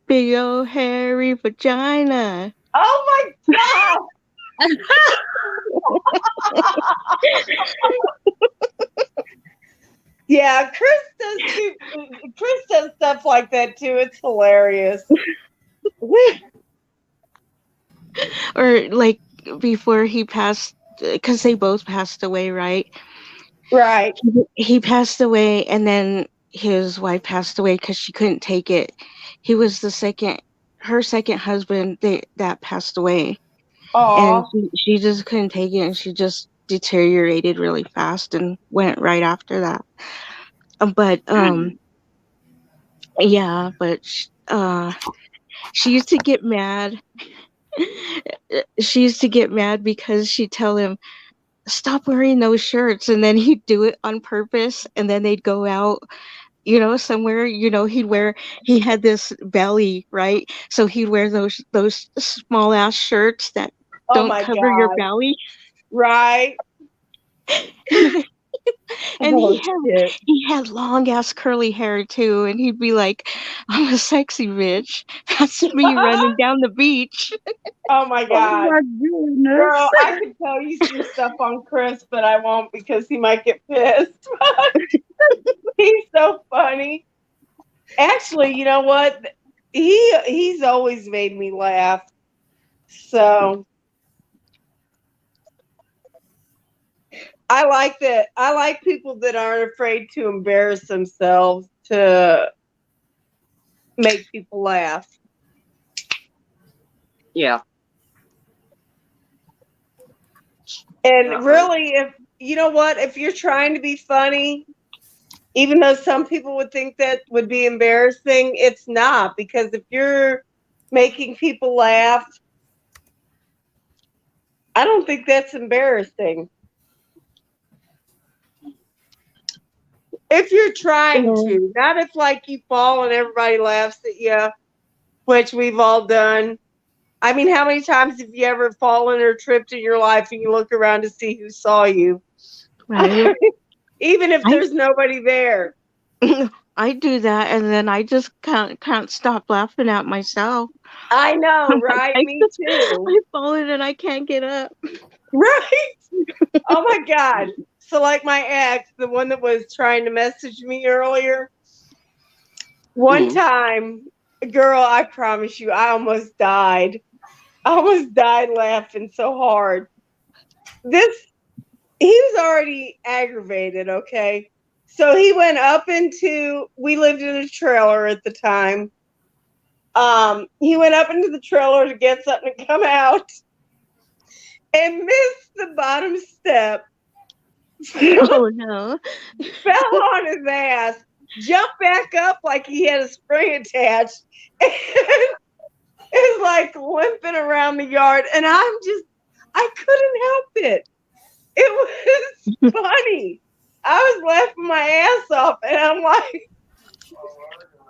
S3: Big O Hairy Vagina.
S2: Oh my God! Yeah, Chris does stuff like that too. It's hilarious.
S3: Or like before he passed, because they both passed away, right?
S2: Right.
S3: He passed away, and then his wife passed away because she couldn't take it. He was her second husband that passed away. and
S2: Aw.
S3: she just couldn't take it, and she just deteriorated really fast and went right after that. But yeah, but she used to get mad. She used to get mad because she'd tell him, "Stop wearing those shirts," and then he'd do it on purpose, and then they'd go out, somewhere, he had this belly, right? So he'd wear those small ass shirts that
S2: Oh
S3: don't
S2: my
S3: cover your
S2: God.
S3: belly.
S2: Right?
S3: And
S2: Oh shit.
S3: he had long ass curly hair too, and he'd be like, "I'm a sexy bitch. That's me running down the beach."
S2: Oh my
S1: Oh
S2: God.
S1: my goodness.
S2: Girl, I could tell you some stuff on Chris, but I won't because he might get pissed. He's so funny. Actually, you know what? He's always made me laugh. So I like that. I like people that aren't afraid to embarrass themselves to make people laugh.
S7: Yeah.
S2: And really, if you know what, if you're trying to be funny, even though some people would think that would be embarrassing, it's not, because if you're making people laugh, I don't think that's embarrassing. If you're trying to, not if like you fall and everybody laughs at you, which we've all done. I mean, how many times have you ever fallen or tripped in your life and you look around to see who saw you?
S3: Right.
S2: Even if
S3: I
S2: there's nobody there.
S3: I do that, and then I just can't stop laughing at myself.
S2: I know, right?
S3: I
S2: Me too.
S3: I fallen and I can't get up.
S2: Right? Oh my God. So, like my ex, the one that was trying to message me earlier, one time, girl, I promise you, I almost died. I almost died laughing so hard. He was already aggravated, okay? So he went up we lived in a trailer at the time. He went up into the trailer to get something to come out and missed the bottom step.
S3: Oh no.
S2: Fell on his ass, jumped back up like he had a spring attached, and is like limping around the yard. And I couldn't help it. It was funny. I was laughing my ass off, and I'm like,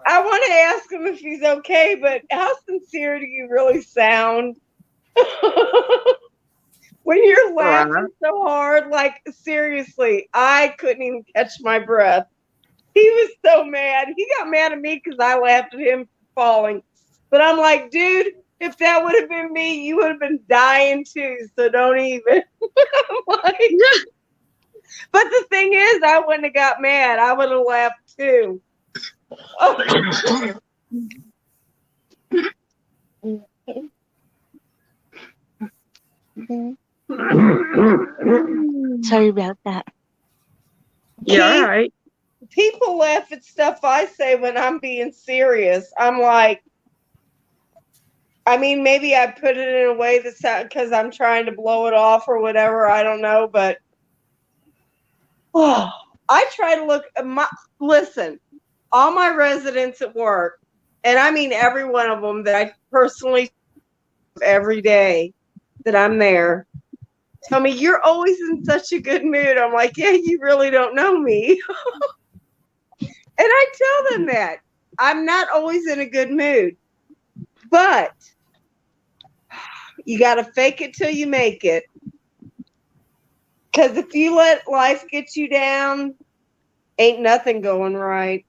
S2: I want to ask him if he's okay, but how sincere do you really sound? When you're laughing so hard, like seriously, I couldn't even catch my breath. He was so mad. He got mad at me because I laughed at him falling. But I'm like, dude, if that would have been me, you would have been dying too. So don't even. Like, but the thing is, I wouldn't have got mad. I would have laughed too.
S3: Sorry about that.
S1: Yeah, all right.
S2: People laugh at stuff I say when I'm being serious. I'm like, I mean, maybe I put it in a way that's because I'm trying to blow it off or whatever. I don't know, but I try to listen, all my residents at work, and I mean every one of them that I personally every day that I'm there, tell me, you're always in such a good mood. I'm like, yeah, you really don't know me. And I tell them that I'm not always in a good mood, but you got to fake it till you make it. Because if you let life get you down, ain't nothing going right.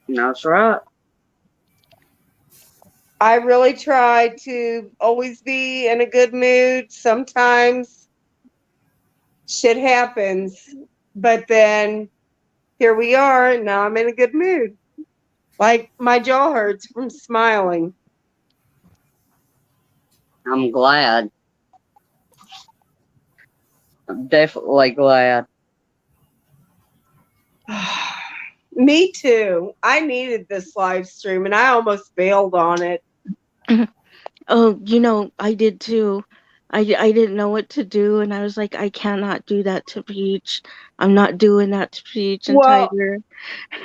S7: That's right.
S2: I really try to always be in a good mood. Sometimes shit happens, but then here we are, and now I'm in a good mood. Like my jaw hurts from smiling.
S7: I'm glad. I'm definitely glad.
S2: Me too. I needed this live stream, and I almost bailed on it.
S3: Oh, I did too. I didn't know what to do, and I was like, I cannot do that to Peach. I'm not doing that to Peach and
S2: Well,
S3: Tyger.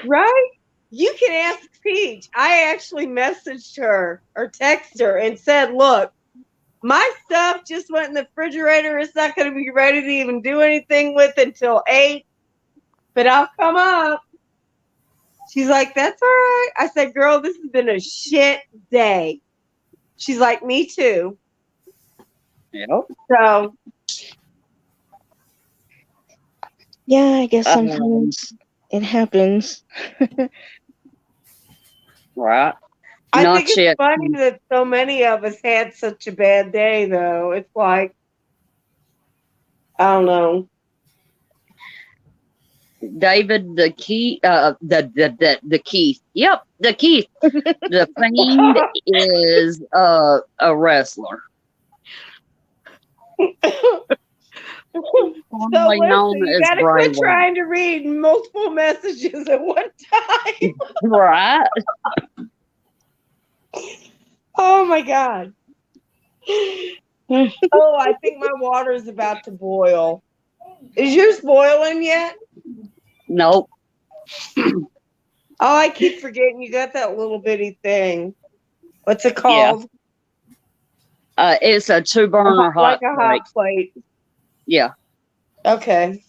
S2: right? You can ask Peach. I actually messaged her or texted her and said, look, my stuff just went in the refrigerator. It's not going to be ready to even do anything with until 8, but I'll come up. She's like, that's all right. I said, girl, this has been a shit day. She's like, me too.
S7: Yep.
S2: So,
S3: Yeah, I guess sometimes it happens.
S7: Right.
S2: I
S7: Not
S2: think it's
S7: yet.
S2: funny that so many of us had such a bad day, though. It's like, I don't know.
S7: David, the key, the Keith. Yep, the Keith. The Fiend is a wrestler.
S2: So
S7: Formerly known
S2: listen, you
S7: as
S2: gotta
S7: Bray
S2: quit
S7: Wyatt.
S2: trying to read multiple messages at one time.
S7: Right.
S2: Oh my god. Oh, I think my water is about to boil. Is yours boiling yet?
S7: Nope.
S2: Oh, I keep forgetting you got that little bitty thing. What's it called?
S7: It's a 2-burner
S2: Like
S7: hot
S2: a
S7: plate.
S2: hot plate.
S7: Yeah.
S2: Okay.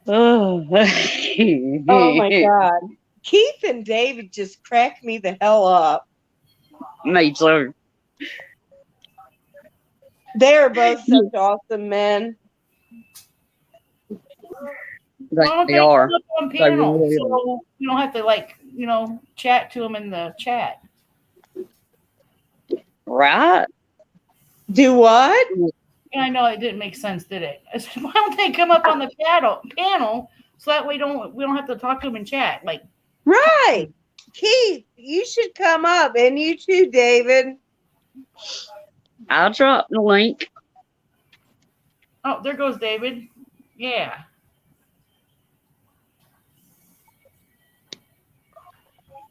S7: Oh
S2: my god. Keith and David just cracked me the hell up.
S7: Me too.
S2: They are both such awesome men.
S7: They
S8: They
S7: are.
S8: look on
S7: They
S8: panel,
S7: really
S8: so you don't have to chat to them in the chat.
S7: Right?
S2: Do what?
S8: Yeah, I know it didn't make sense, did it? I said, why don't they come up on the panel so that way we don't have to talk to them in chat? Like,
S2: right. Keith, you should come up, and you too, David.
S7: I'll drop the link.
S8: oh, there goes David. Yeah.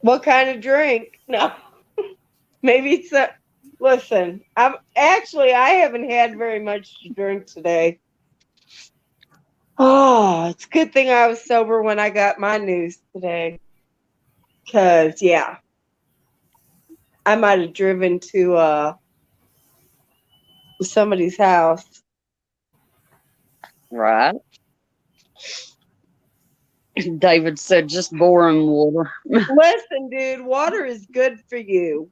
S2: What kind of drink? No. Maybe it's a listen. I haven't had very much to drink today. Oh, it's a good thing I was sober when I got my news today. Cause yeah, I might have driven to somebody's house.
S7: Right. David said just boring water.
S2: Listen, dude, water is good for you.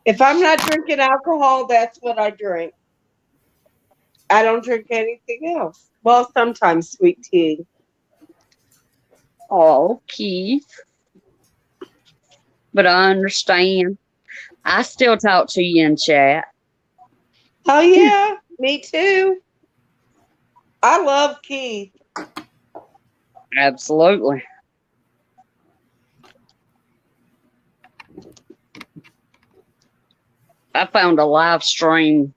S2: If I'm not drinking alcohol, that's what I drink. I don't drink anything else. Well, sometimes sweet tea.
S7: Oh, Keith. But I understand. I still talk to you in chat.
S2: Oh yeah, me too. I love Keith.
S7: Absolutely. I found a live stream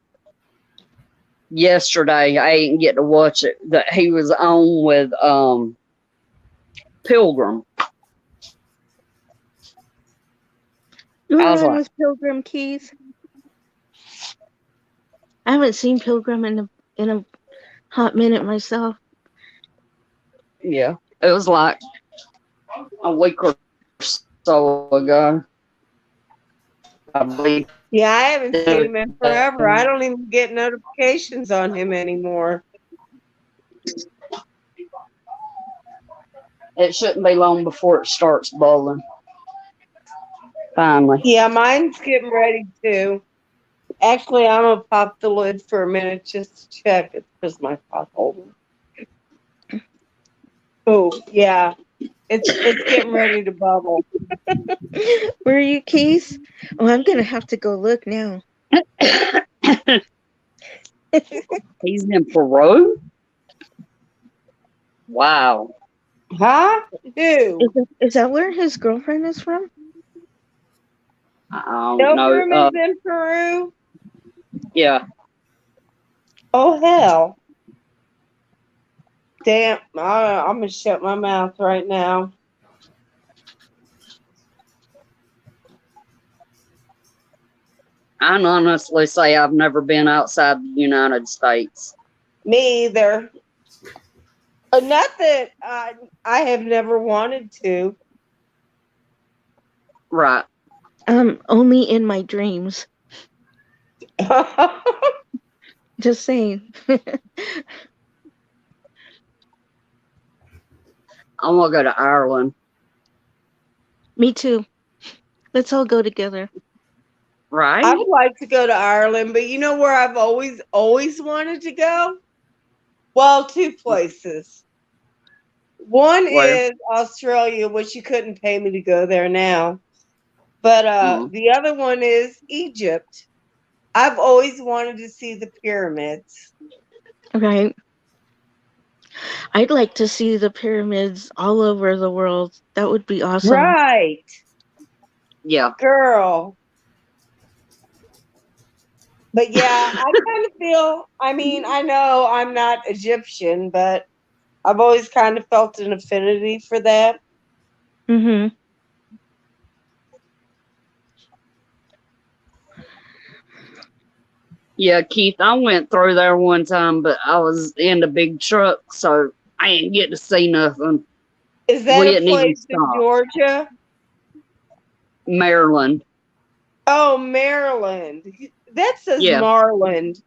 S7: yesterday. I didn't get to watch it. That he was on with Pilgrim.
S3: Who
S7: I was
S3: on
S7: like,
S3: with Pilgrim, Keith? I haven't seen Pilgrim in a hot minute myself.
S7: yeah, it was like a week or so ago, I believe.
S2: Yeah, I haven't seen him in forever. I don't even get notifications on him anymore.
S7: It shouldn't be long before it starts bowling. Finally.
S2: Yeah, mine's getting ready to. Actually, I'm gonna pop the lid for a minute just to check. It's just my pot holder. Oh, yeah. It's getting ready to bubble.
S3: Where are you, Keith? Oh, I'm gonna have to go look now.
S7: He's in Peru? Wow.
S2: Huh? Who?
S3: Is that where his girlfriend is from?
S7: I don't
S2: Pilgrim
S7: know.
S2: is in Peru?
S7: Yeah.
S2: Oh, hell. Damn, I'm gonna shut my mouth right now.
S7: I can honestly say I've never been outside the United States.
S2: Me either. Not that I have never wanted to.
S7: Right.
S3: Only in my dreams. Just saying.
S7: I want to go to Ireland.
S3: Me too. Let's all go together.
S7: Right?
S2: I would like to go to Ireland, but you know where I've always wanted to go? Well, two places. One
S7: Where?
S2: is Australia, which you couldn't pay me to go there now. But the other one is Egypt. I've always wanted to see the pyramids.
S3: Right. I'd like to see the pyramids all over the world. That would be awesome.
S2: Right.
S7: Yeah.
S2: Girl. But yeah, I kind of feel, I mean, I know I'm not Egyptian, but I've always kind of felt an affinity for that.
S3: Mm-hmm.
S7: Yeah, Keith, I went through there one time, but I was in the big truck, so I didn't get to see nothing.
S2: Is that
S7: We
S2: a
S7: didn't even
S2: place in
S7: stop.
S2: Georgia?
S7: Maryland.
S2: Oh, Maryland. That says
S7: Yeah.
S2: Marland.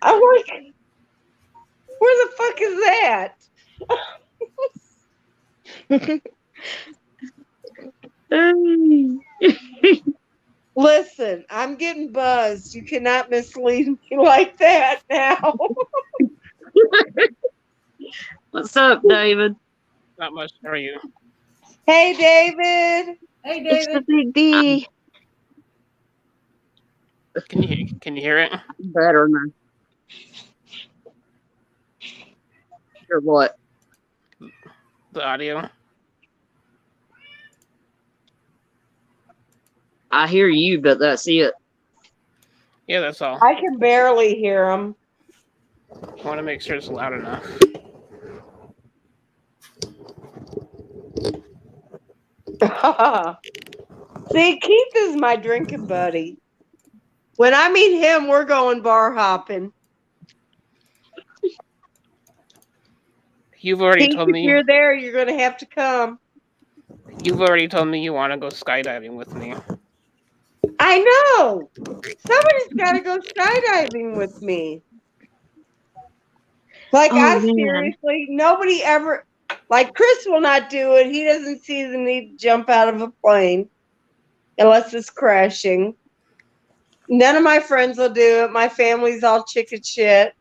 S2: I'm like, where the fuck is that? Listen, I'm getting buzzed. You cannot mislead me like that now.
S7: What's up, David?
S9: Not much. How are you?
S2: Hey, David.
S8: Hey,
S3: It's the
S8: David.
S3: big D.
S9: Can you hear it?
S7: Better now. Hear what?
S9: The audio?
S7: I hear you, but that's it.
S9: Yeah, that's all.
S2: I can barely hear him.
S9: I want to make sure it's loud enough.
S2: See, Keith is my drinking buddy. When I meet him, we're going bar hopping.
S9: You've already
S2: Keith,
S9: told
S2: if
S9: me.
S2: you're there, you're going to have to come.
S9: You've already told me you want to go skydiving with me.
S2: I know. Somebody's got to go skydiving with me. Like, seriously, nobody ever, like, Chris will not do it. He doesn't see the need to jump out of a plane unless it's crashing. None of my friends will do it. My family's all chicken shit.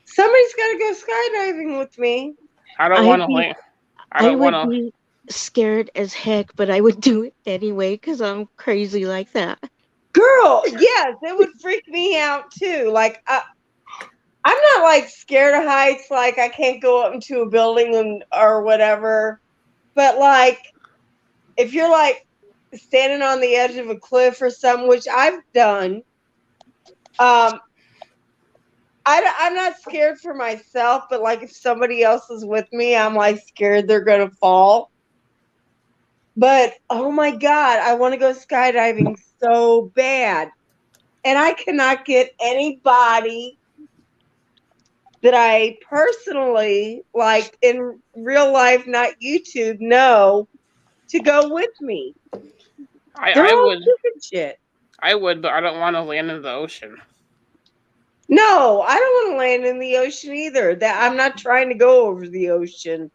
S2: Somebody's got to go skydiving with me.
S9: I don't want to land.
S3: I would be scared as heck, but I would do it anyway because I'm crazy like that.
S2: Girl, yes, it would freak me out too. Like, I'm not like scared of heights. Like, I can't go up into a building or whatever. But like, if you're like standing on the edge of a cliff or something, which I've done, I'm not scared for myself. But like, if somebody else is with me, I'm like scared they're gonna fall. But oh my God, I want to go skydiving so bad. And I cannot get anybody that I personally, like in real life, not YouTube, know to go with me.
S9: I would.
S2: Shit.
S9: I would, but I don't want to land in the ocean.
S2: No, I don't want to land in the ocean either. That I'm not trying to go over the ocean.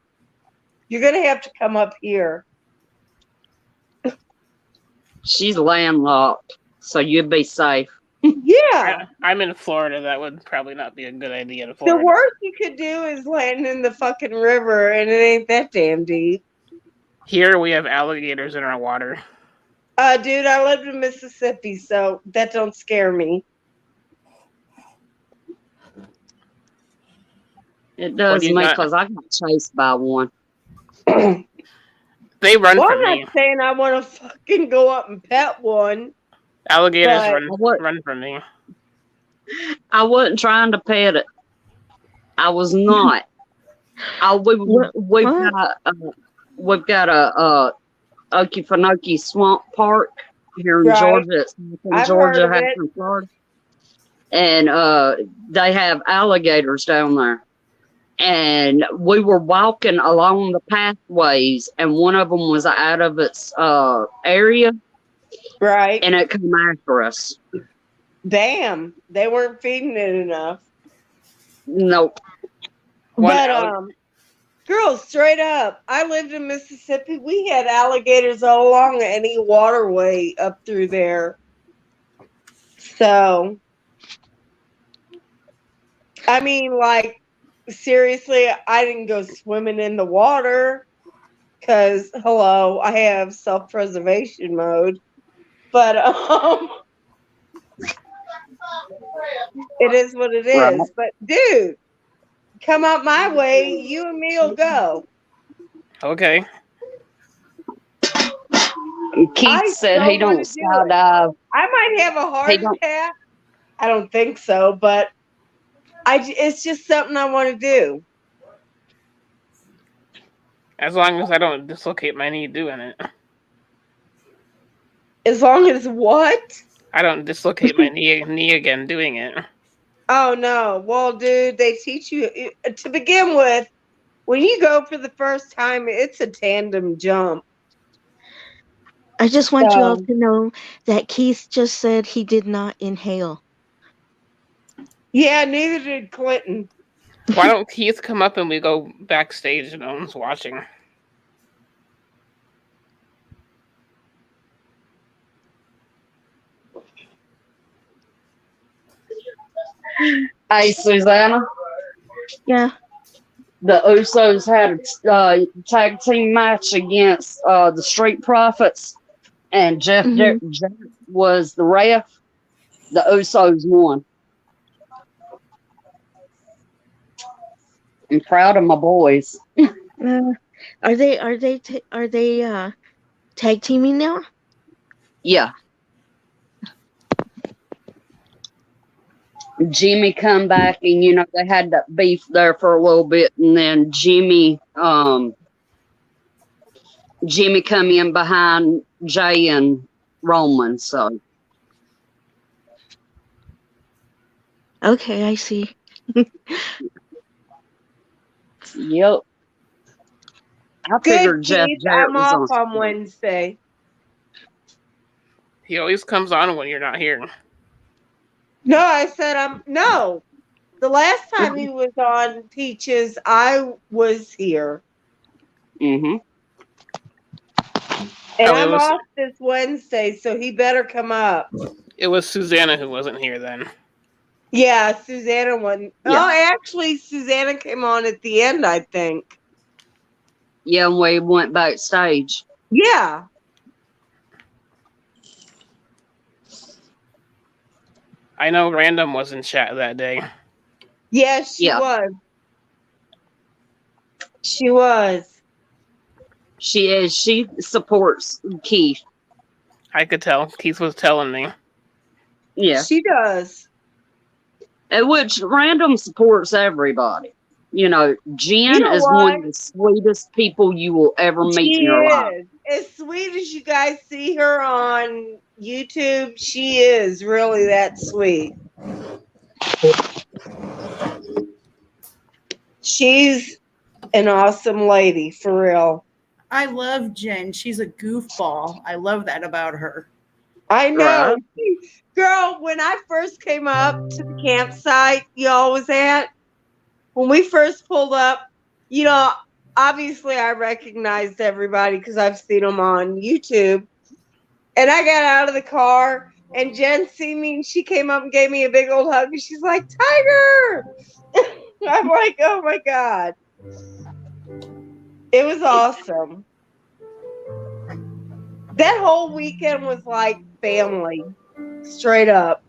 S2: You're gonna have to come up here.
S7: She's landlocked, so you'd be safe.
S2: Yeah.
S9: I'm in Florida. That would probably not be a good idea to Florida.
S2: The worst you could do is land in the fucking river, and it ain't that damn deep.
S9: Here we have alligators in our water.
S2: Dude, I lived in Mississippi, so that don't scare me.
S7: It does me because I got chased by one.
S9: They run
S2: Well,
S9: from
S2: I'm
S9: me.
S2: not saying I want to fucking go up and pet one.
S9: Alligators run from me.
S7: I wasn't trying to pet it. I was not. We've got a Okefenokee Swamp Park here in
S2: Right.
S7: Georgia. It's in
S2: I've
S7: Georgia,
S2: heard of it.
S7: Hampton, Florida. And they have alligators down there. And we were walking along the pathways, and one of them was out of its area,
S2: Right.
S7: and it came after us.
S2: Damn, they weren't feeding it enough.
S7: Nope.
S2: But girls, straight up, I lived in Mississippi. We had alligators all along any waterway up through there. So, I mean, like, seriously, I didn't go swimming in the water because, hello, I have self-preservation mode. But it is what it is.
S7: Right.
S2: But dude, come up my way, you and me will go.
S9: Okay.
S7: Keith said he don't skydive.
S2: I might have a heart attack. I don't think so, but it's just something I want to do.
S9: As long as I don't dislocate my knee doing it.
S2: As long as what?
S9: I don't dislocate my knee again doing it.
S2: Oh, no. Well, dude, they teach you, to begin with, when you go for the first time, it's a tandem jump.
S3: I just want you all to know that Keith just said he did not inhale.
S2: Yeah, neither did Clinton.
S9: Why don't Keith come up and we go backstage and no one's watching?
S7: Hey, Susanna.
S3: Yeah.
S7: The Usos had a tag team match against the Street Profits, and Jeff Jarrett was the ref. The Usos won. I'm proud of my boys.
S3: Are they tag teaming now?
S7: Yeah. Jimmy come back, and they had that beef there for a little bit, and then Jimmy come in behind Jay and Roman. So
S3: okay, I see.
S7: Yep. I figured Jeff Jarrett
S2: I'm
S7: was
S2: off on Wednesday.
S9: He always comes on when you're not here.
S2: No, I said no. The last time he was on Peaches, I was here.
S7: Mm-hmm.
S2: And I'm off this Wednesday, so he better come up.
S9: It was Susanna who wasn't here then.
S2: Yeah, Susanna wasn't.
S7: Yeah.
S2: Oh, actually, Susanna came on at the end, I think.
S7: Yeah, and we went backstage.
S2: Yeah.
S9: I know Random was in chat that day.
S2: Yes, she was. She was.
S7: She is. She supports Keith.
S9: I could tell. Keith was telling me.
S7: Yeah.
S2: She does.
S7: Which Random supports everybody. Jen is one of the sweetest people you will ever meet in your life.
S2: As sweet as you guys see her on YouTube, she is really that sweet. She's an awesome lady, for real.
S8: I love Jen. She's a goofball. I love that about her.
S2: I know.
S7: Right.
S2: Girl, when I first came up to the campsite y'all was at, when we first pulled up, obviously I recognized everybody because I've seen them on YouTube. And I got out of the car, and Jen seen me, and she came up and gave me a big old hug, and she's like, Tyger! I'm like, oh my God. It was awesome. That whole weekend was like family, straight up.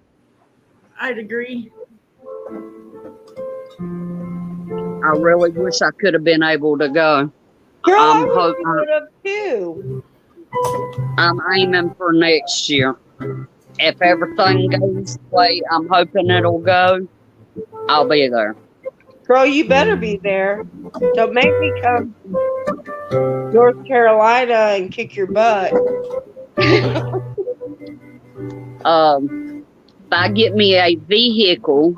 S8: I'd agree.
S7: I really wish I could have been able to go.
S2: Girl, I would have too.
S7: I'm aiming for next year. If everything goes the way I'm hoping it'll go, I'll be there.
S2: Girl, you better be there. Don't make me come to North Carolina and kick your butt.
S7: If I get me a vehicle,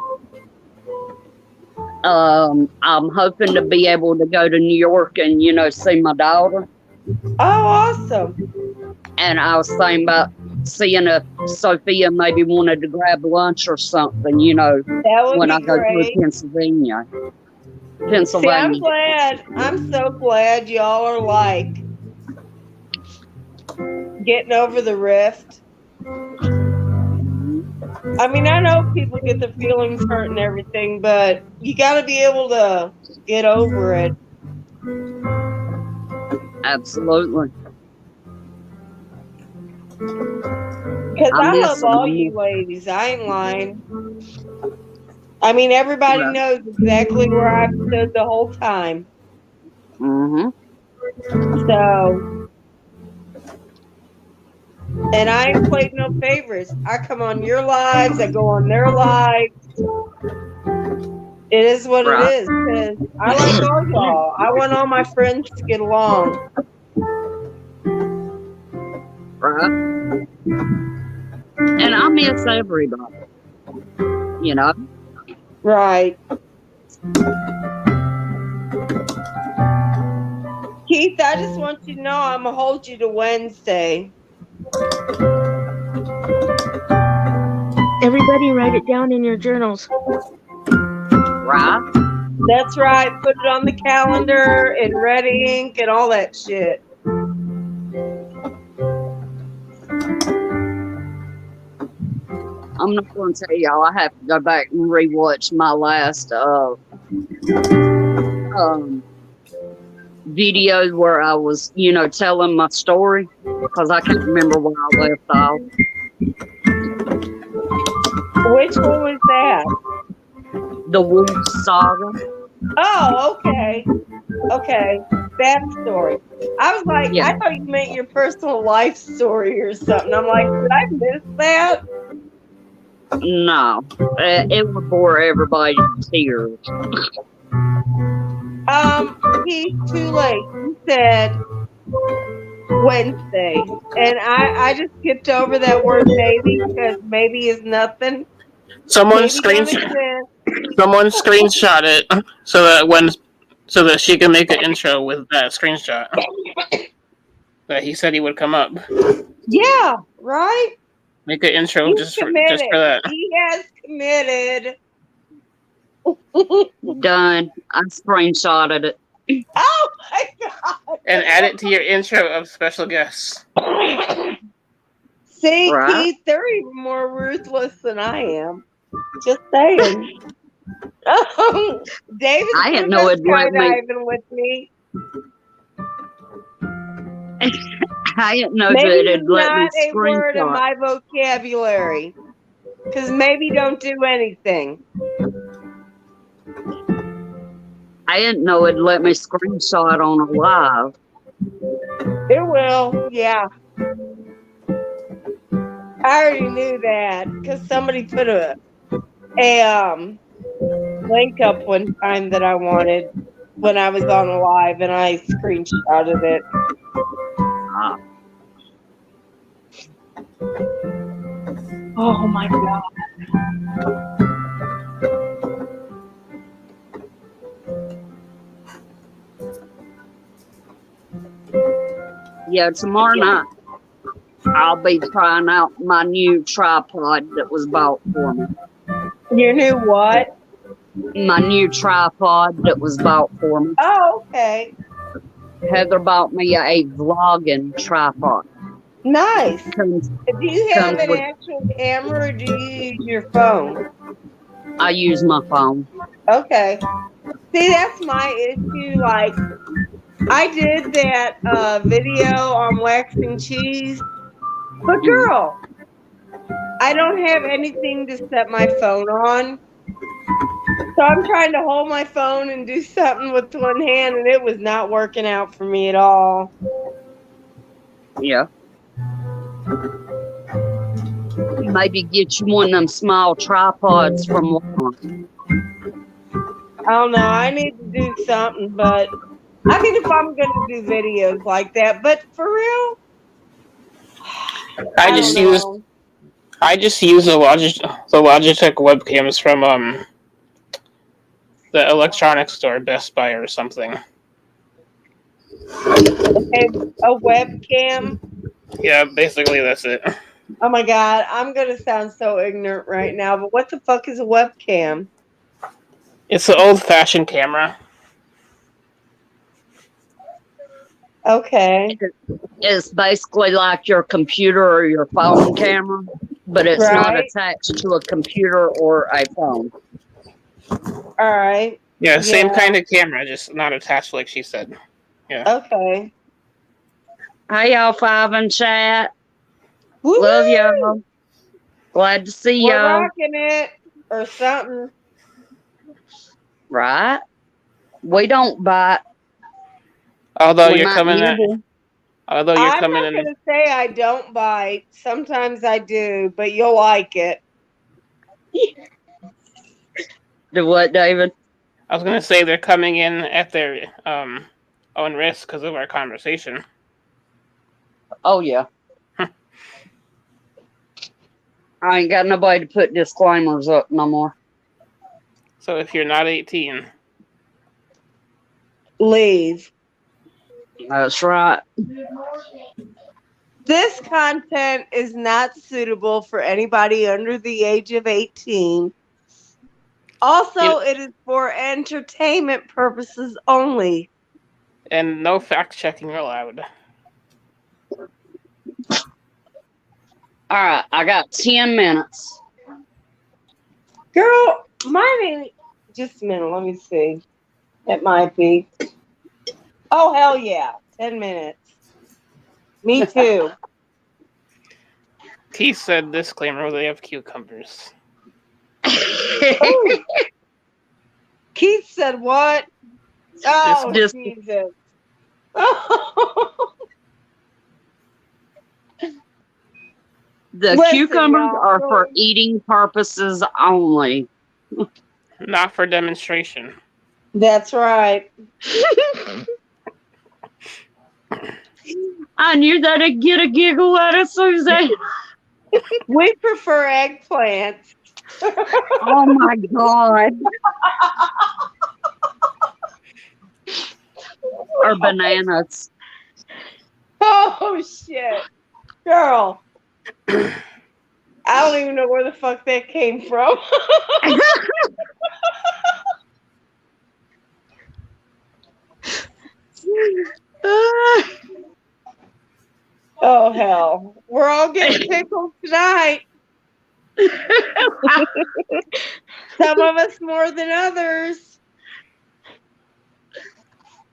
S7: I'm hoping to be able to go to New York and, see my daughter.
S2: Oh, awesome.
S7: And I was thinking about seeing if Sophia maybe wanted to grab lunch or something,
S2: That would
S7: when
S2: be
S7: I go
S2: great.
S7: through Pennsylvania.
S2: See, I'm glad. I'm so glad y'all are like getting over the rift. I mean, I know people get their feelings hurt and everything, but you got to be able to get over it.
S7: Absolutely.
S2: Because I love all you ladies. I ain't lying. I mean, everybody
S7: Right.
S2: knows exactly where I've stood the whole time.
S7: Mm-hmm.
S2: So, and I ain't played no favorites. I come on your lives. I go on their lives. It is what it is. Because I like all y'all. I want all my friends to get along.
S7: Right. And I miss everybody.
S2: Right. Keith, I just want you to know I'm going to hold you to Wednesday.
S3: Everybody write it down in your journals.
S7: Right.
S2: That's right. Put it on the calendar in red ink and all that shit.
S7: I'm not going to tell y'all. I have to go back and rewatch my last video where I was, telling my story, because I can't remember where I left off.
S2: Which one was that?
S7: The Wolf Saga.
S2: Oh, okay. Okay. That story. I was like,
S7: Yeah.
S2: I thought you meant your personal life story or something. I'm like, did I miss that?
S7: No. It would bore everybody to tears.
S2: He's too late. You said Wednesday. And I just skipped over that word maybe because maybe is nothing.
S9: Someone
S2: Maybe don't exist.
S9: screenshot it so that she can make an intro with that screenshot. That he said he would come up.
S2: Yeah, right?
S9: Make an intro
S2: He's
S9: just for
S2: committed.
S9: that.
S2: He has committed.
S7: Done. I screenshotted it.
S2: Oh my God.
S9: And add it to your intro of special guests.
S2: See,
S7: Right.
S2: Keith, they're even more ruthless than I am. Just saying. David's
S7: I didn't
S2: gonna
S7: know
S2: go
S7: it'd let me.
S2: skydiving with me.
S7: I didn't know
S2: Maybe
S7: that
S2: it's
S7: it'd let me
S2: not a word in
S7: screenshot.
S2: my vocabulary. Because maybe don't do anything.
S7: I didn't know it'd let me screenshot on a live.
S2: It will, yeah. I already knew that because somebody put a link up one time that I wanted when I was on a live, and I screenshotted it. Oh my God.
S7: Yeah, tomorrow night I'll be trying out my new tripod that was bought for me.
S2: Your new what?
S7: My new tripod that was bought for me.
S2: Oh, okay.
S7: Heather bought me a vlogging tripod.
S2: Nice. Do you have an
S7: with,
S2: actual camera or do you use your phone?
S7: I use my phone.
S2: Okay. See, that's my issue. Like, I did that video on waxing cheese, but girl, I don't have anything to set my phone on. So I'm trying to hold my phone and do something with one hand, and it was not working out for me at all.
S7: Yeah. Maybe get you one of them small tripods from Walmart.
S2: I don't know. I need to do something, but I think if I'm going to do videos like that, but for real,
S9: I
S2: I don't
S9: just use
S2: know.
S9: the Logitech webcams from the electronics store, Best Buy or something.
S2: Okay, a webcam.
S9: Yeah, basically that's it.
S2: Oh my God, I'm going to sound so ignorant right now, but what the fuck is a webcam?
S9: It's an old-fashioned camera.
S2: Okay.
S7: It's basically like your computer or your phone camera, but it's not
S2: Right.
S7: attached to a computer or a phone.
S2: All right.
S9: Yeah, same
S2: Yeah.
S9: kind of camera, just not attached like she said. Yeah.
S2: Okay.
S7: Hey, y'all, 5 in chat.
S2: Woo-hoo!
S7: Love y'all. Glad to see
S2: We're
S7: y'all.
S2: rocking it or something.
S7: Right? We don't bite.
S9: Although
S7: We
S9: you're
S7: might
S9: coming at,
S7: nibble.
S9: although you're
S2: I'm
S9: coming
S2: not
S9: in,
S2: going to say I don't bite. Sometimes I do, but you'll like it.
S7: Do what, David?
S9: I was gonna say they're coming in at their own risk because of our conversation.
S7: Oh, yeah. I ain't got nobody to put disclaimers up no more.
S9: So if you're not 18,
S2: Leave.
S7: That's right.
S2: This content is not suitable for anybody under the age of 18. Also, it is for entertainment purposes only.
S9: and no fact checking allowed.
S7: All right, I got 10 minutes.
S2: Girl, mine ain't. Just a minute, let me see. It might be. Oh, hell yeah. 10 minutes. Me too.
S9: Keith said disclaimer, they have cucumbers.
S2: Ooh. Keith said what? Oh,
S7: Just-
S2: Jesus.
S7: The
S2: Listen,
S7: cucumbers
S2: y'all,
S7: are for eating purposes only.
S9: Not for demonstration.
S2: That's right.
S7: I knew that I'd get a giggle out of Suzanne.
S2: We prefer eggplants.
S7: Oh my God. Or bananas.
S2: Oh, shit. Girl. I don't even know where the fuck that came from. Oh, hell. We're all getting pickled tonight. Some of us more than others.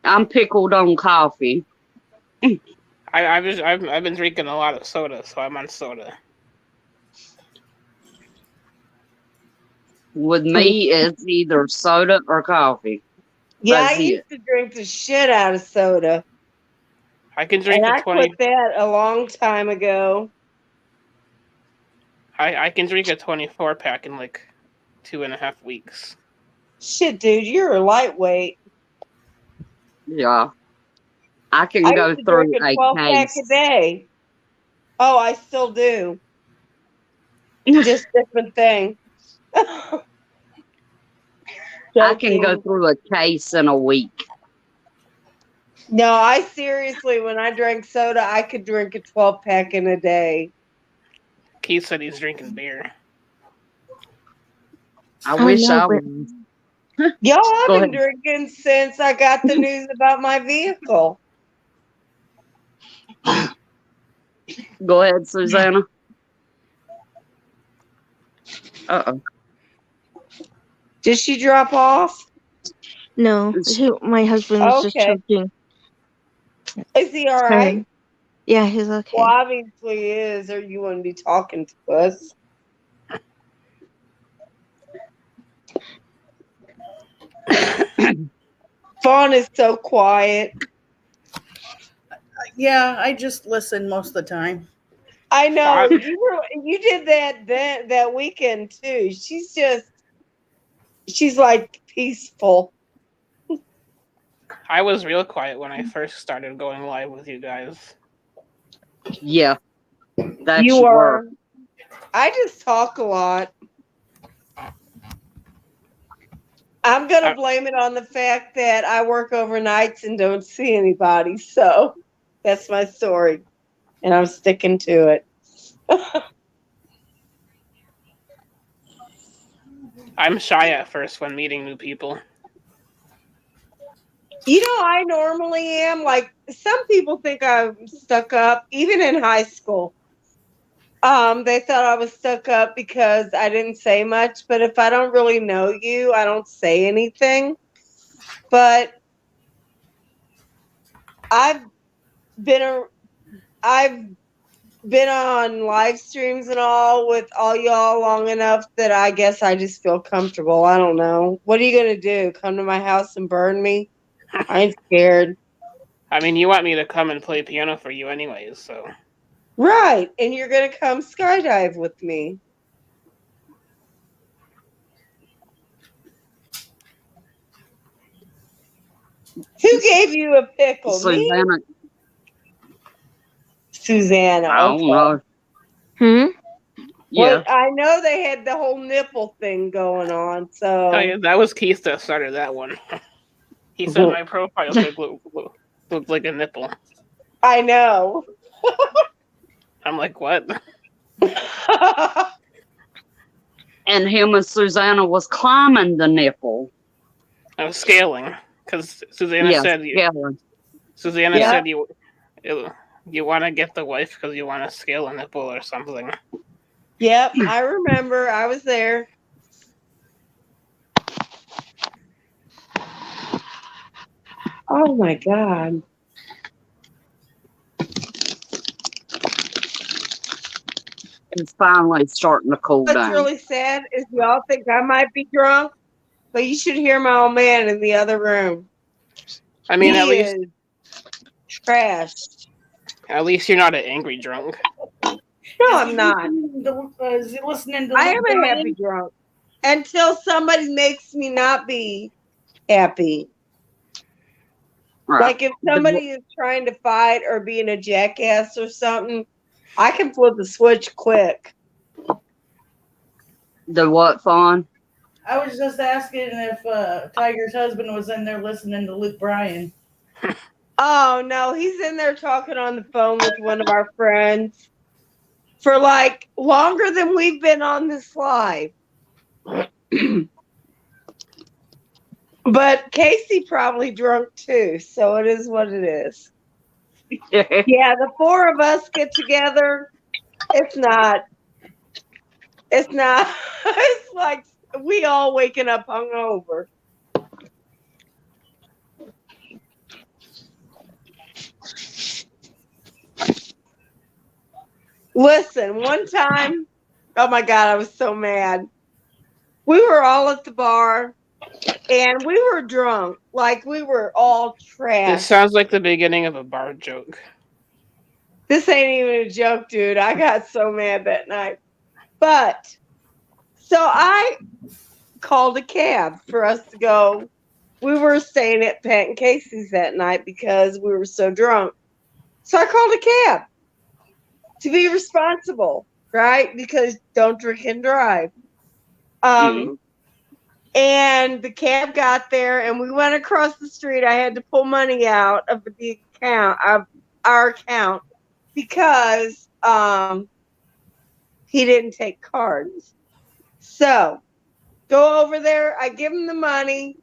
S7: I'm pickled on coffee.
S9: I've been drinking a lot of soda, so I'm on soda.
S7: With me, it's either soda or coffee.
S2: Yeah,
S7: That's
S2: I used to drink the shit out of soda.
S9: I can drink
S2: And
S9: a
S2: I
S9: 20.
S2: quit that a long time ago.
S9: I can drink a 24 pack in like 2.5 weeks.
S2: Shit, dude, you're a lightweight.
S7: Yeah. I can
S2: I
S7: go
S2: used to
S7: through
S2: drink a
S7: a
S2: 12-pack a
S7: case.
S2: day. Oh, I still do. Just different thing.
S7: I can go through a case in a week.
S2: No, I seriously, when I drank soda, I could drink a 12-pack in a day.
S9: Keith said he's drinking beer.
S7: I wish I was.
S2: Y'all, I've
S7: Go
S2: been
S7: ahead.
S2: drinking since I got the news about my vehicle.
S7: Go ahead, Susanna. Uh-oh.
S2: Did she drop off?
S3: No, my husband was just
S2: Okay.
S3: choking.
S2: Is he all
S3: Sorry.
S2: right?
S3: Yeah, he's okay.
S2: Well, obviously he is, or you wouldn't be talking to us. Fawn is so quiet.
S8: Yeah, I just listen most of the time.
S2: I know you did that weekend too. She's like peaceful.
S9: I was real quiet when I first started going live with you guys.
S7: Yeah, that
S2: You
S7: you were.
S2: are. I just talk a lot. I'm going to blame it on the fact that I work overnights and don't see anybody. So that's my story. And I'm sticking to it.
S9: I'm shy at first when meeting new people.
S2: You know, I normally am. Like, some people think I'm stuck up, even in high school. They thought I was stuck up because I didn't say much. But if I don't really know you, I don't say anything. But I've been on live streams and all with all y'all long enough that I guess I just feel comfortable. I don't know. What are you gonna do? Come to my house and burn me? I ain't scared.
S9: I mean, you want me to come and play piano for you anyways, so.
S2: Right. And you're gonna come skydive with me. Who gave you a pickle?
S7: Susanna.
S2: Me? Susanna.
S7: I don't know. Yeah.
S2: Well, I know they had the whole nipple thing going on, so.
S9: Oh, yeah, that was Keith that started that one. He said my profile pic looked like a nipple.
S2: I know.
S9: I'm like, what?
S7: And him and Susanna was climbing the nipple.
S9: I was scaling because Susanna said
S7: scaling.
S9: Susanna said you want to get the wife because you want to scale a nipple or something.
S2: Yep, I remember. I was there. Oh my God.
S7: It's finally starting to cool down.
S2: What's really sad is y'all think I might be drunk, but you should hear my old man in the other room.
S9: I mean,
S2: he
S9: at least
S2: is trashed.
S9: At least you're not an angry drunk.
S2: No, I'm not.
S8: Is he listening to
S2: I am
S8: Luke
S2: a happy drunk until somebody makes me not be happy.
S7: Right.
S2: Like if somebody is trying to fight or being a jackass or something, I can flip the switch quick.
S7: The what, Fawn?
S8: I was just asking if Tyger's husband was in there listening to Luke Bryan.
S2: Oh, no, he's in there talking on the phone with one of our friends for like longer than we've been on this live. But Casey probably drunk too, so it is what it is. Yeah, the four of us get together. It's it's like we all waking up hungover. Listen, one time, oh my God, I was so mad. We were all at the bar and we were drunk. Like we were all trashed.
S9: This sounds like the beginning of a bar joke.
S2: This ain't even a joke, dude. I got so mad that night. But, so I called a cab for us to go. We were staying at Pat and Casey's that night because we were so drunk. So I called a cab to be responsible, right? Because don't drink and drive. And the cab got there and we went across the street. I had to pull money out of the account, of our account, because he didn't take cards. So go over there, I give him the money,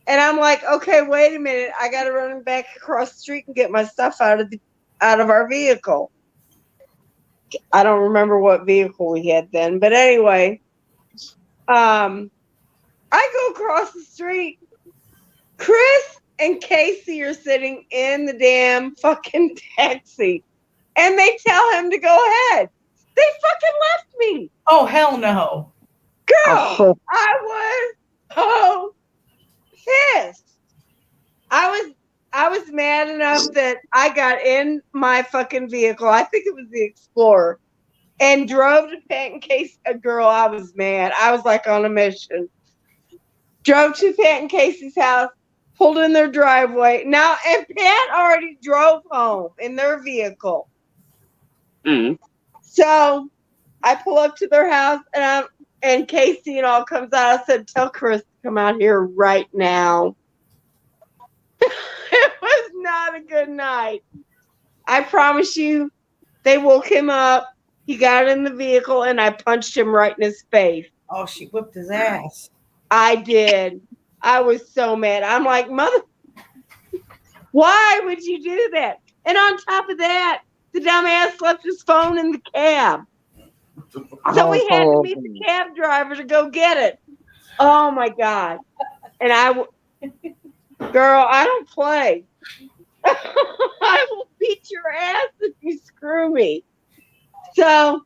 S2: and I'm like, okay, wait a minute, I gotta run back across the street and get my stuff out of our vehicle. I don't remember what vehicle we had then, but anyway, I go across the street. Chris and Casey are sitting in the damn fucking taxi, and they tell him to go ahead. They fucking left me.
S8: Oh, hell no.
S2: Girl, I was so pissed. I was mad enough that I got in my fucking vehicle. I think it was the Explorer, and drove to Pat and Casey. Girl, I was mad. I was like on a mission. drove to Pat and Casey's house, pulled in their driveway. Now, and Pat already drove home in their vehicle.
S7: Mm.
S2: So I pull up to their house, and Casey and all comes out. I said, "Tell Chris to come out here right now." It was not a good night. I promise you, they woke him up. He got in the vehicle, and I punched him right in his face.
S8: Oh, she whipped his ass.
S2: I did. I was so mad. I'm like, mother, why would you do that? And on top of that, the dumbass left his phone in the cab. So we had to meet the cab driver to go get it. Oh, my God. And girl, I don't play. I will beat your ass if you screw me. So,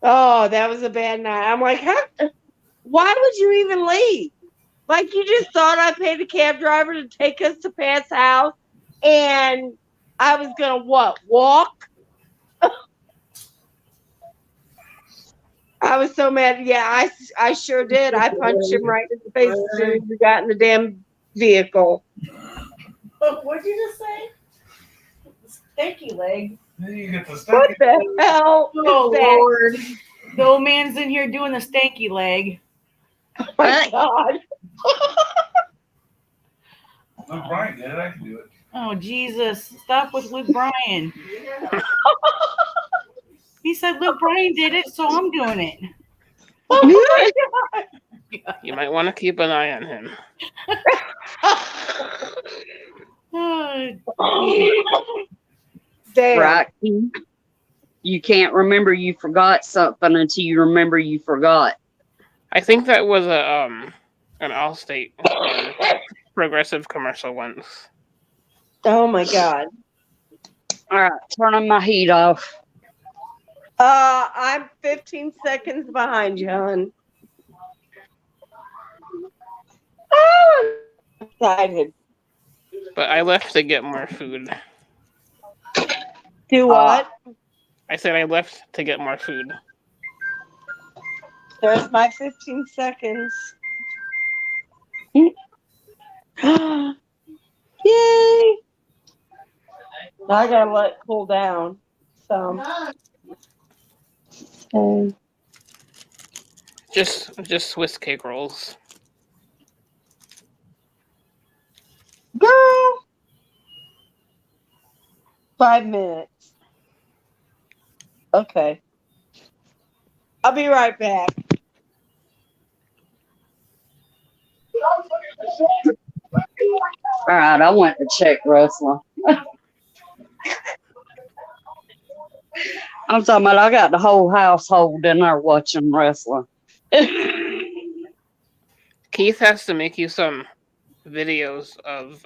S2: that was a bad night. I'm like, why would you even leave? Like, you just thought I paid a cab driver to take us to Pat's house, and I was going to what, walk? I was so mad. Yeah, I sure did. I punched him right in the face as soon as we got in the damn vehicle.
S8: What'd you just say? Stanky leg.
S2: What the hell?
S8: Oh, Lord. The old man's in here doing the stanky leg.
S2: Oh, my God.
S10: Luke Bryan did it. I can do it.
S8: Oh, Jesus. Stop with Luke Bryan. He said Luke Bryan did it, so I'm doing it.
S2: Oh, my God.
S9: You might want to keep an eye on him.
S2: Damn.
S7: Right. You can't remember you forgot something until you remember you forgot.
S9: I think that was an Allstate Progressive commercial once.
S2: Oh, my God.
S7: All right, turning my heat off.
S2: I'm 15 seconds behind you, hon. Oh, I'm excited.
S9: But I left to get more food.
S2: Do what?
S9: I said I left to get more food.
S2: There's my 15 seconds. Yay! I gotta let it cool down. So.
S9: Just Swiss cake rolls.
S2: Girl. 5 minutes. Okay. I'll be right back.
S7: All right, I went to check wrestling. I'm talking about I got the whole household in there watching wrestling.
S9: Keith has to make you some videos of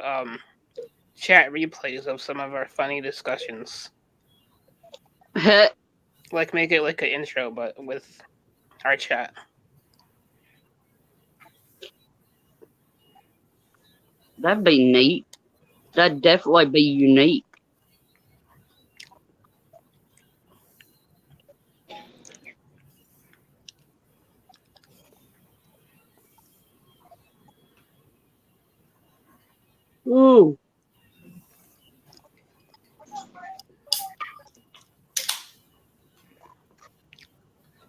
S9: chat replays of some of our funny discussions. Like make it like an intro, but with our chat.
S7: That'd be neat. That'd definitely be unique. Ooh.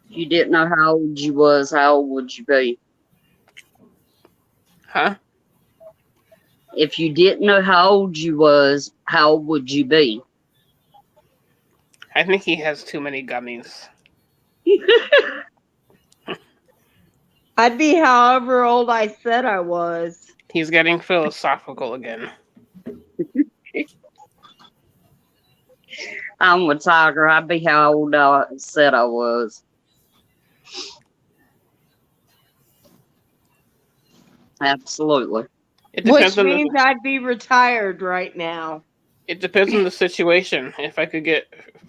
S7: If you didn't know how old you was, how old would you be?
S9: Huh?
S7: If you didn't know how old you was, how old would you be?
S9: I think he has too many gummies.
S2: I'd be however old I said I was.
S9: He's getting philosophical again.
S7: I'm with Tyger. I'd be how old I said I was. Absolutely.
S2: Which means I'd be retired right now.
S9: It depends on the situation. If I could get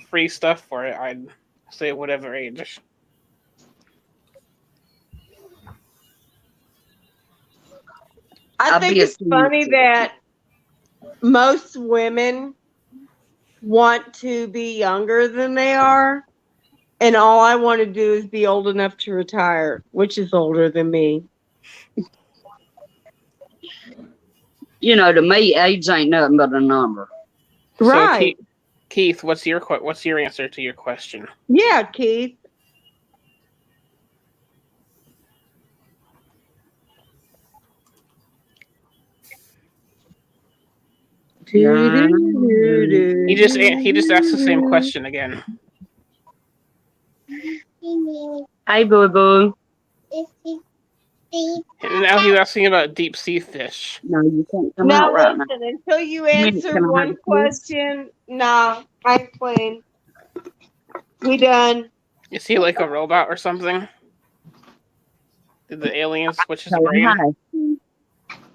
S9: free stuff for it, I'd say whatever age.
S2: I think it's funny that most women want to be younger than they are, and all I want to do is be old enough to retire, which is older than me.
S7: You know, to me, age ain't nothing but a number.
S2: Right.
S9: So, Keith, what's your answer to your question?
S2: Yeah, Keith.
S9: He just asked the same question again.
S7: Hey, boo boo.
S9: And now he's asking about deep sea fish.
S7: No, you can't come
S2: Now
S7: out right now.
S2: listen, until you
S7: Can
S2: answer
S7: I have
S2: one
S7: a kiss?
S2: question, nah, I ain't playing. We done.
S9: Is he like a robot or something? Did the alien switch his
S7: Tell him
S9: brain?
S7: hi.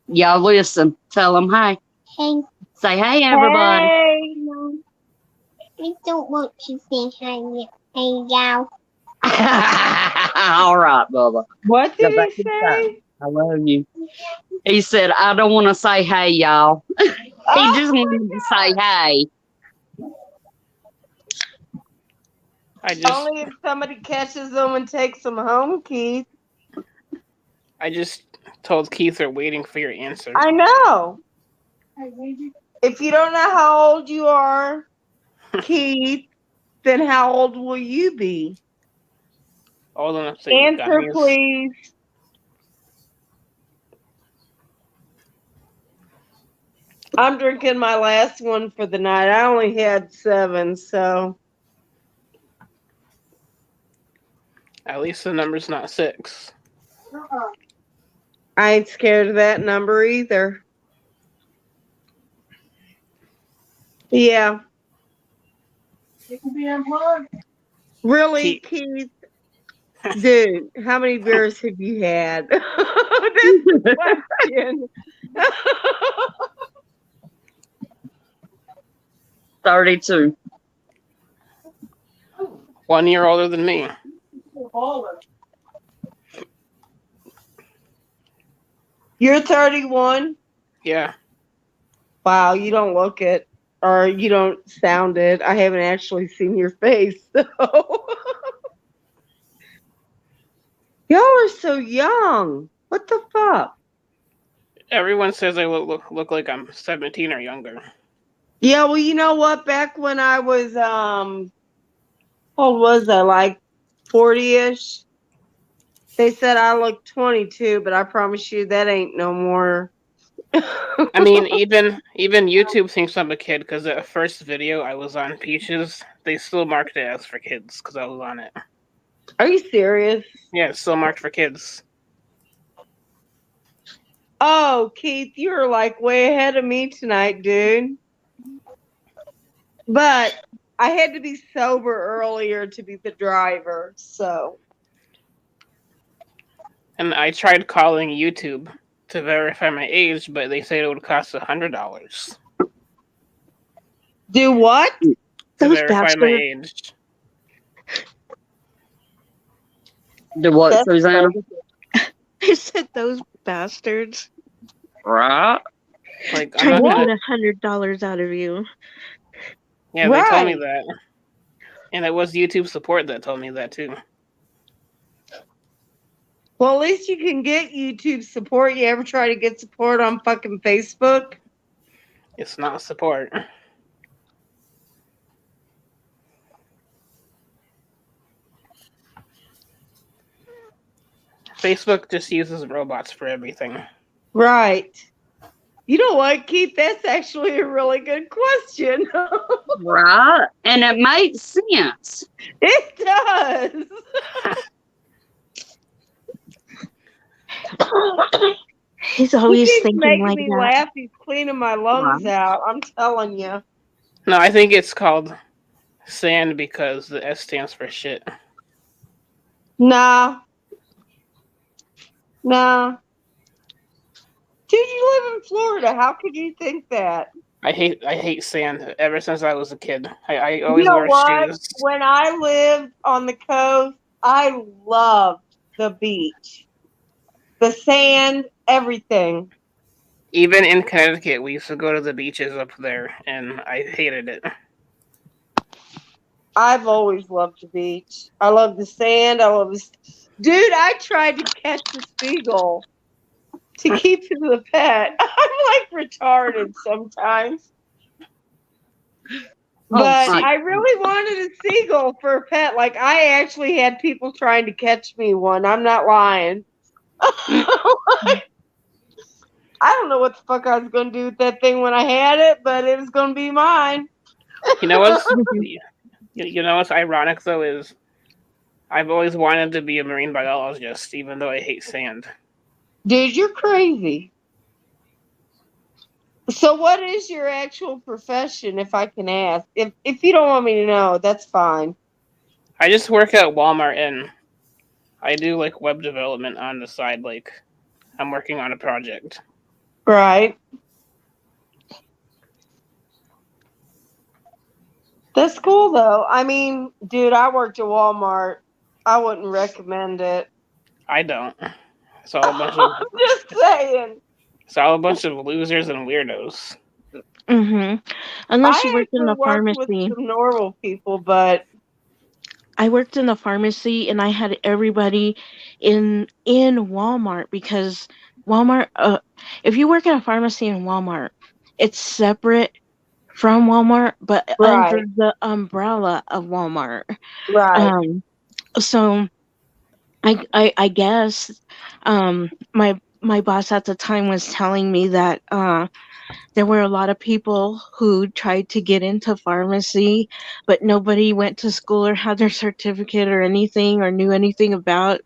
S7: Y'all listen. Tell him hi.
S6: Hey,
S7: Say hey, everybody.
S2: Hey.
S6: no. I don't want to say hi yet. Hey, y'all.
S7: All right, Bubba.
S2: What
S7: Go
S2: did
S7: back
S2: he
S7: inside.
S2: say?
S7: I love you. He said, I don't want to say hey, y'all. He just wanted to say hey.
S2: Only if somebody catches them and takes them home, Keith.
S9: I just told Keith we're waiting for your answer.
S2: I know. If you don't know how old you are, Keith, then how old will you be?
S9: Old enough to eat
S2: Answer,
S9: gummies.
S2: please. I'm drinking my last one for the night. I only had 7, so.
S9: At least the number's not 6.
S2: I ain't scared of that number either. Yeah.
S4: It can be unplugged.
S2: Really, Keith? Dude, how many beers have you had? That's the question.
S7: 32.
S9: 1 year older than me.
S2: You're 31?
S9: Yeah.
S2: Wow, you don't look it, or you don't sound it. I haven't actually seen your face, so. Y'all are so young. What the fuck?
S9: Everyone says I look like I'm 17 or younger.
S2: Yeah, well, you know what? Back when I was, how old was I? Like 40-ish? They said I looked 22, but I promise you that ain't no more.
S9: I mean, even YouTube thinks I'm a kid because the first video I was on Peaches, they still marked it as for kids because I was on it.
S2: Are you serious?
S9: Yeah, it's still marked for kids.
S2: Oh, Keith, you're like way ahead of me tonight, dude. But I had to be sober earlier to be the driver, so.
S9: And I tried calling YouTube to verify my age, but they said it would cost $100.
S2: Do what?
S9: To
S3: Those
S9: verify my
S3: bastards.
S9: age.
S7: Do what,
S2: That's
S7: Susanna?
S3: I said those bastards.
S7: Right.
S9: Like, I'm
S3: Trying
S9: not
S3: to
S9: gonna.
S3: get $100 out of you.
S9: Yeah, they told me
S2: Right.
S9: that. And it was YouTube support that told me that too.
S2: Well, at least you can get YouTube support. You ever try to get support on fucking Facebook?
S9: It's not support. Facebook just uses robots for everything.
S2: Right. You know what, Keith? That's actually a really good question.
S7: Right. And it makes sense.
S2: It does.
S3: He's
S2: He
S3: always
S2: keeps
S3: thinking
S2: making
S3: like
S2: me
S3: that.
S2: laugh. He's cleaning my lungs
S7: Right.
S2: out. I'm telling you.
S9: No, I think it's called sand because the S stands for shit.
S2: Nah. Nah. Dude, you live in Florida. How could you think that?
S9: I hate sand ever since I was a kid. I
S2: You
S9: always
S2: know
S9: wear
S2: what?
S9: shoes.
S2: When I lived on the coast, I loved the beach. The sand, everything.
S9: Even in Connecticut, we used to go to the beaches up there, and I hated it.
S2: I've always loved the beach. I love the sand. I love this. Dude, I tried to catch the seagull. to keep as a pet. I'm like retarded sometimes. But
S7: right.
S2: I really wanted a seagull for a pet. Like, I actually had people trying to catch me one. I'm not lying. I don't know what the fuck I was going to do with that thing when I had it, but it was going to be mine.
S9: You know what's ironic though is I've always wanted to be a marine biologist, even though I hate sand.
S2: Dude, you're crazy. So what is your actual profession, if I can ask? If you don't want me to know, that's fine.
S9: I just work at Walmart and I do like web development on the side, like I'm working on a project.
S2: Right. That's cool though. I mean, dude, I worked at Walmart. I wouldn't recommend it.
S9: I don't. It's all a bunch of
S2: I'm just saying.
S9: it's all a bunch of losers and weirdos.
S3: Unless you
S2: I
S3: work in
S2: actually
S3: the
S2: worked with
S3: pharmacy.
S2: some normal people, but
S3: I worked in the pharmacy and I had everybody in Walmart because Walmart if you work at a pharmacy in Walmart, it's separate from Walmart but under
S2: right,
S3: the umbrella of Walmart.
S2: right.
S3: So I guess my boss at the time was telling me that there were a lot of people who tried to get into pharmacy, but nobody went to school or had their certificate or anything or knew anything about.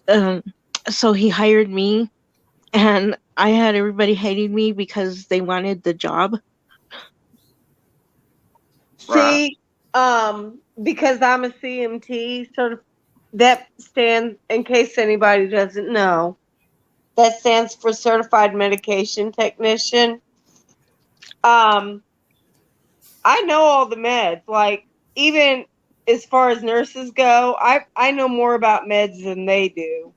S3: Um, so he hired me, and I had everybody hating me because they wanted the job.
S2: See, because I'm a CMT, sort of that stands, in case anybody doesn't know, that stands for Certified Medication Technician. I know all the meds. Like, even as far as nurses go, I know more about meds than they do.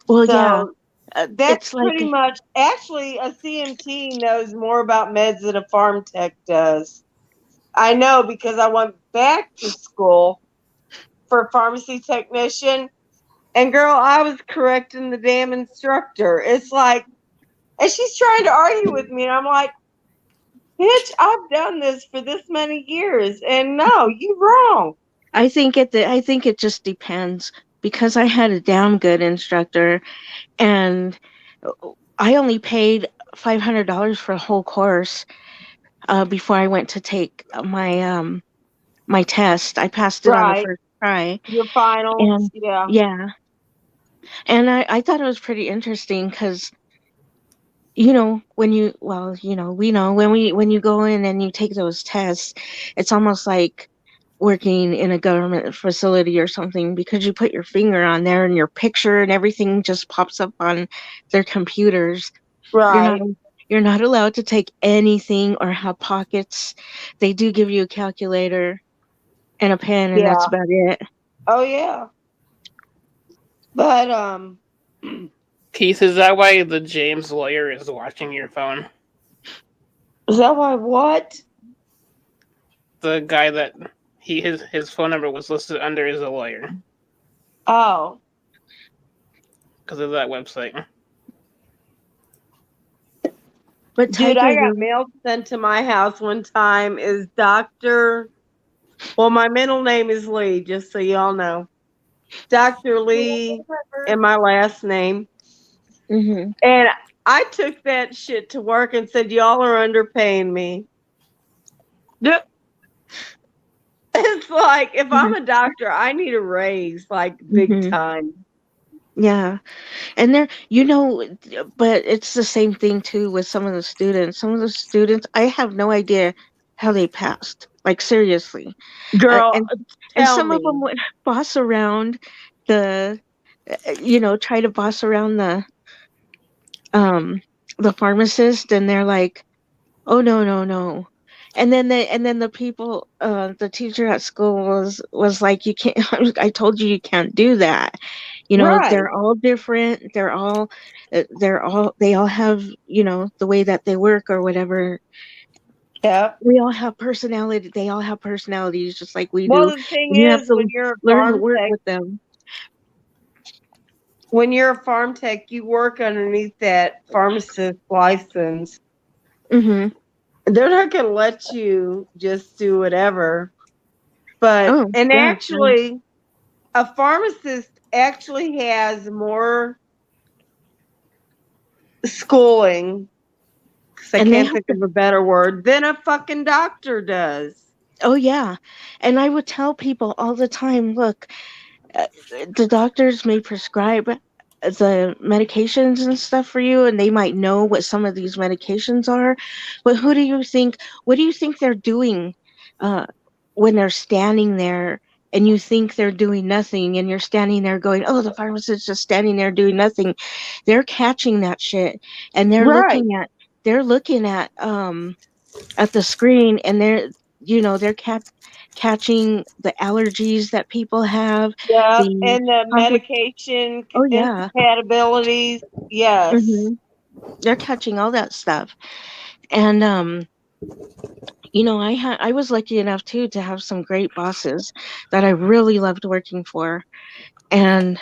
S3: Well, yeah,
S2: So that's
S3: it's like
S2: pretty much, actually, a CMT knows more about meds than a pharm tech does. I know because I went back to school for a pharmacy technician, and girl, I was correcting the damn instructor. It's like, and she's trying to argue with me, and I'm like, bitch, I've done this for this many years, and no, you're wrong.
S3: I think it just depends because I had a damn good instructor, and I only paid $500 for a whole course before I went to take my test. I passed it on the
S2: Right.
S3: first try,
S2: Your finals,
S3: and
S2: yeah.
S3: yeah, and I thought it was pretty interesting because when you we know when you go in and you take those tests, it's almost like working in a government facility or something because you put your finger on there and your picture and everything just pops up on their computers. You're not
S2: Right.
S3: you're not allowed to take anything or have pockets. They do give you a calculator and a pen, and that's
S2: Yeah.
S3: about it.
S2: Oh yeah. But
S9: Keith, is that why the James lawyer is watching your phone?
S2: is that why what?
S9: The guy that his phone number was listed under is a lawyer
S2: Oh.
S9: because of that website.
S3: But
S2: Dude, I
S3: Tyger,
S2: got mail sent to my house one time is Dr. Well, my middle name is Lee, just so y'all know. Dr. Lee and my last name.
S3: mm-hmm.
S2: And I took that shit to work and said, y'all are underpaying me. It's like, if I'm a doctor, I need a raise, like big
S3: Mm-hmm.
S2: time.
S3: Yeah. And but it's the same thing too with some of the students. Some of the students, I have no idea how they passed. Like seriously.
S2: Girl,
S3: And
S2: tell
S3: some of
S2: me.
S3: them would boss around try to boss around the pharmacist, and they're like, "Oh no, no, no." And then the people, the teacher at school was like, "You can't." I told you can't do that.
S2: Right.
S3: They're all different. They all have the way that they work or whatever.
S2: Yep.
S3: We all have personality. They all have personalities just like we
S2: Well,
S3: do.
S2: the thing
S3: And you have
S2: is, when
S3: to
S2: you're a
S3: learn to
S2: farm
S3: work
S2: tech,
S3: with them.
S2: when you're a farm tech, you work underneath that pharmacist license.
S3: Mm-hmm.
S2: They're not going to let you just do whatever. But,
S3: Oh,
S2: and
S3: yeah, it's nice.
S2: actually, a pharmacist actually has more schooling, because I
S3: And they
S2: can't
S3: have
S2: think
S3: to,
S2: of a better word, than a fucking doctor does.
S3: oh, yeah. And I would tell people all the time, look, uh, the doctors may prescribe the medications and stuff for you, and they might know what some of these medications are, but what do you think they're doing uh, when they're standing there and you think they're doing nothing and you're standing there going, oh, the pharmacist's just standing there doing nothing. They're catching that shit, and
S2: Right.
S3: they're looking at the screen, and they're catching the allergies that people have,
S2: Yep.
S3: the
S2: And the
S3: compli-
S2: medication
S3: oh yeah.
S2: incompatibilities. Yes.
S3: Hmm. They're catching all that stuff. And I was lucky enough too to have some great bosses that I really loved working for. And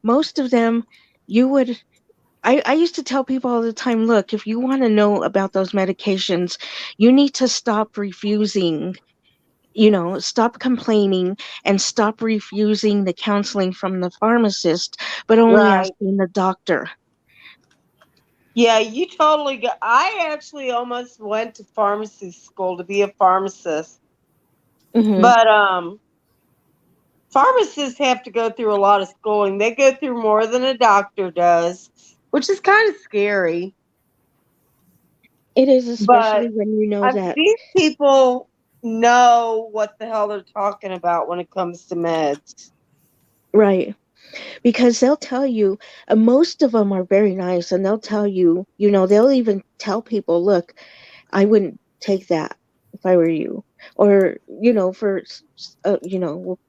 S3: most of them, you would I used to tell people all the time, look, if you want to know about those medications, you need to stop refusing, stop complaining and stop refusing the counseling from the pharmacist, but only
S2: Right.
S3: asking the doctor.
S2: Yeah, you totally got. I actually almost went to pharmacy school to be a pharmacist,
S3: Hmm.
S2: but pharmacists have to go through a lot of schooling. They go through more than a doctor does, which is kind of scary.
S3: It is, especially
S2: But
S3: when you know that,
S2: these people know what the hell they're talking about when it comes to meds.
S3: right? Because they'll tell you, most of them are very nice, and they'll tell you, they'll even tell people, look, I wouldn't take that if I were you, or for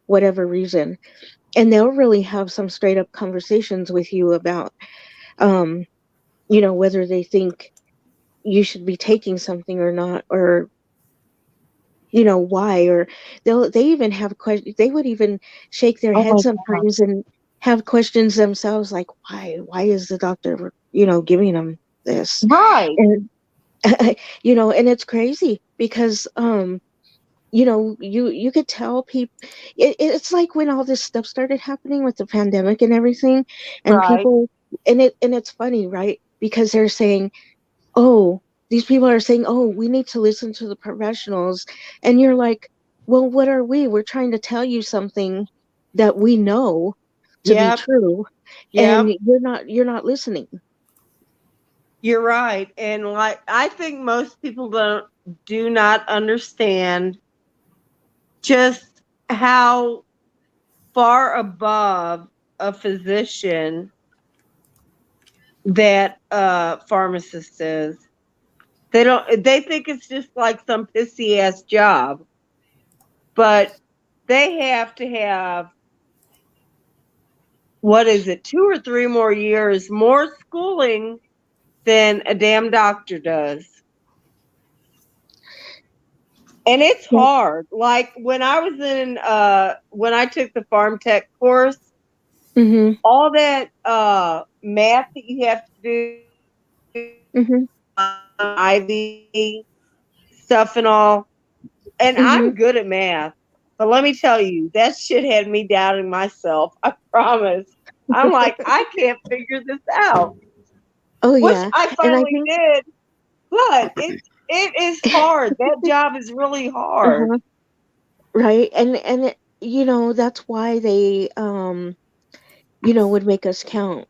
S3: whatever reason, and they'll really have some straight up conversations with you about um whether they think you should be taking something or not, or why, or they even have questions. They would even shake their
S2: Oh
S3: head
S2: my God.
S3: sometimes and have questions themselves, like, why is the doctor giving them this?
S2: Right.
S3: And and it's crazy because you could tell people, it's like when all this stuff started happening with the pandemic and everything, and
S2: Right.
S3: people, and it's funny, right? Because they're saying, oh, these people are saying, oh, we need to listen to the professionals. And you're like, well, what are we? We're trying to tell you something that we know to be
S2: Yep.
S3: true, and
S2: Yep.
S3: you're not listening.
S2: You're right. And like I think most people do not understand just how far above a physician that a pharmacist is. They think it's just like some pissy ass job. But they have to have, what is it, 2 or 3 more years more schooling than a damn doctor does. And it's
S3: Yeah.
S2: hard. Like when I was when I took the farm tech course,
S3: Mhm.
S2: all that math that you have to do,
S3: Mhm.
S2: IV stuff and all. And
S3: Mhm.
S2: I'm good at math. But let me tell you, that shit had me doubting myself. I promise. I'm like, I can't figure this out.
S3: Oh
S2: Which
S3: yeah,
S2: I
S3: and I
S2: finally
S3: think.
S2: did. But it is hard. That job is really hard.
S3: Uh-huh. Right, and that's why they would make us count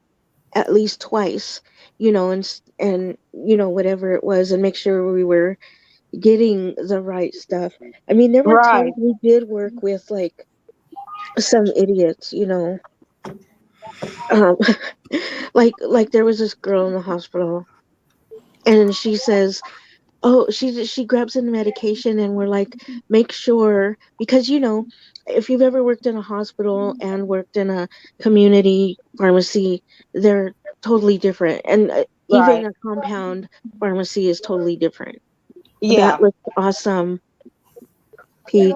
S3: at least twice, and whatever it was, and make sure we were getting the right stuff. I mean, there were times
S2: Right.
S3: we did work with like some idiots, um, like there was this girl in the hospital, and she says, oh, she grabs in the medication, and we're like, make sure, because if you've ever worked in a hospital and worked in a community pharmacy, they're totally different, and even
S2: Right.
S3: a compound pharmacy is totally different. That
S2: Yeah.
S3: was awesome, Peach.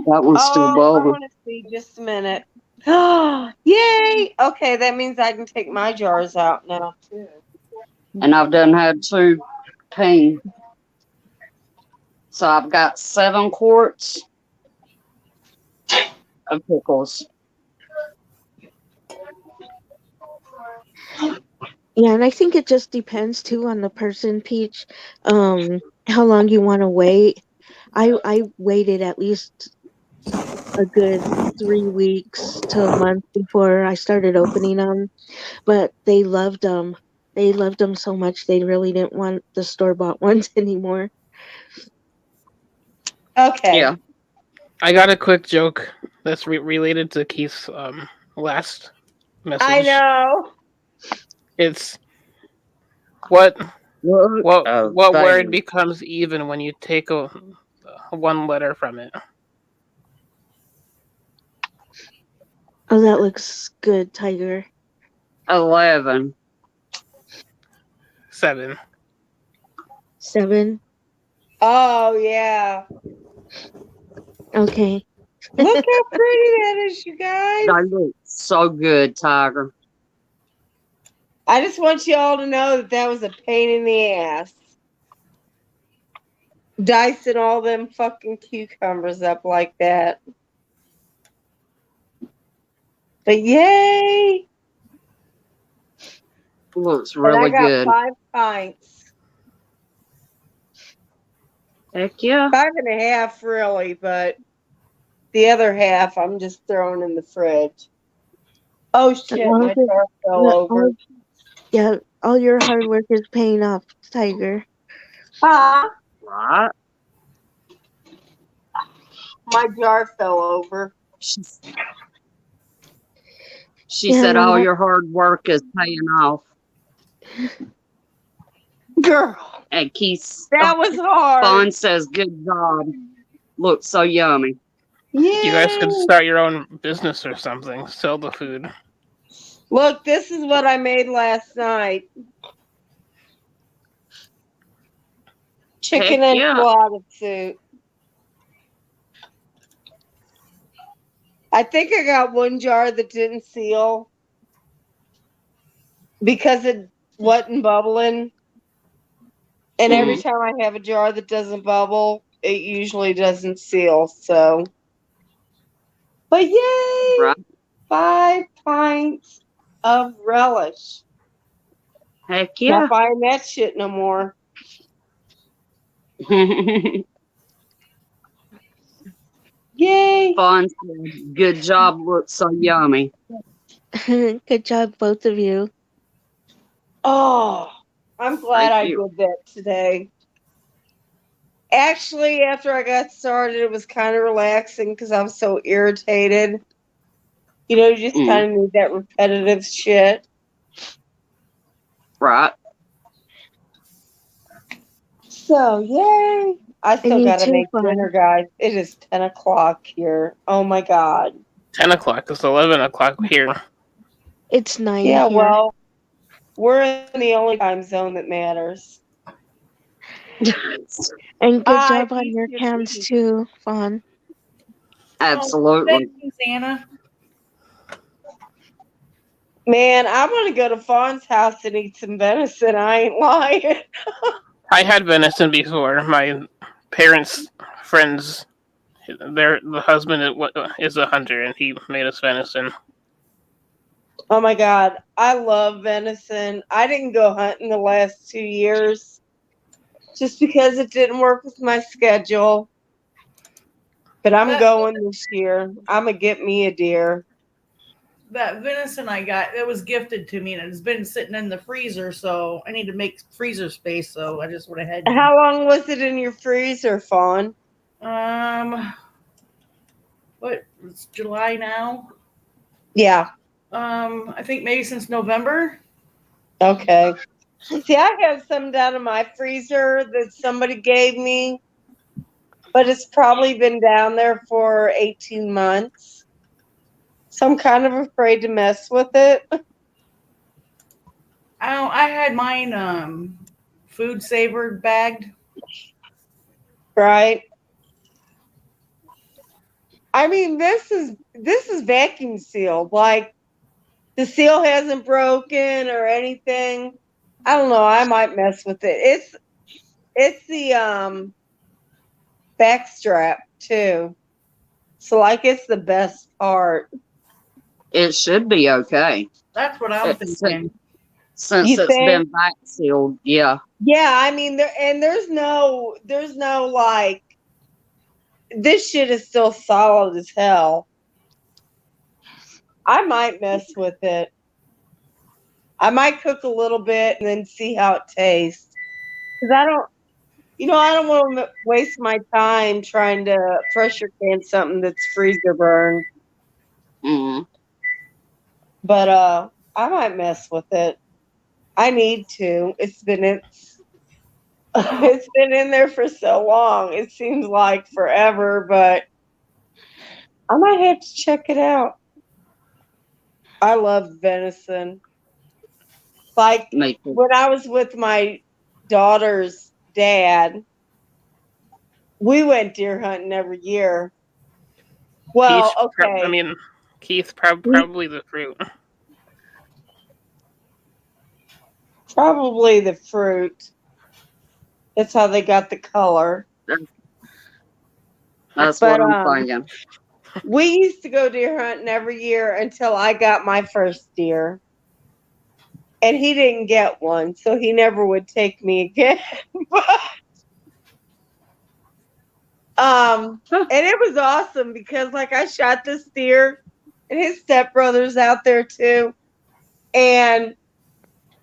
S7: That one's still
S2: I
S7: bubbling.
S2: want to see. Just a minute. Yay! Okay, that means I can take my jars out now too.
S7: And I've done had 2 ping. So I've got 7 quarts of pickles.
S3: Yeah, and I think it just depends too on the person, Peach. How long you want to wait. I waited at least a good 3 weeks to a month before I started opening them, but they loved them. They loved them so much they really didn't want the store-bought ones anymore.
S2: Okay.
S7: Yeah.
S9: I got a quick joke that's related to Keith's last message.
S2: I know.
S9: It's what
S7: Oh,
S9: word
S7: dang.
S9: becomes even when you take one letter from it?
S3: Oh, that looks good, Tyger.
S7: 11.
S9: 7.
S3: 7.
S2: Oh yeah.
S3: Okay.
S2: Look how pretty that is, you guys.
S7: They look so good, Tyger.
S2: I just want you all to know that was a pain in the ass. Dicing all them fucking cucumbers up like that. But yay!
S7: Looks
S2: And
S7: really
S2: I got
S7: good.
S2: 5 pints.
S7: Heck yeah.
S2: 5.5 really, but the other half I'm just throwing in the fridge. Oh shit, my jar fell over.
S3: Yeah, all your hard work is paying off, Tyger.
S7: Right.
S2: My jar fell over.
S7: She said all your hard work is paying off.
S2: Girl.
S7: And Keith
S2: That was hard.
S7: Fawn says, good job. Looks so yummy.
S2: Yeah.
S9: You guys could start your own business or something. Sell the food.
S2: Look, this is what I made last night. Chicken
S7: Heck yeah.
S2: enchilada soup. I think I got one jar that didn't seal because it wasn't bubbling. And every time I have a jar that doesn't bubble, it usually doesn't seal. So, but yay!
S7: Right.
S2: 5 pints of relish.
S7: Heck yeah.
S2: Not buying that shit no more. Yay!
S7: Fawn said, good job. Looks so yummy.
S3: Good job, both of you.
S2: Oh, I'm glad
S7: Thank
S2: I
S7: you.
S2: did that today. Actually, after I got started, it was kind of relaxing because I was so irritated. You know, you just kind of need that repetitive shit.
S7: Right.
S2: So, yay. I still
S3: Me
S2: got to
S3: too,
S2: make
S3: Fawn.
S2: dinner, guys. It is 10 o'clock here. Oh, my God.
S9: 10 o'clock. It's 11 o'clock here.
S3: It's 9
S2: Yeah,
S3: here.
S2: well, we're in the only time zone that matters.
S3: And good job on
S2: eat
S3: your
S2: your
S3: cans
S2: food.
S3: too, Fawn.
S7: Absolutely.
S8: Thank you, Santa.
S2: Man, I'm going to go to Fawn's house and eat some venison. I ain't lying.
S9: I had venison before. My parents' friends, the husband is a hunter, and he made us venison.
S2: Oh my God. I love venison. I didn't go hunting the last 2 years just because it didn't work with my schedule. But I'm going this year. I'm going to get me a deer.
S8: That venison I got, it was gifted to me, and it's been sitting in the freezer, so I need to make freezer space, so I just went ahead.
S2: How long was it in your freezer, Fawn?
S8: What, it's July now?
S2: Yeah.
S8: I think maybe since November.
S2: Okay. See, I have some down in my freezer that somebody gave me, but it's probably been down there for 18 months. So I'm kind of afraid to mess with it.
S8: I had mine food saver bagged.
S2: Right. I mean, this is vacuum sealed. Like the seal hasn't broken or anything. I don't know. I might mess with it. It's the back strap too. So like it's the best part.
S7: It should be okay.
S8: That's what I'm thinking.
S7: Since
S2: You
S7: it's
S2: think?
S7: been vac sealed, yeah.
S2: Yeah, I mean there's no like this shit is still solid as hell. I might mess with it. I might cook a little bit and then see how it tastes. Because I don't want to waste my time trying to pressure can something that's freezer burned.
S7: Mm-hmm.
S2: But I might mess with it. I need to. It's been in there for so long. It seems like forever, but I might have to check it out. I love venison. Like when I was with my daughter's dad, we went deer hunting every year. Well, okay.
S9: Keith, probably the fruit.
S2: Probably the fruit. That's how they got the color.
S7: That's what I'm thinking.
S2: We used to go deer hunting every year until I got my first deer. And he didn't get one, so he never would take me again. And it was awesome because like I shot this deer and his stepbrother's out there too. And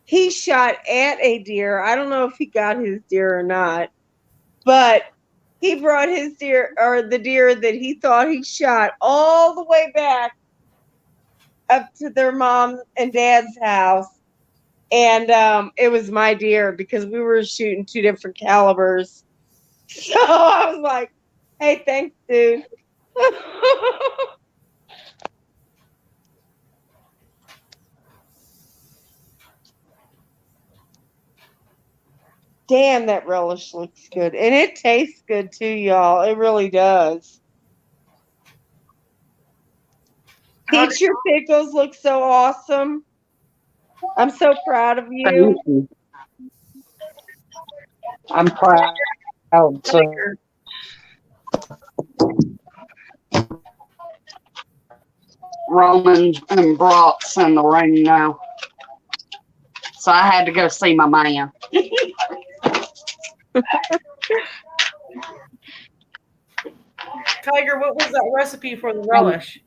S2: he shot at a deer. I don't know if he got his deer or not, but he brought his deer or the deer that he thought he shot all the way back up to their mom and dad's house. And it was my deer because we were shooting 2 different calibers. So I was like, hey, thanks, dude. Damn, that relish looks good. And it tastes good too, y'all. It really does. Peach, your pickles look so awesome. I'm so proud of you.
S7: Thank you. I'm proud too. Roman and Brock's in the ring now. So I had to go see my man.
S8: Tyger, what was that recipe for the relish?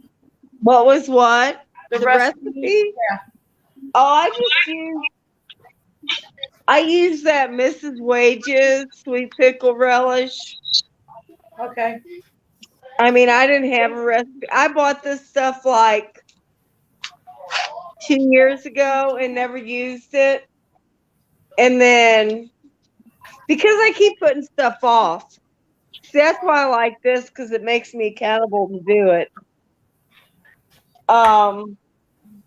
S2: What was what?
S8: The recipe?
S2: Yeah. Oh, I use that Mrs. Wages sweet pickle relish.
S8: Okay.
S2: I mean, I didn't have a recipe. I bought this stuff like 2 years ago and never used it. And then, because I keep putting stuff off. See, that's why I like this, because it makes me accountable to do it.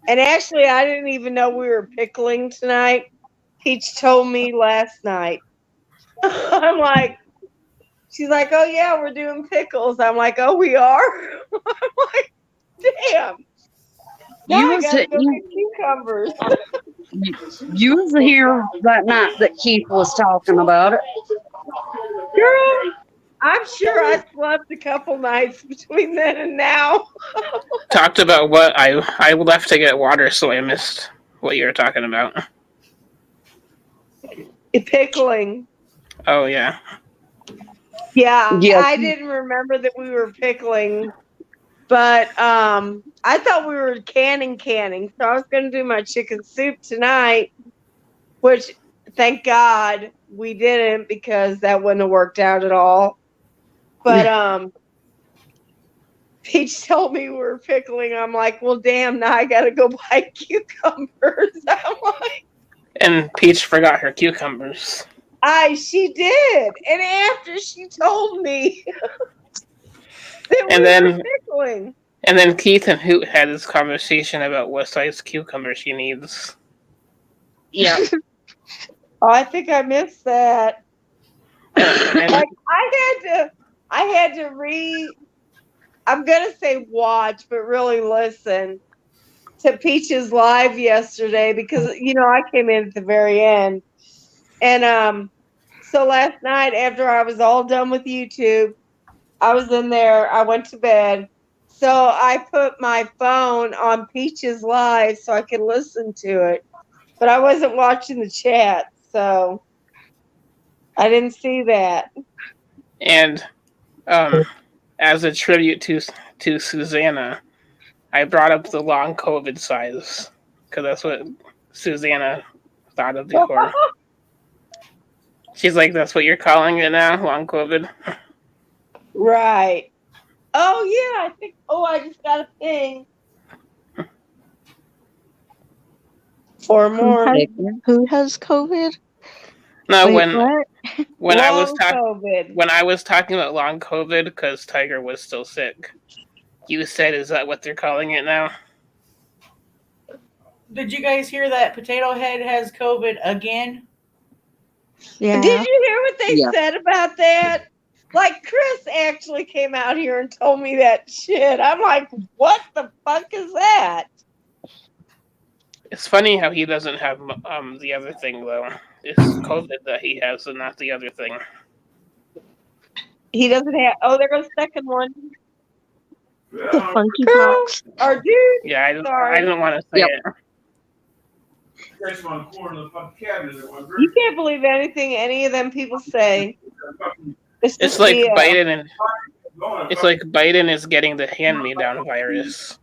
S2: And actually, I didn't even know we were pickling tonight. Peach told me last night. I'm like, she's like, oh yeah, we're doing pickles. I'm like, oh, we are? I'm like, damn. Now I gotta go get cucumbers.
S7: You was here that night that Keith was talking about it.
S2: Girl, I'm sure I slept a couple nights between then and now.
S9: Talked about what I left to get water, so I missed what you were talking about.
S2: Pickling.
S9: Oh yeah.
S2: Yeah, I didn't remember that we were pickling, but I thought we were canning. So I was going to do my chicken soup tonight, which thank God we didn't because that wouldn't have worked out at all. But Peach told me we were pickling. I'm like, well, damn, now I got to go buy cucumbers. I'm like,
S9: and Peach forgot her cucumbers.
S2: She did. And after she told me that
S9: and
S2: we were pickling.
S9: And then Keith and Hoot had this conversation about what size cucumber she needs.
S7: Yeah.
S2: Oh, I think I missed that. I I'm going to say watch, but really listen to Peach's live yesterday because, you know, I came in at the very end. And so last night after I was all done with YouTube, I was in there, I went to bed. So I put my phone on Peach's live so I could listen to it. But I wasn't watching the chat, so I didn't see that.
S9: And as a tribute to Susanna, I brought up the long COVID size because that's what Susanna thought of before. She's like, "That's what you're calling it now, long COVID."
S2: Right. Oh yeah, I think. Oh, I just got a thing. Four more.
S3: Who has COVID?
S9: No,
S3: Wait,
S9: when
S3: what?
S9: I was
S2: COVID.
S9: when I was talking about long COVID because Tyger was still sick, you said, "Is that what they're calling it now?"
S8: Did you guys hear that Potato Head has COVID again?
S3: Yeah.
S2: Did you hear what they said about that? Like, Chris actually came out here and told me that shit. I'm like, what the fuck is that?
S9: It's funny how he doesn't have the other thing though. It's COVID that he has, and not the other thing.
S2: He doesn't have. Oh, there goes the second one.
S3: The funky box.
S2: Or dude.
S9: Yeah, I didn't want to say it.
S2: You can't believe anything any of them people say.
S9: It's like Biden is getting the hand-me-down virus.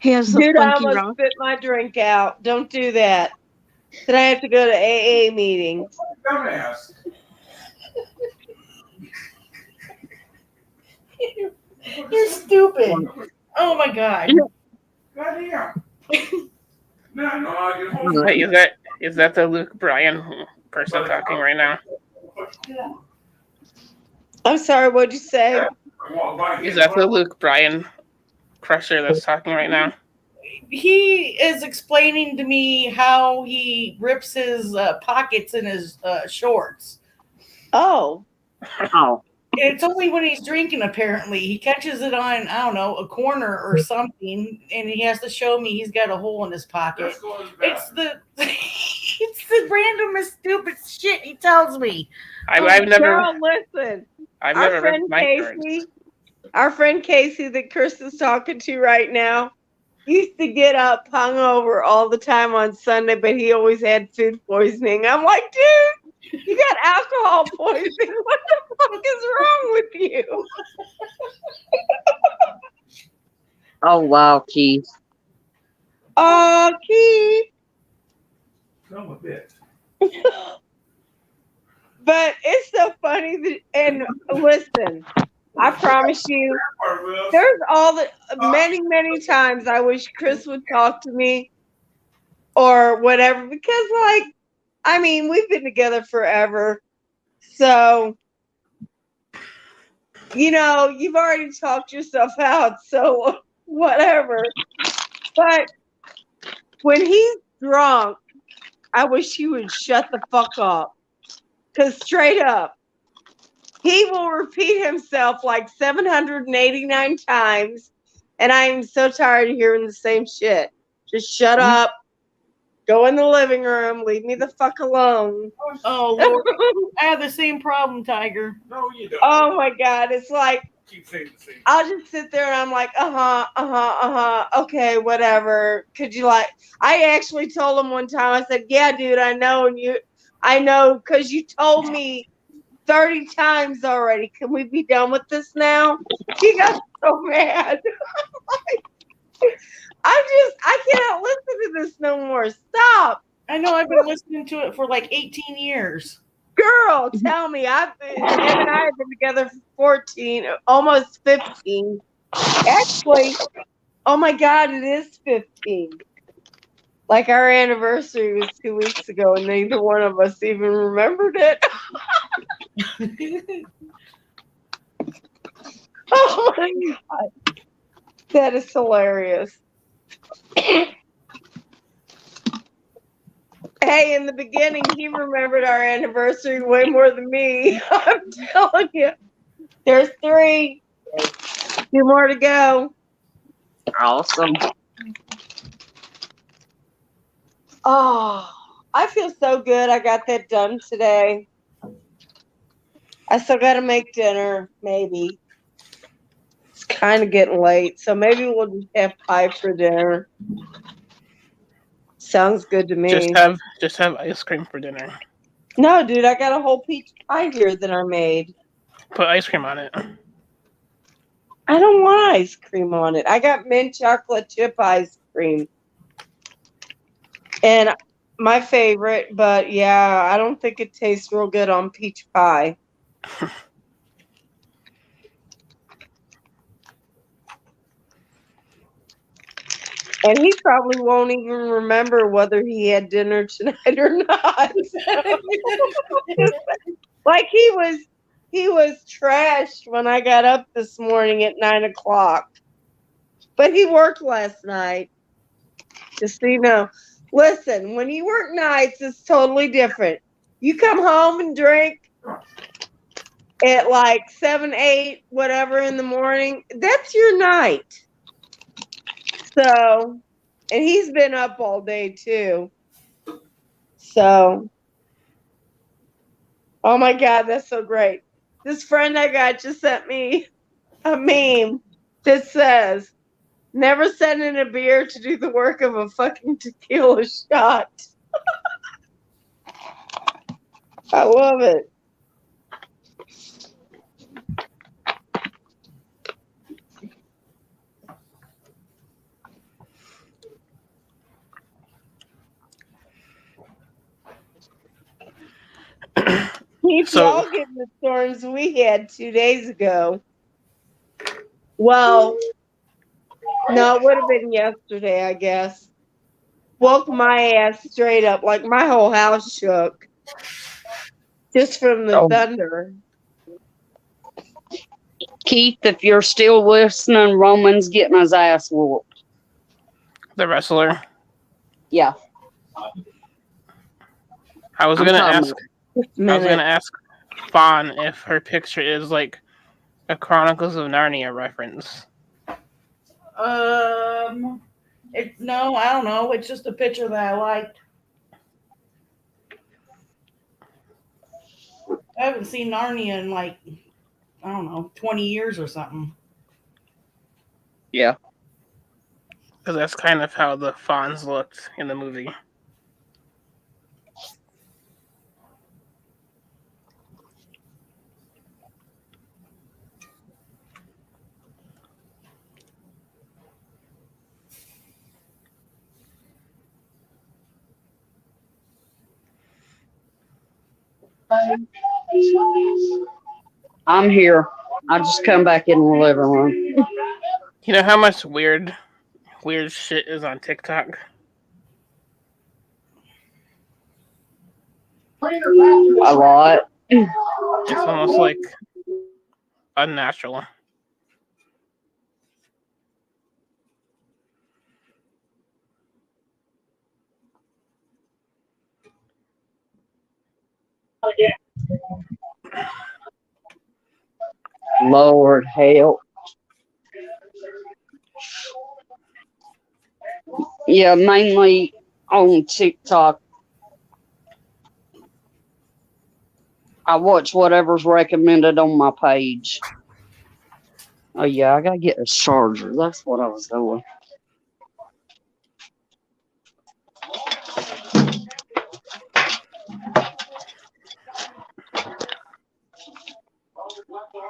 S3: He has the
S2: Dude, I
S3: funky
S2: almost
S3: rock.
S2: spit my drink out. Don't do that. Then I have to go to AA meetings.
S10: Dumbass.
S8: You're stupid. Oh my god.
S10: Goddamn.
S9: Is that the Luke Bryan person talking right now?
S2: I'm sorry, what'd you say?
S9: Is that the Luke Bryan crusher that's talking right now?
S8: He is explaining to me how he rips his pockets in his shorts.
S2: Oh.
S8: It's only when he's drinking, apparently. He catches it on, I don't know, a corner or something, and he has to show me he's got a hole in his pocket. It's the randomest stupid shit he tells me.
S9: I've never.
S2: Girl, listen.
S9: I've never ripped my shorts.
S2: Our friend Casey that Chris is talking to right now used to get up hungover all the time on Sunday, but he always had food poisoning. I'm like, dude, you got alcohol poisoning. What the fuck is wrong with you?
S7: Oh, wow, Keith.
S2: Oh, Keith.
S10: Come a bit.
S2: But it's so funny that, and listen, I promise you, there's many times I wish Chris would talk to me or whatever, because like, I mean, we've been together forever. So, you know, you've already talked yourself out, so whatever. But when he's drunk, I wish he would shut the fuck up. Because straight up, he will repeat himself like 789 times, and I am so tired of hearing the same shit. Just shut up. Go in the living room. Leave me the fuck alone.
S8: Oh, Lord. I have the same problem, Tyger.
S10: No, you don't.
S2: Oh, my God. It's like,
S10: Keep saying the same.
S2: I'll just sit there and I'm like, okay, whatever. Could you like, I actually told him one time, I said, yeah, dude, I know, because you told me 30 times already. Can we be done with this now? He got so mad. I cannot listen to this no more. Stop.
S8: I know, I've been listening to it for like 18 years.
S2: Girl, tell me. Him and I have been together for 14, almost 15. Actually, oh my God, it is 15. Like our anniversary was 2 weeks ago, and neither one of us even remembered it. Oh my God. That is hilarious. Hey, in the beginning, he remembered our anniversary way more than me. I'm telling you. There's 3. Two more to go.
S7: Awesome.
S2: Oh, I feel so good. I got that done today. I still got to make dinner, maybe. It's kind of getting late, so maybe we'll just have pie for dinner. Sounds good to me.
S9: Just have ice cream for dinner.
S2: No, dude, I got a whole peach pie here that I made.
S9: Put ice cream on it.
S2: I don't want ice cream on it. I got mint chocolate chip ice cream. And my favorite, but yeah, I don't think it tastes real good on peach pie. And he probably won't even remember whether he had dinner tonight or not. Like he was trashed when I got up this morning at 9:00. But he worked last night. Just so you know. Listen, when you work nights, it's totally different. You come home and drink at like 7, 8, whatever in the morning. That's your night. So, and he's been up all day too. So, oh my God, that's so great. This friend I got just sent me a meme that says, never send in a beer to do the work of a fucking tequila shot. I love it. Keep y'all getting the storms we had 2 days ago. Well, no, it would have been yesterday, I guess. Woke my ass straight up, like my whole house shook. Just from the thunder.
S7: Keith, if you're still listening, Roman's getting his ass whooped.
S9: The wrestler.
S7: Yeah.
S9: I was gonna ask Fawn if her picture is like a Chronicles of Narnia reference.
S8: No, I don't know. It's just a picture that I liked. I haven't seen Narnia in like, I don't know, 20 years or something.
S7: Yeah.
S9: Because that's kind of how the Fawns looked in the movie.
S7: I'm here. I just come back in the living room.
S9: You know how much weird shit is on TikTok?
S7: A lot.
S9: It's almost like unnatural.
S7: Lord help. Yeah, mainly on TikTok. I watch whatever's recommended on my page. Oh yeah, I gotta get a charger. That's what I was doing.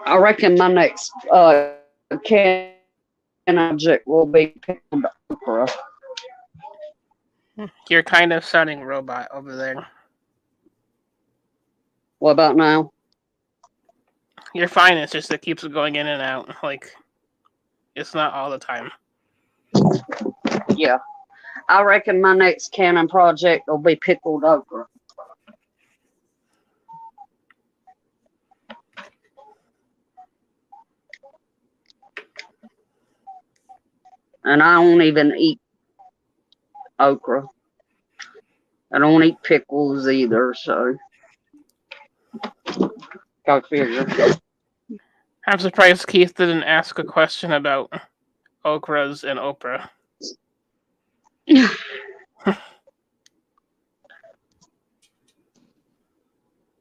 S7: I reckon my next can object will be Pickled Okra.
S9: You're kind of sounding robot over there.
S7: What about now?
S9: You're fine. It's just it keeps going in and out. Like, it's not all the time.
S7: Yeah. I reckon my next canon project will be Pickled Okra. And I don't even eat okra. I don't eat pickles either, so go figure.
S9: I'm surprised Keith didn't ask a question about okras and Oprah.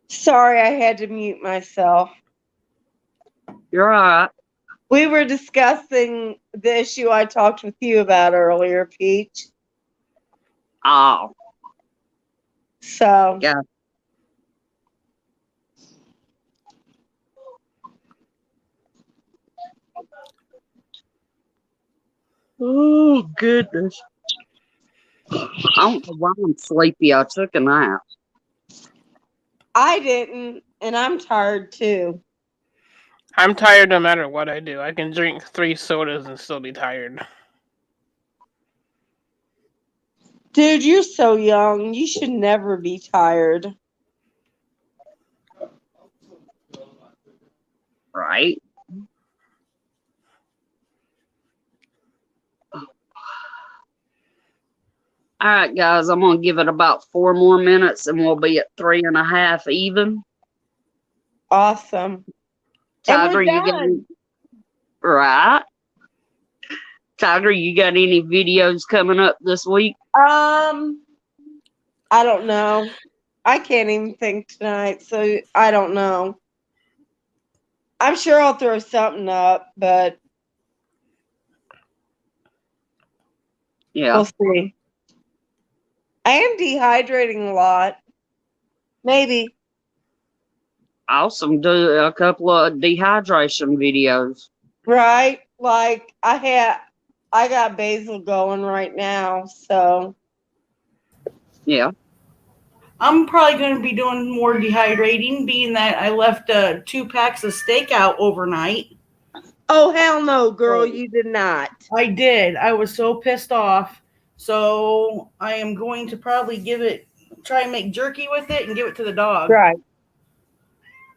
S2: Sorry, I had to mute myself.
S7: You're all right.
S2: We were discussing the issue I talked with you about earlier, Peach.
S7: Oh.
S2: So.
S7: Yeah. Oh, goodness. I don't know why I'm sleepy. I took a nap.
S2: I didn't, and I'm tired too.
S9: I'm tired no matter what I do. I can drink 3 sodas and still be tired.
S2: Dude, you're so young. You should never be tired.
S7: Right? All right, guys, I'm going to give it about 4 more minutes and we'll be at 3.5 even.
S2: Awesome.
S7: Tyger,
S2: and
S7: you
S2: we're
S7: got any, right? Tyger, you got any videos coming up this week?
S2: I don't know. I can't even think tonight, so I don't know. I'm sure I'll throw something up, but
S7: yeah,
S2: we'll see. I am dehydrating a lot. Maybe.
S7: Awesome. Do a couple of dehydration videos.
S2: Right? Like I got basil going right now, so
S7: yeah.
S8: I'm probably going to be doing more dehydrating, being that I left 2 packs of steak out overnight.
S2: Oh, hell no, girl, you did not.
S8: I did. I was so pissed off. So I am going to probably try and make jerky with it and give it to the dog.
S2: Right.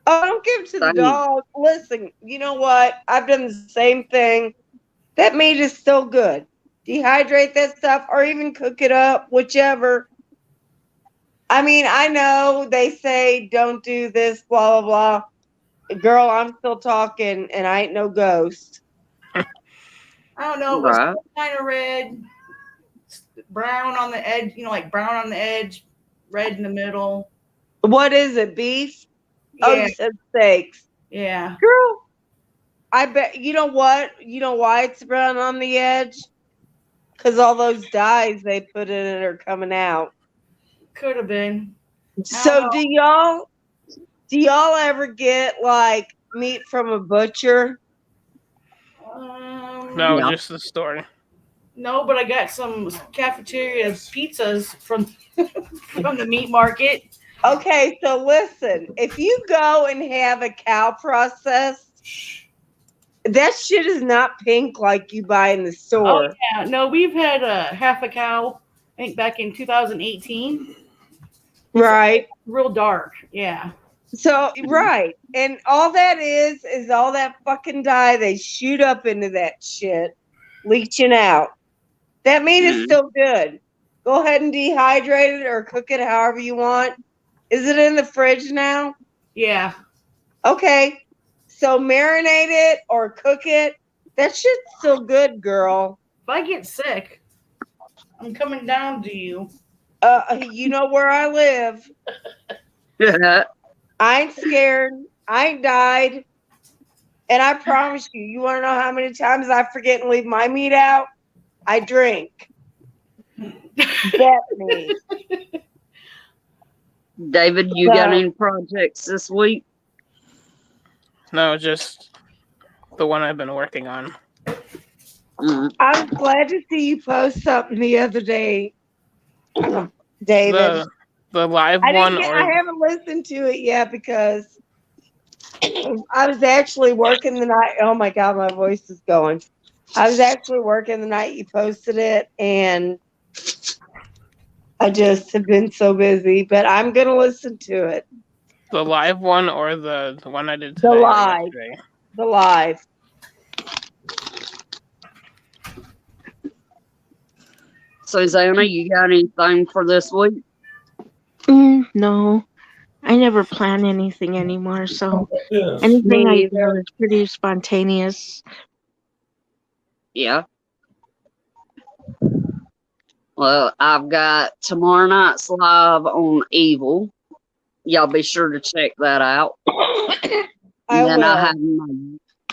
S2: Oh, don't give it to the dog. Listen, you know what? I've done the same thing. That meat is still good. Dehydrate that stuff or even cook it up, whichever. I mean, I know they say don't do this, blah, blah, blah. Girl, I'm still talking and I ain't no ghost.
S8: I don't know. It was kind of red, brown on the edge, like brown on the edge, red in the middle.
S2: What is it, beef?
S8: Yeah.
S2: Oh, you said steaks.
S8: Yeah.
S2: Girl, I bet, you know what? You know why it's brown on the edge? Because all those dyes they put in it are coming out.
S8: Could have been.
S2: So do y'all ever get like meat from a butcher?
S9: No, just the store.
S8: No, but I got some cafeteria pizzas from the meat market.
S2: Okay, so listen, if you go and have a cow processed, that shit is not pink like you buy in the store.
S8: Oh yeah, no, we've had half a cow. I think back in 2018.
S2: Right.
S8: Real dark, yeah.
S2: So right, and all that is all that fucking dye they shoot up into that shit, leaching out. That meat is still good. Go ahead and dehydrate it or cook it however you want. Is it in the fridge now?
S8: Yeah.
S2: Okay. So marinate it or cook it. That shit's still good, girl.
S8: If I get sick, I'm coming down to you.
S2: You know where I live. I ain't scared. I ain't died. And I promise you, you want to know how many times I forget and leave my meat out? I drink. Bet me.
S7: David, you got any projects this week?
S9: No, just the one I've been working on.
S2: I'm glad to see you post something the other day, David.
S9: The live one?
S2: I haven't listened to it yet because I was actually working the night. Oh my God, my voice is going. I was actually working the night you posted it, and I just have been so busy. But I'm going to listen to it.
S9: The live one or the one I did today?
S2: The live. The live.
S7: So, Susanna, you got anything for this week?
S3: No. I never plan anything anymore, so anything
S2: Me
S3: I do
S2: either.
S3: is pretty spontaneous.
S7: Yeah. Well, I've got tomorrow night's live on Evil. Y'all be sure to check that out.
S2: I
S7: And then I
S2: will.
S7: have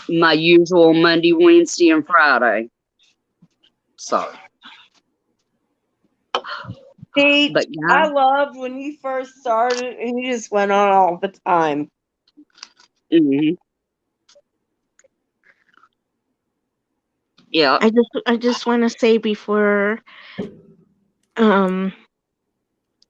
S7: my usual Monday, Wednesday, and Friday. So,
S2: See,
S7: but
S2: I
S7: yeah,
S2: loved when you first started and you just went on all the time.
S7: hmm yeah.
S3: I just want to say before um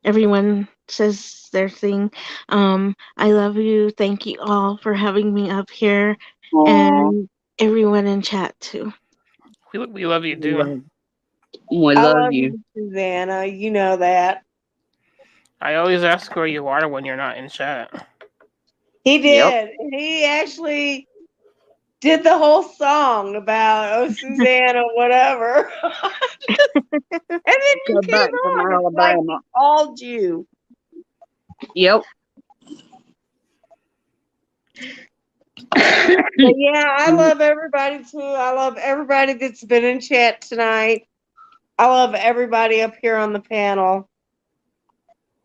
S3: everyone says their thing, I love you. Thank you all for having me up here,
S7: Aw,
S3: and everyone in chat too.
S9: We love you
S7: we
S9: too.
S2: I
S7: love
S2: love
S7: you.
S2: you, Susanna. You know that.
S9: I always ask where you are when you're not in chat.
S2: He
S7: Yep.
S2: did. He actually did the whole song about, oh, Susanna, whatever. And then you
S7: Go
S2: came
S7: back from
S2: on. It's like he
S7: Alabama.
S2: called you.
S7: Yep.
S2: But yeah, I love everybody too. I love everybody that's been in chat tonight. I love everybody up here on the panel.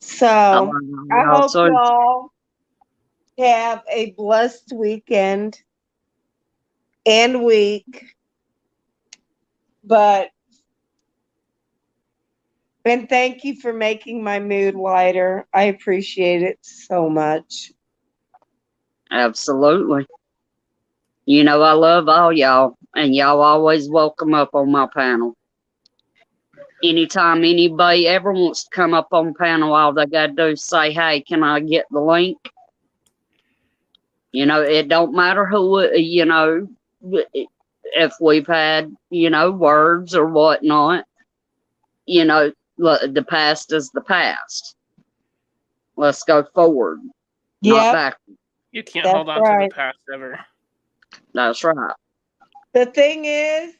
S2: So
S7: I love
S2: I
S7: y'all
S2: hope
S7: too.
S2: y'all have a blessed weekend and week. And thank you for making my mood lighter. I appreciate it so much.
S7: Absolutely. You know I love all y'all, and y'all always welcome up on my panel. Anytime anybody ever wants to come up on panel, all they gotta do is say, "Hey, can I get the link?" You know, it don't matter who. You know, if we've had words or whatnot. You know, the past is the past. Let's go forward, not
S2: Yep,
S7: back.
S9: You can't
S2: that's
S9: hold on to the
S2: right.
S9: past ever.
S7: That's right.
S2: The thing is,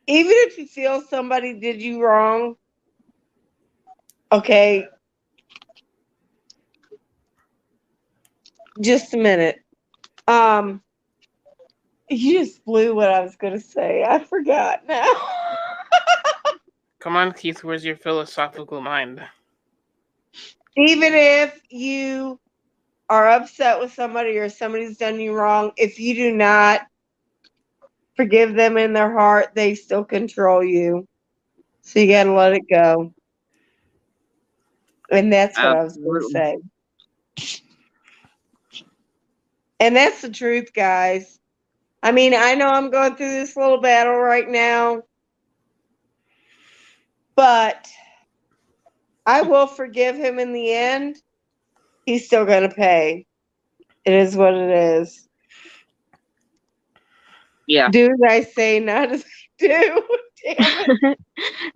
S2: even if you feel somebody did you wrong, okay, just a minute. You just blew what I was going to say. I forgot now.
S9: Come on, Keith, where's your philosophical mind?
S2: Even if you are upset with somebody or somebody's done you wrong, if you do not forgive them in their heart, they still control you. So you got to let it go. And that's what I was going to
S7: Absolutely.
S2: say. And that's the truth, guys. I mean, I know I'm going through this little battle right now, but I will forgive him in the end. He's still going to pay. It is what it is.
S7: Yeah.
S2: Do as I say, not as I do. Damn it.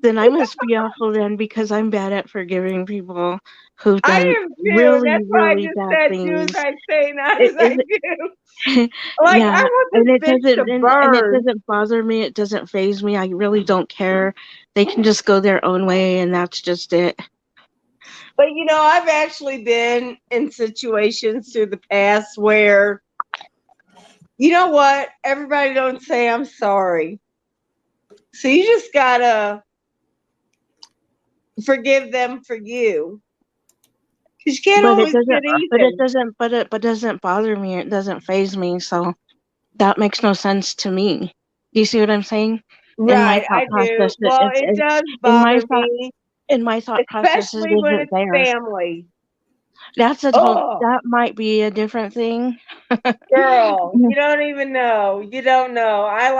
S3: Then I must be awful then, because I'm bad at forgiving people who've
S2: I
S3: done
S2: am too.
S3: really,
S2: That's why I
S3: really
S2: just
S3: bad
S2: said do as
S3: things.
S2: I say, not
S3: It
S2: as I
S3: is,
S2: do. Like, I
S3: yeah,
S2: want
S3: and it
S2: this bitch to
S3: doesn't, and it
S2: burn.
S3: doesn't bother me. It doesn't faze me. I really don't care. They can just go their own way, and that's just it.
S2: But I've actually been in situations through the past where, you know what? Everybody don't say I'm sorry. So you just gotta forgive them for you. Because you can't
S3: But it
S2: always
S3: doesn't.
S2: get even.
S3: But it doesn't bother me. It doesn't faze me. So that makes no sense to me. Do you see what I'm saying? In my
S2: Right,
S3: thought
S2: I do.
S3: process,
S2: Well, it does
S3: in my
S2: bother
S3: thought
S2: me,
S3: in my thought process, it
S2: especially when
S3: isn't
S2: it's
S3: there.
S2: family. Oh,
S3: That might be a different thing.
S2: girl, you don't even know. You don't know. I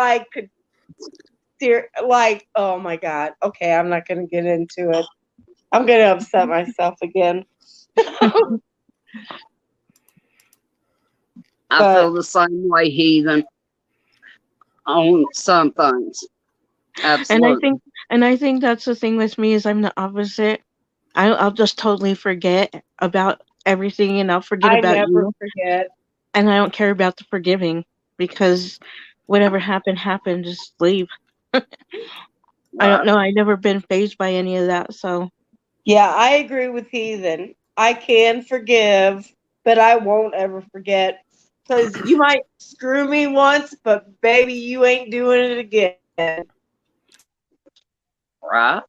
S2: oh my God. Okay, I'm not going to get into it. I'm going to upset myself again.
S7: I feel the same way, heathen, on some things. Absolutely.
S3: And I think that's the thing with me is I'm the opposite. I'll just totally forget about everything, and I'll forget
S2: I
S3: about
S2: never
S3: you,
S2: forget.
S3: and I don't care about the forgiving, because whatever happened, just leave. I don't
S7: Right.
S3: know. I've never been phased by any of that. So
S2: Yeah, I agree with Heathen. I can forgive, but I won't ever forget. Because you might screw me once, but baby, you ain't doing it again.
S7: Right.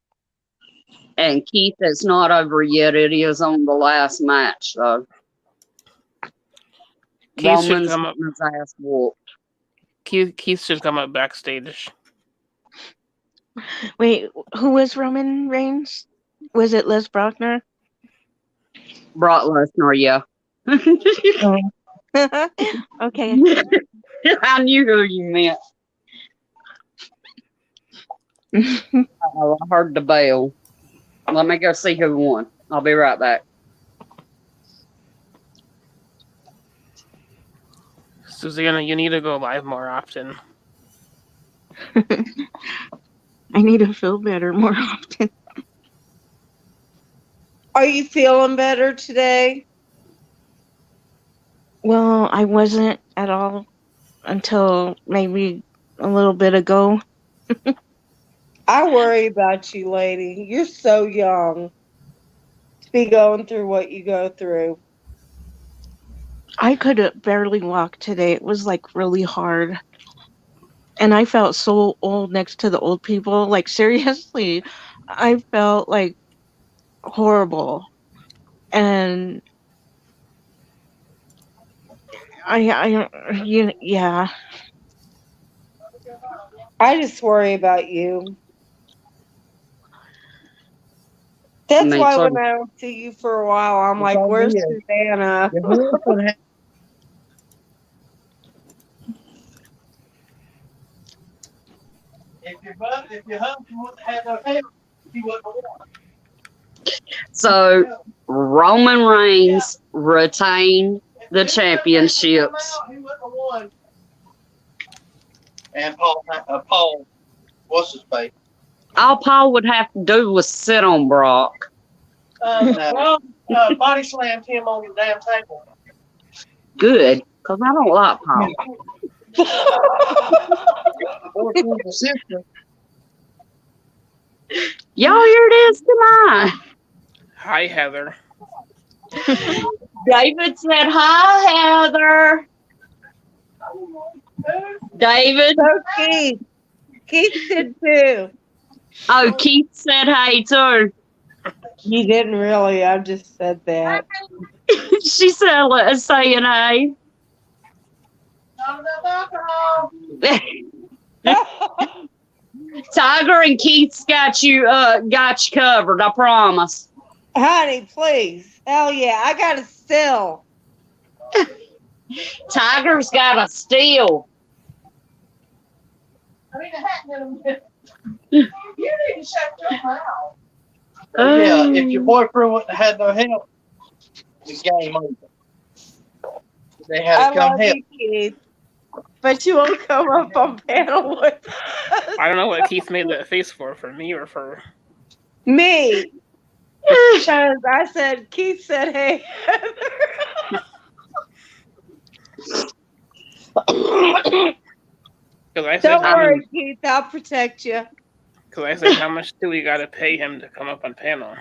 S7: And Keith, it's not over yet. It is on the last match, so
S9: Keith should
S7: Roman's
S9: come up.
S7: getting his ass whooped.
S9: Keith should come up backstage.
S3: Wait, who was Roman Reigns? Was it Les Brockner?
S7: Brock Lesnar, yeah.
S3: Okay.
S7: I knew who you meant. I heard the bell. Let me go see who won. I'll be right back.
S9: Susanna, you need to go live more often.
S3: I need to feel better more often.
S2: Are you feeling better today?
S3: Well, I wasn't at all until maybe a little bit ago.
S2: I worry about you, lady. You're so young to be going through what you go through.
S3: I could barely walk today. It was like really hard. And I felt so old next to the old people. Like, seriously, I felt like horrible. And yeah.
S2: I just worry about you. That's
S7: Me
S2: why
S7: too.
S2: when I don't see you for a while, I'm like, where's Susanna?
S5: If your husband wouldn't have no help, he wouldn't have won.
S7: So Roman Reigns retained the championships.
S5: He wouldn't have won. And Paul, what's his face?
S7: All Paul would have to do was sit on Brock.
S5: Body slammed him on the damn table.
S7: Good, because I don't like Paul. Y'all hear this? Come on.
S9: Hi, Heather.
S7: David said, hi, Heather. David.
S2: So Keith. Keith did too.
S7: Oh, Keith said hey, too.
S2: You didn't really. I just said that.
S7: She said, let's say an hey. Tyger and Keith's got you covered, I promise.
S2: Honey, please. Hell yeah. I got to still.
S7: Tiger's got a steal.
S5: I need a hat in a minute. You need to shut your mouth. Yeah, if your boyfriend wouldn't have had no help, the game over. They had to come help.
S2: You, Keith, but you won't come up on panel with us.
S9: I don't know what Keith made that face for me or for
S2: me. Because I said, Keith said, hey,
S9: I said,
S2: don't worry, Keith, I'll protect you.
S9: Because I said, how much do we got to pay him to come up on panel?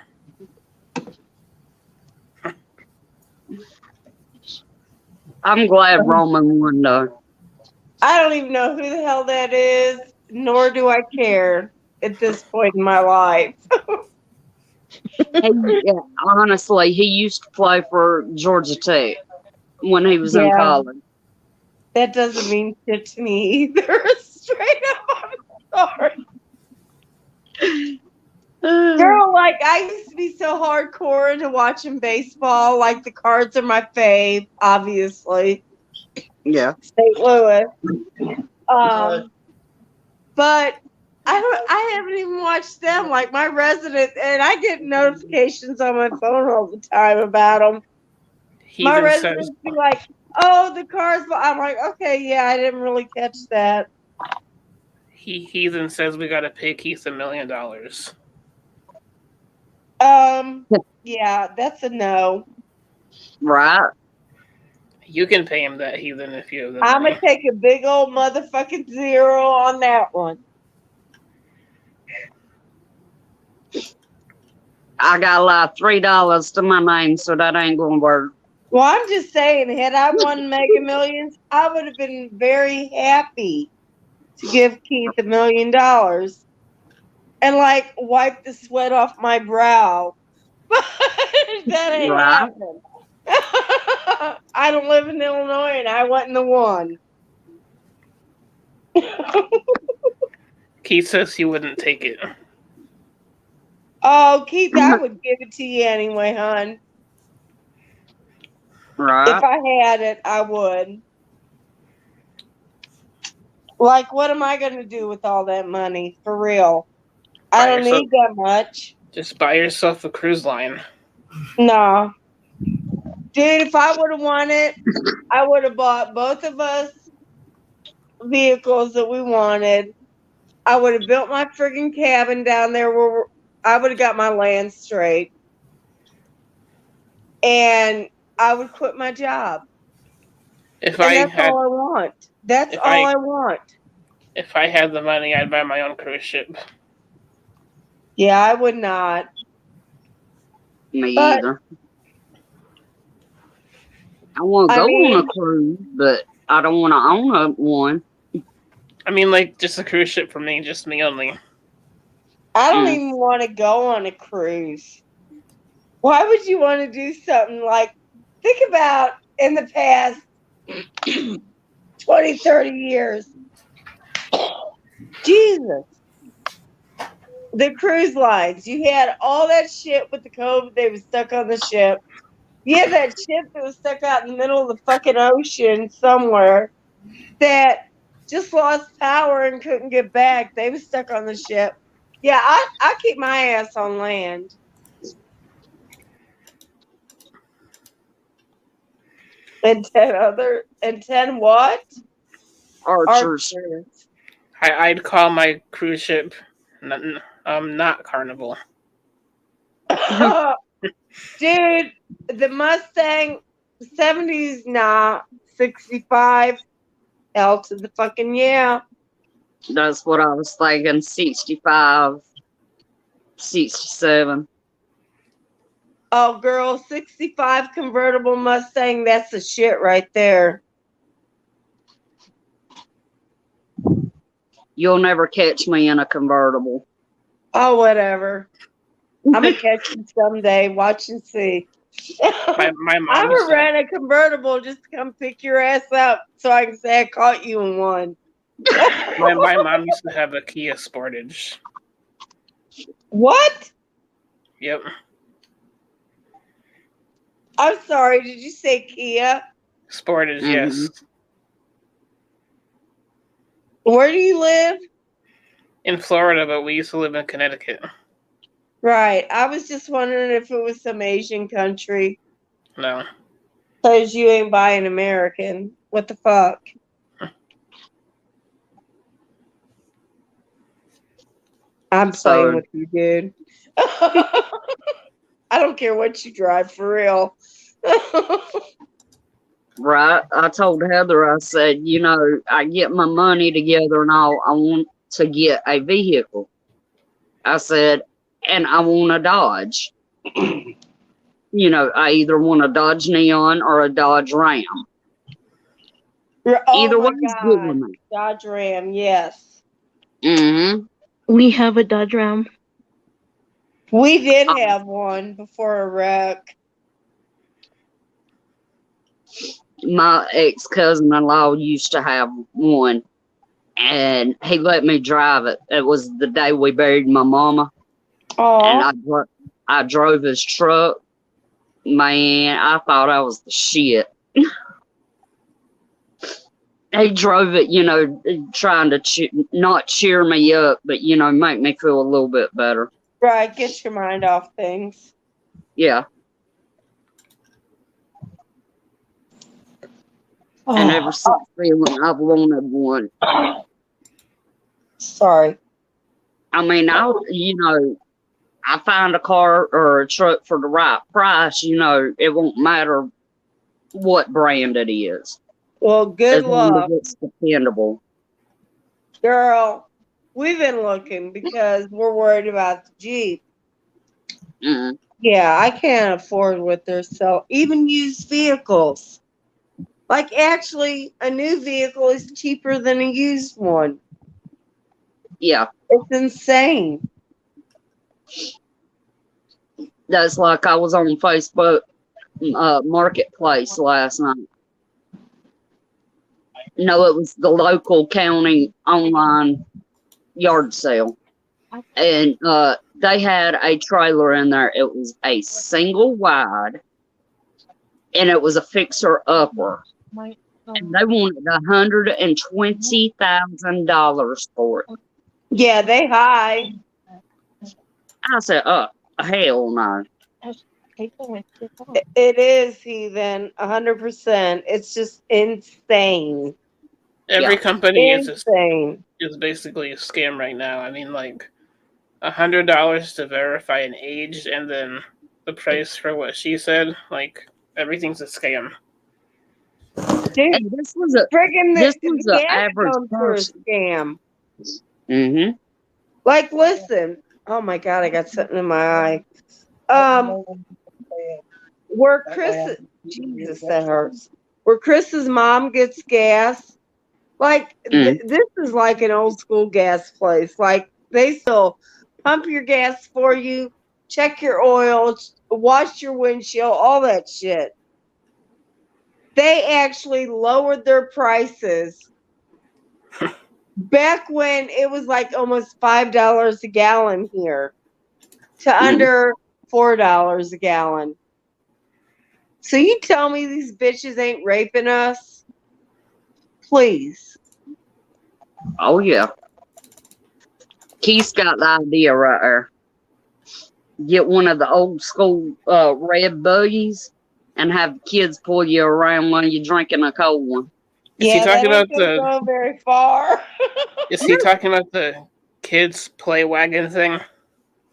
S7: I'm glad Roman won, though.
S2: I don't even know who the hell that is, nor do I care at this point in my life.
S7: Honestly, he used to play for Georgia Tech when he was in college.
S2: That doesn't mean shit to me either. Straight up, I'm sorry. Girl, like, I used to be so hardcore into watching baseball. Like, the Cards are my fave, obviously.
S7: Yeah.
S2: St. Louis. But I haven't even watched them. Like, my resident, and I get notifications on my phone all the time about them. My residents be like, oh, the Cards. I'm like, okay, yeah, I didn't really catch that.
S9: Heathen says we got to pay Keith $1 million.
S2: Yeah, that's a no.
S7: Right.
S9: You can pay him that, Heathen, if you have the
S2: I'm
S9: money.
S2: going to take a big old motherfucking zero on that one.
S7: I got like $3 to my name, so that ain't gonna work.
S2: Well, I'm just saying, had I won Mega Millions, I would have been very happy to give Keith $1 million and like wipe the sweat off my brow. But that ain't
S7: Right.
S2: happening. I don't live in Illinois, and I wasn't the one.
S9: Keith says he wouldn't take it.
S2: Oh, Keith, I would give it to you anyway, hon.
S7: Right.
S2: If I had it, I would. Like, what am I going to do with all that money? For real. I don't need that much.
S9: Just buy yourself a cruise line.
S2: No. Dude, if I would have won it, I would have bought both of us vehicles that we wanted. I would have built my friggin' cabin down there where I would have got my land straight. And I would quit my job. That's all I want. That's all I want.
S9: If I had the money, I'd buy my own cruise ship.
S2: Yeah, I would not.
S7: Me either. I want to go on a cruise, but I don't want to own one.
S9: I mean, like, just a cruise ship for me, just me only.
S2: I don't even want to go on a cruise. Why would you want to do something like, think about in the past 20, 30 years. Jesus. The cruise lines. You had all that shit with the COVID. They were stuck on the ship. You had that ship that was stuck out in the middle of the fucking ocean somewhere that just lost power and couldn't get back. They were stuck on the ship. Yeah, I keep my ass on land. And 10 what?
S7: Archers.
S9: I'd call my cruise ship not Carnival.
S2: Dude, the Mustang 70s, nah, 65. Hell to the fucking yeah.
S7: That's what I was thinking. 65, 67.
S2: Oh, girl, 65 convertible Mustang. That's the shit right there.
S7: You'll never catch me in a convertible.
S2: Oh, whatever. I'm going to catch you someday. Watch and see. I'm going to rent a convertible just to come pick your ass up so I can say I caught you in one.
S9: My mom used to have a Kia Sportage.
S2: What?
S9: Yep.
S2: I'm sorry. Did you say Kia?
S9: Sportage, yes.
S2: Where do you live?
S9: In Florida, but we used to live in Connecticut.
S2: Right. I was just wondering if it was some Asian country.
S9: No.
S2: Because you ain't buying American. What the fuck? I'm playing with you, dude. I don't care what you drive, for real.
S7: Right. I told Heather, I said, you know, I get my money together and I want to get a vehicle. I said, and I want a Dodge. You know, I either want a Dodge Neon or a Dodge Ram.
S2: Either one is good with me. Dodge Ram, yes.
S3: We have a Dodge Ram.
S2: We did have one before a wreck.
S7: My ex-cousin-in-law used to have one, and he let me drive it. It was the day we buried my mama. And I drove his truck. Man, I thought I was the shit. He drove it, you know, trying to not cheer me up, but, you know, make me feel a little bit better.
S2: Right, get your mind off things.
S7: Yeah. And ever since then, I've wanted one.
S2: Sorry.
S7: I mean, you know, I find a car or a truck for the right price, you know, it won't matter what brand it is.
S2: Well, good luck.
S7: It's dependable.
S2: Girl, we've been looking because we're worried about the Jeep.
S7: Mm.
S2: Yeah, I can't afford what they're selling. Even used vehicles. Like, actually, a new vehicle is cheaper than a used one.
S7: Yeah,
S2: It's insane.
S7: that's like I was on Facebook Marketplace last night. No, it was the local county online yard sale. And they had a trailer in there. It was a single wide, and it was a fixer-upper. And they wanted $120,000 for it.
S2: Yeah, they high.
S7: I said, oh, hell no.
S2: It is, heathen, 100%. It's just insane.
S9: Every company
S2: Insane.
S9: is basically a scam right now. I mean, like $100 to verify an age, and then the price for what she said. Like everything's a scam.
S2: Dude,
S7: And this was a
S2: friggin'
S7: this
S2: the
S7: was an
S2: gas
S7: average
S2: pumps are a
S7: person.
S2: scam.
S7: Mm-hmm.
S2: Like, listen. Oh my God, I got something in my eye. Where Chris, Jesus, that hurts. Where Chris's mom gets gas, like this is like an old school gas place. Like they still pump your gas for you, check your oil, wash your windshield, all that shit. They actually lowered their prices back when it was like almost $5 a gallon here to under $4 a gallon. So you tell me these bitches ain't raping us? Please.
S7: Oh yeah. Keith's got the idea right there. Get one of the old school red buggies and have kids pull you around while you're drinking a cold one.
S9: Is he talking about
S2: go very far.
S9: Is he talking about the kids play wagon thing?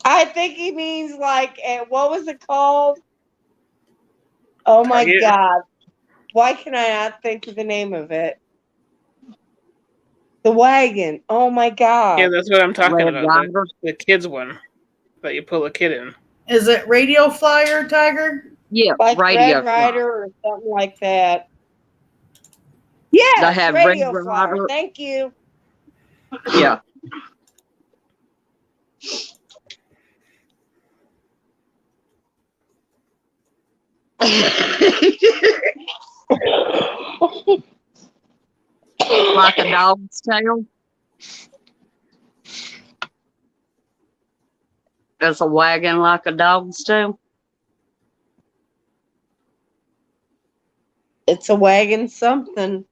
S2: I think he means like what was it called? Oh my God. Why can I not think of the name of it? The wagon. Oh my God.
S9: Yeah, that's what I'm talking about. The kids one that you pull a kid in.
S8: Is it Radio Flyer, Tyger?
S7: Yeah,
S2: like
S7: Radio
S2: Red Rider or something like that. Yeah,
S7: they have
S2: Radio
S7: Red
S2: Flyer.
S7: Rider.
S2: Thank you.
S7: Yeah. Like a dog's tail. That's a wagon like a dog's tail.
S2: It's a wagon something.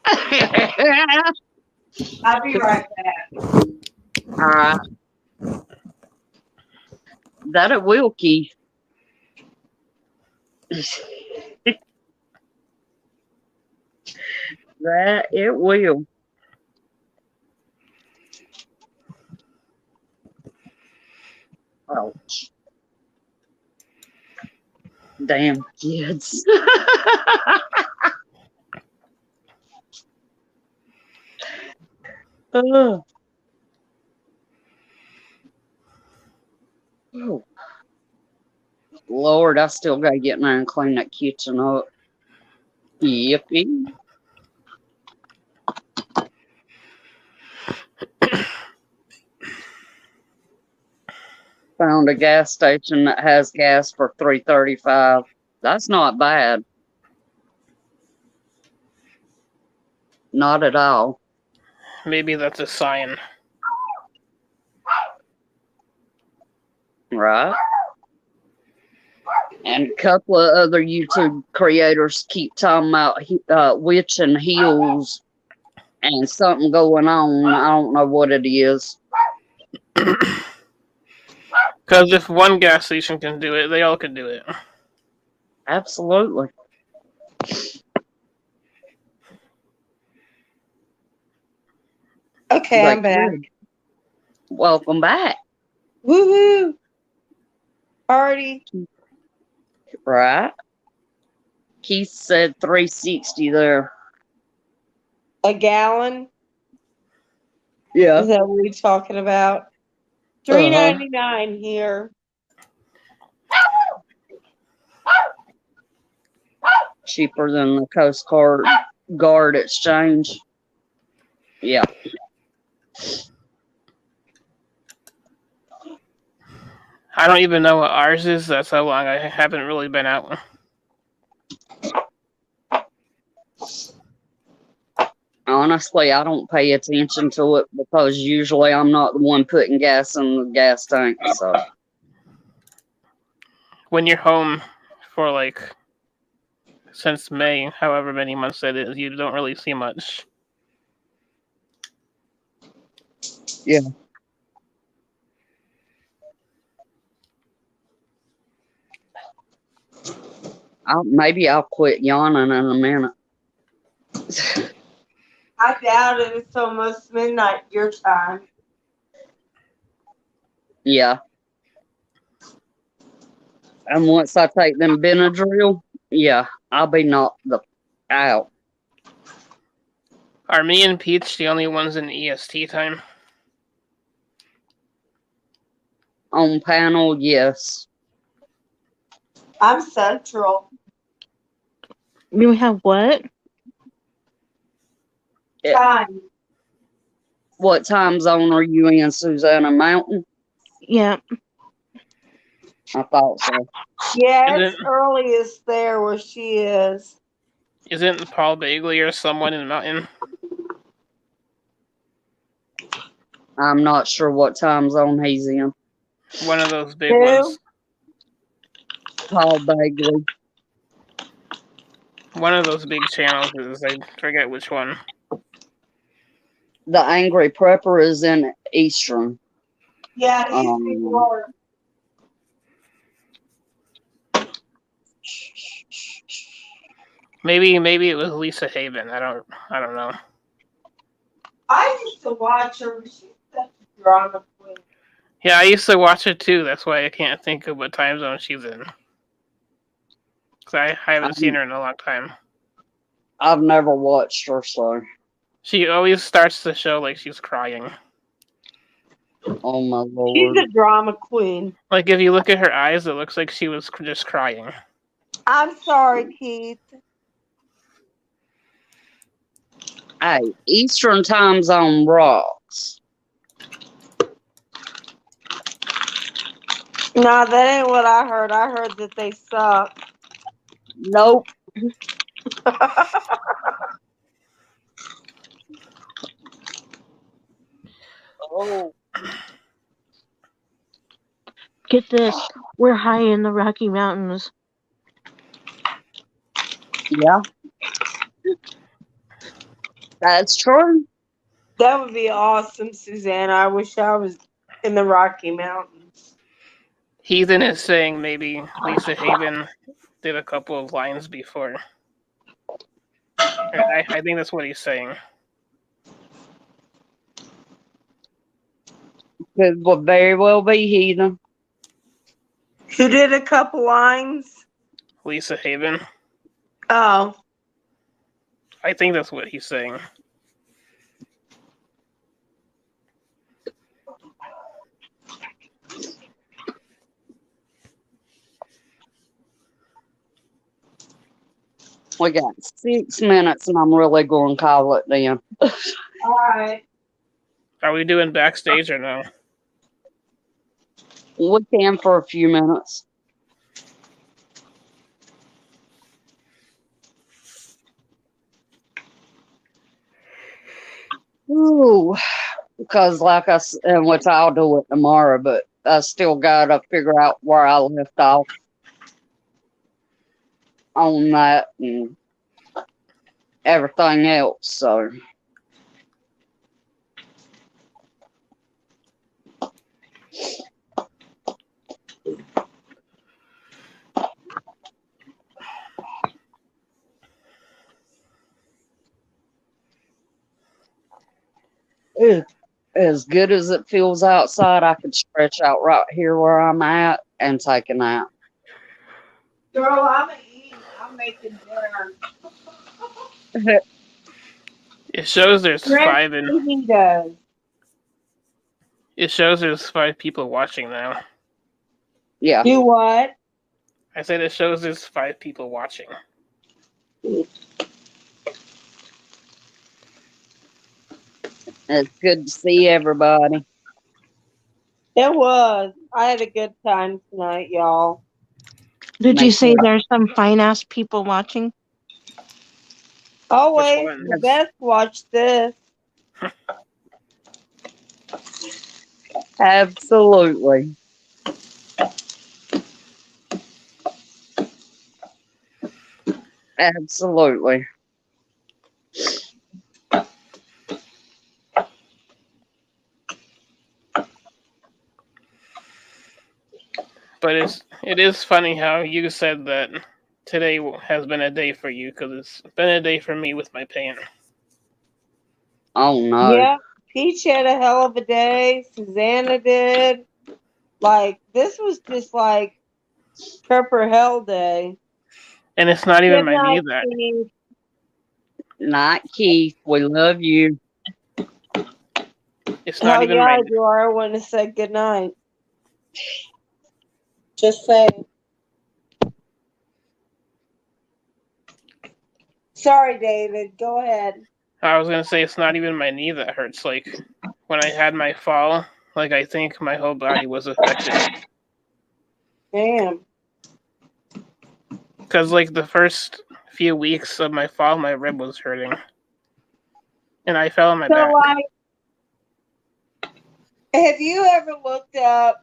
S2: I'll be right back.
S7: All right. That it will, Keith. That it will. Ouch. Damn kids. Oh. Lord, I still gotta get in there and clean that kitchen up. Yippee. Found a gas station that has gas for $3.35. That's not bad. Not at all.
S9: Maybe that's a sign.
S7: Right? And a couple of other YouTube creators keep talking about witch and heels and something going on. I don't know what it is.
S9: Because if one gas station can do it, they all can do it.
S7: Absolutely.
S2: Okay, I'm back.
S7: Welcome back.
S2: Woohoo! Party.
S7: Right. Keith said 360 there.
S2: A gallon?
S7: Yeah.
S2: Is that what we're talking about? $3.99 here.
S7: cheaper than the Coast Guard exchange. Yeah.
S9: I don't even know what ours is. That's how long I haven't really been out.
S7: Honestly, I don't pay attention to it because usually I'm not the one putting gas in the gas tank. So
S9: When you're home for like since May, however many months that is, you don't really see much.
S7: yeah. Maybe I'll quit yawning in a minute.
S2: I doubt it. It's almost midnight your time.
S7: Yeah. And once I take them Benadryl, yeah, I'll be knocked out.
S9: Are me and Peach the only ones in EST time?
S7: On panel, yes.
S2: I'm Central.
S3: You have what?
S2: Time.
S7: What time zone are you in, Susanna? Mountain?
S3: Yeah.
S7: I thought so.
S2: Yeah, it's earliest there where she is.
S9: Isn't Paul Bagley or someone in Mountain?
S7: I'm not sure what time zone he's in.
S9: One of those big ones.
S7: Paul Bagley.
S9: One of those big channels is, I forget which one.
S7: The Angry Prepper is in Eastern.
S2: Yeah, he's before.
S9: Maybe it was Lisa Haven. I don't know.
S2: I used to watch her. She's such a drama queen.
S9: Yeah, I used to watch it too. That's why I can't think of what time zone she's in. Because I haven't seen her in a long time.
S7: I've never watched her, so.
S9: She always starts the show like she's crying.
S7: Oh my lord.
S2: She's a drama queen.
S9: Like if you look at her eyes, it looks like she was just crying.
S2: I'm sorry, Keith.
S7: Hey, Eastern time zone rocks.
S2: No, that ain't what I heard. I heard that they suck.
S7: Nope.
S3: Oh. Get this. We're high in the Rocky Mountains.
S7: Yeah. That's true.
S2: That would be awesome, Susanna. I wish I was in the Rocky Mountains.
S9: Heathen is saying maybe Lisa Haven did a couple of lines before. I think that's what he's saying.
S7: Could very well be Heathen.
S2: Who did a couple lines?
S9: Lisa Haven.
S2: Oh.
S9: I think that's what he's saying.
S7: We got 6 minutes and I'm really going to call it then.
S2: All right.
S9: Are we doing backstage or no?
S7: We can for a few minutes. Ooh, because like I said, which I'll do it tomorrow, but I still got to figure out where I left off on that and everything else, so. As good as it feels outside, I could stretch out right here where I'm at and take a nap.
S2: Girl, I'm eating. I'm making dinner.
S9: It shows there's five in.
S2: He does.
S9: It shows there's 5 people watching now.
S7: Yeah.
S2: Do what?
S9: I said it shows there's 5 people watching.
S7: It's good to see everybody.
S2: It was. I had a good time tonight, y'all.
S3: Did you
S7: Me
S3: say
S7: too.
S3: there's some fine ass people watching?
S2: Always
S9: one?
S2: the best. Watch this.
S7: Absolutely. Absolutely.
S9: But it is funny how you said that today has been a day for you, because it's been a day for me with my pain.
S7: Oh no.
S2: Yeah. Peach had a hell of a day. Susanna did. Like, this was just like prepper hell day.
S9: And it's not even
S2: Good
S9: my knee
S2: night,
S9: that.
S2: Keith.
S7: Night, Keith. We love you.
S9: It's not
S2: Oh,
S9: even
S2: yeah,
S9: my.
S2: I do. I want to say good night. Just saying. Sorry, David. Go ahead.
S9: I was gonna say it's not even my knee that hurts. Like when I had my fall, like I think my whole body was affected.
S2: Damn.
S9: Because like the first few weeks of my fall, my rib was hurting, and I fell on my
S2: So,
S9: back.
S2: like, have you ever looked up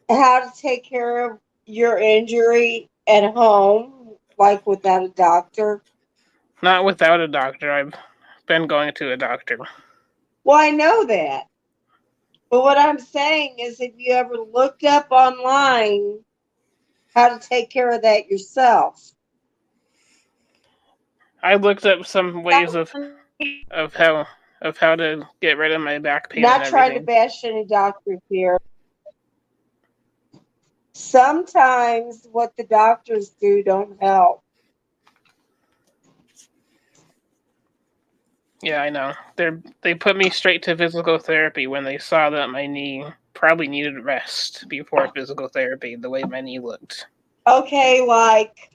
S2: how to take care of your injury at home, like without a doctor?
S9: Not without a doctor. I've been going to a doctor.
S2: Well, I know that. But what I'm saying is, have you ever looked up online how to take care of that yourself?
S9: I looked up some ways of how to get rid of my back pain and
S2: Not trying to
S9: everything.
S2: bash any doctors here. Sometimes what the doctors do don't help.
S9: Yeah, I know. They put me straight to physical therapy when they saw that my knee probably needed rest before physical therapy, the way my knee looked.
S2: Okay, like,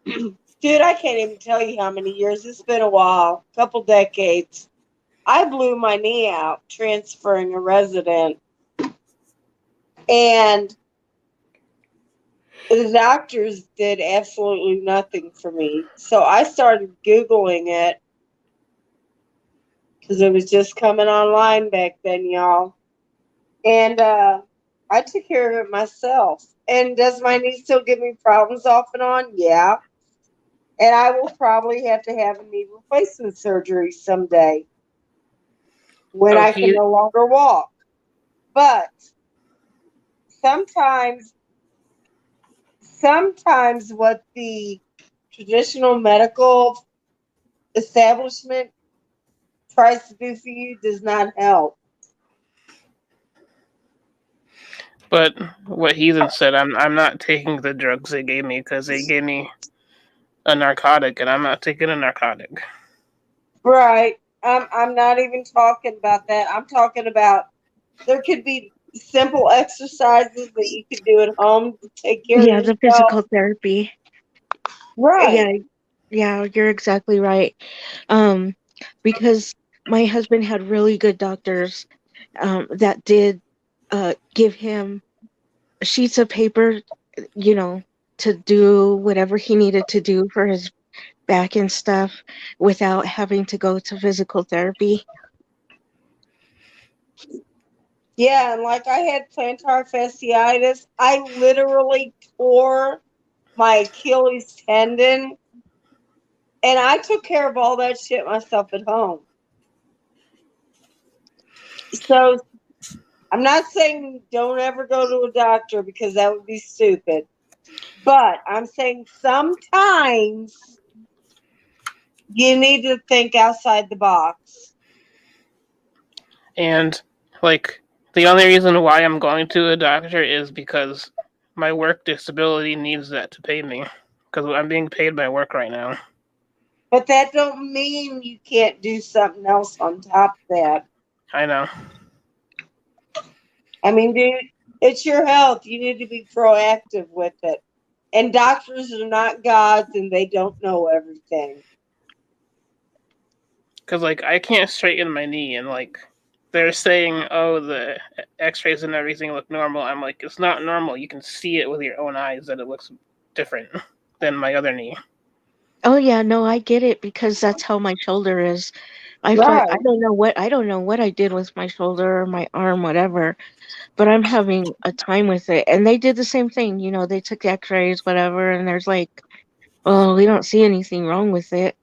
S2: dude, I can't even tell you how many years. It's been a while, couple decades. I blew my knee out transferring a resident. And the doctors did absolutely nothing for me. So I started Googling it because it was just coming online back then, y'all. And I took care of it myself. And does my knee still give me problems off and on? Yeah. And I will probably have to have a knee replacement surgery someday when I can no longer walk. But sometimes what the traditional medical establishment tries to do for you does not help.
S9: But what Heathen said, I'm not taking the drugs they gave me because they gave me a narcotic, and I'm not taking a narcotic.
S2: Right. I'm not even talking about that. I'm talking about there could be simple exercises that you could do at home to take care of
S3: Yeah, the
S2: yourself.
S3: physical therapy.
S2: Right.
S3: Yeah, you're exactly right. Because my husband had really good doctors that did give him sheets of paper, to do whatever he needed to do for his back and stuff without having to go to physical therapy.
S2: Yeah, and like I had plantar fasciitis. I literally tore my Achilles tendon, and I took care of all that shit myself at home. So I'm not saying don't ever go to a doctor because that would be stupid. But I'm saying sometimes you need to think outside the box.
S9: And like the only reason why I'm going to a doctor is because my work disability needs that to pay me, because I'm being paid by work right now.
S2: But that don't mean you can't do something else on top of that.
S9: I know.
S2: I mean, dude, it's your health. You need to be proactive with it. And doctors are not gods, and they don't know everything.
S9: Because, like, I can't straighten my knee, and, like, they're saying, oh, the x-rays and everything look normal. I'm like, it's not normal. You can see it with your own eyes that it looks different than my other knee.
S3: Oh yeah, no, I get it because that's how my shoulder is. I
S2: Right.
S3: don't know what I did with my shoulder or my arm, whatever, but I'm having a time with it. And they did the same thing, you know, they took x-rays, whatever, and there's like, well, we don't see anything wrong with it.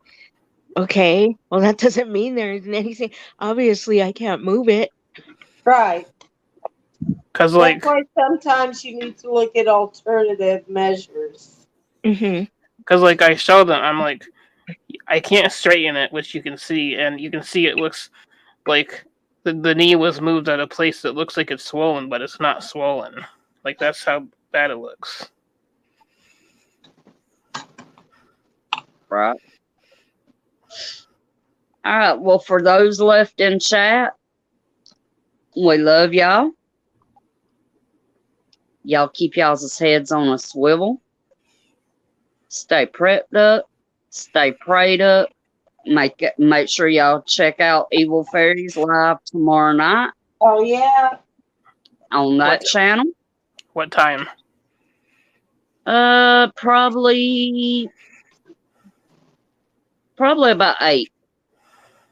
S3: Okay, well, that doesn't mean there isn't anything. Obviously, I can't move it.
S2: Right.
S9: Because,
S2: That's
S9: like,
S2: why sometimes you need to look at alternative measures.
S3: Mm-hmm.
S9: because, like, I showed them, I'm like, I can't straighten it, which you can see, and you can see it looks like the knee was moved at a place that looks like it's swollen, but it's not swollen. Like, that's how bad it looks.
S7: Right. All right. Well, for those left in chat, we love y'all. Y'all keep y'all's heads on a swivel. Stay prepped up. Stay prayed up. Make sure y'all check out Evil Fairies live tomorrow night.
S2: Oh yeah.
S7: On that channel.
S9: What time?
S7: Probably about 8.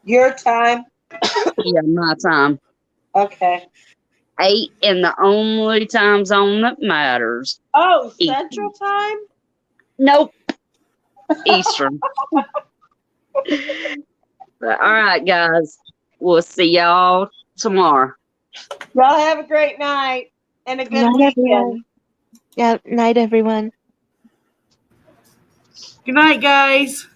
S2: Your time?
S7: Yeah, my time.
S2: Okay.
S7: 8 in the only time zone that matters.
S2: Oh, Central Time?
S7: Nope. Eastern. But, all right, guys. We'll see y'all tomorrow.
S2: Y'all have a great night and a good
S3: Night,
S2: weekend.
S3: everyone. Yeah, night, everyone.
S8: Good night, guys.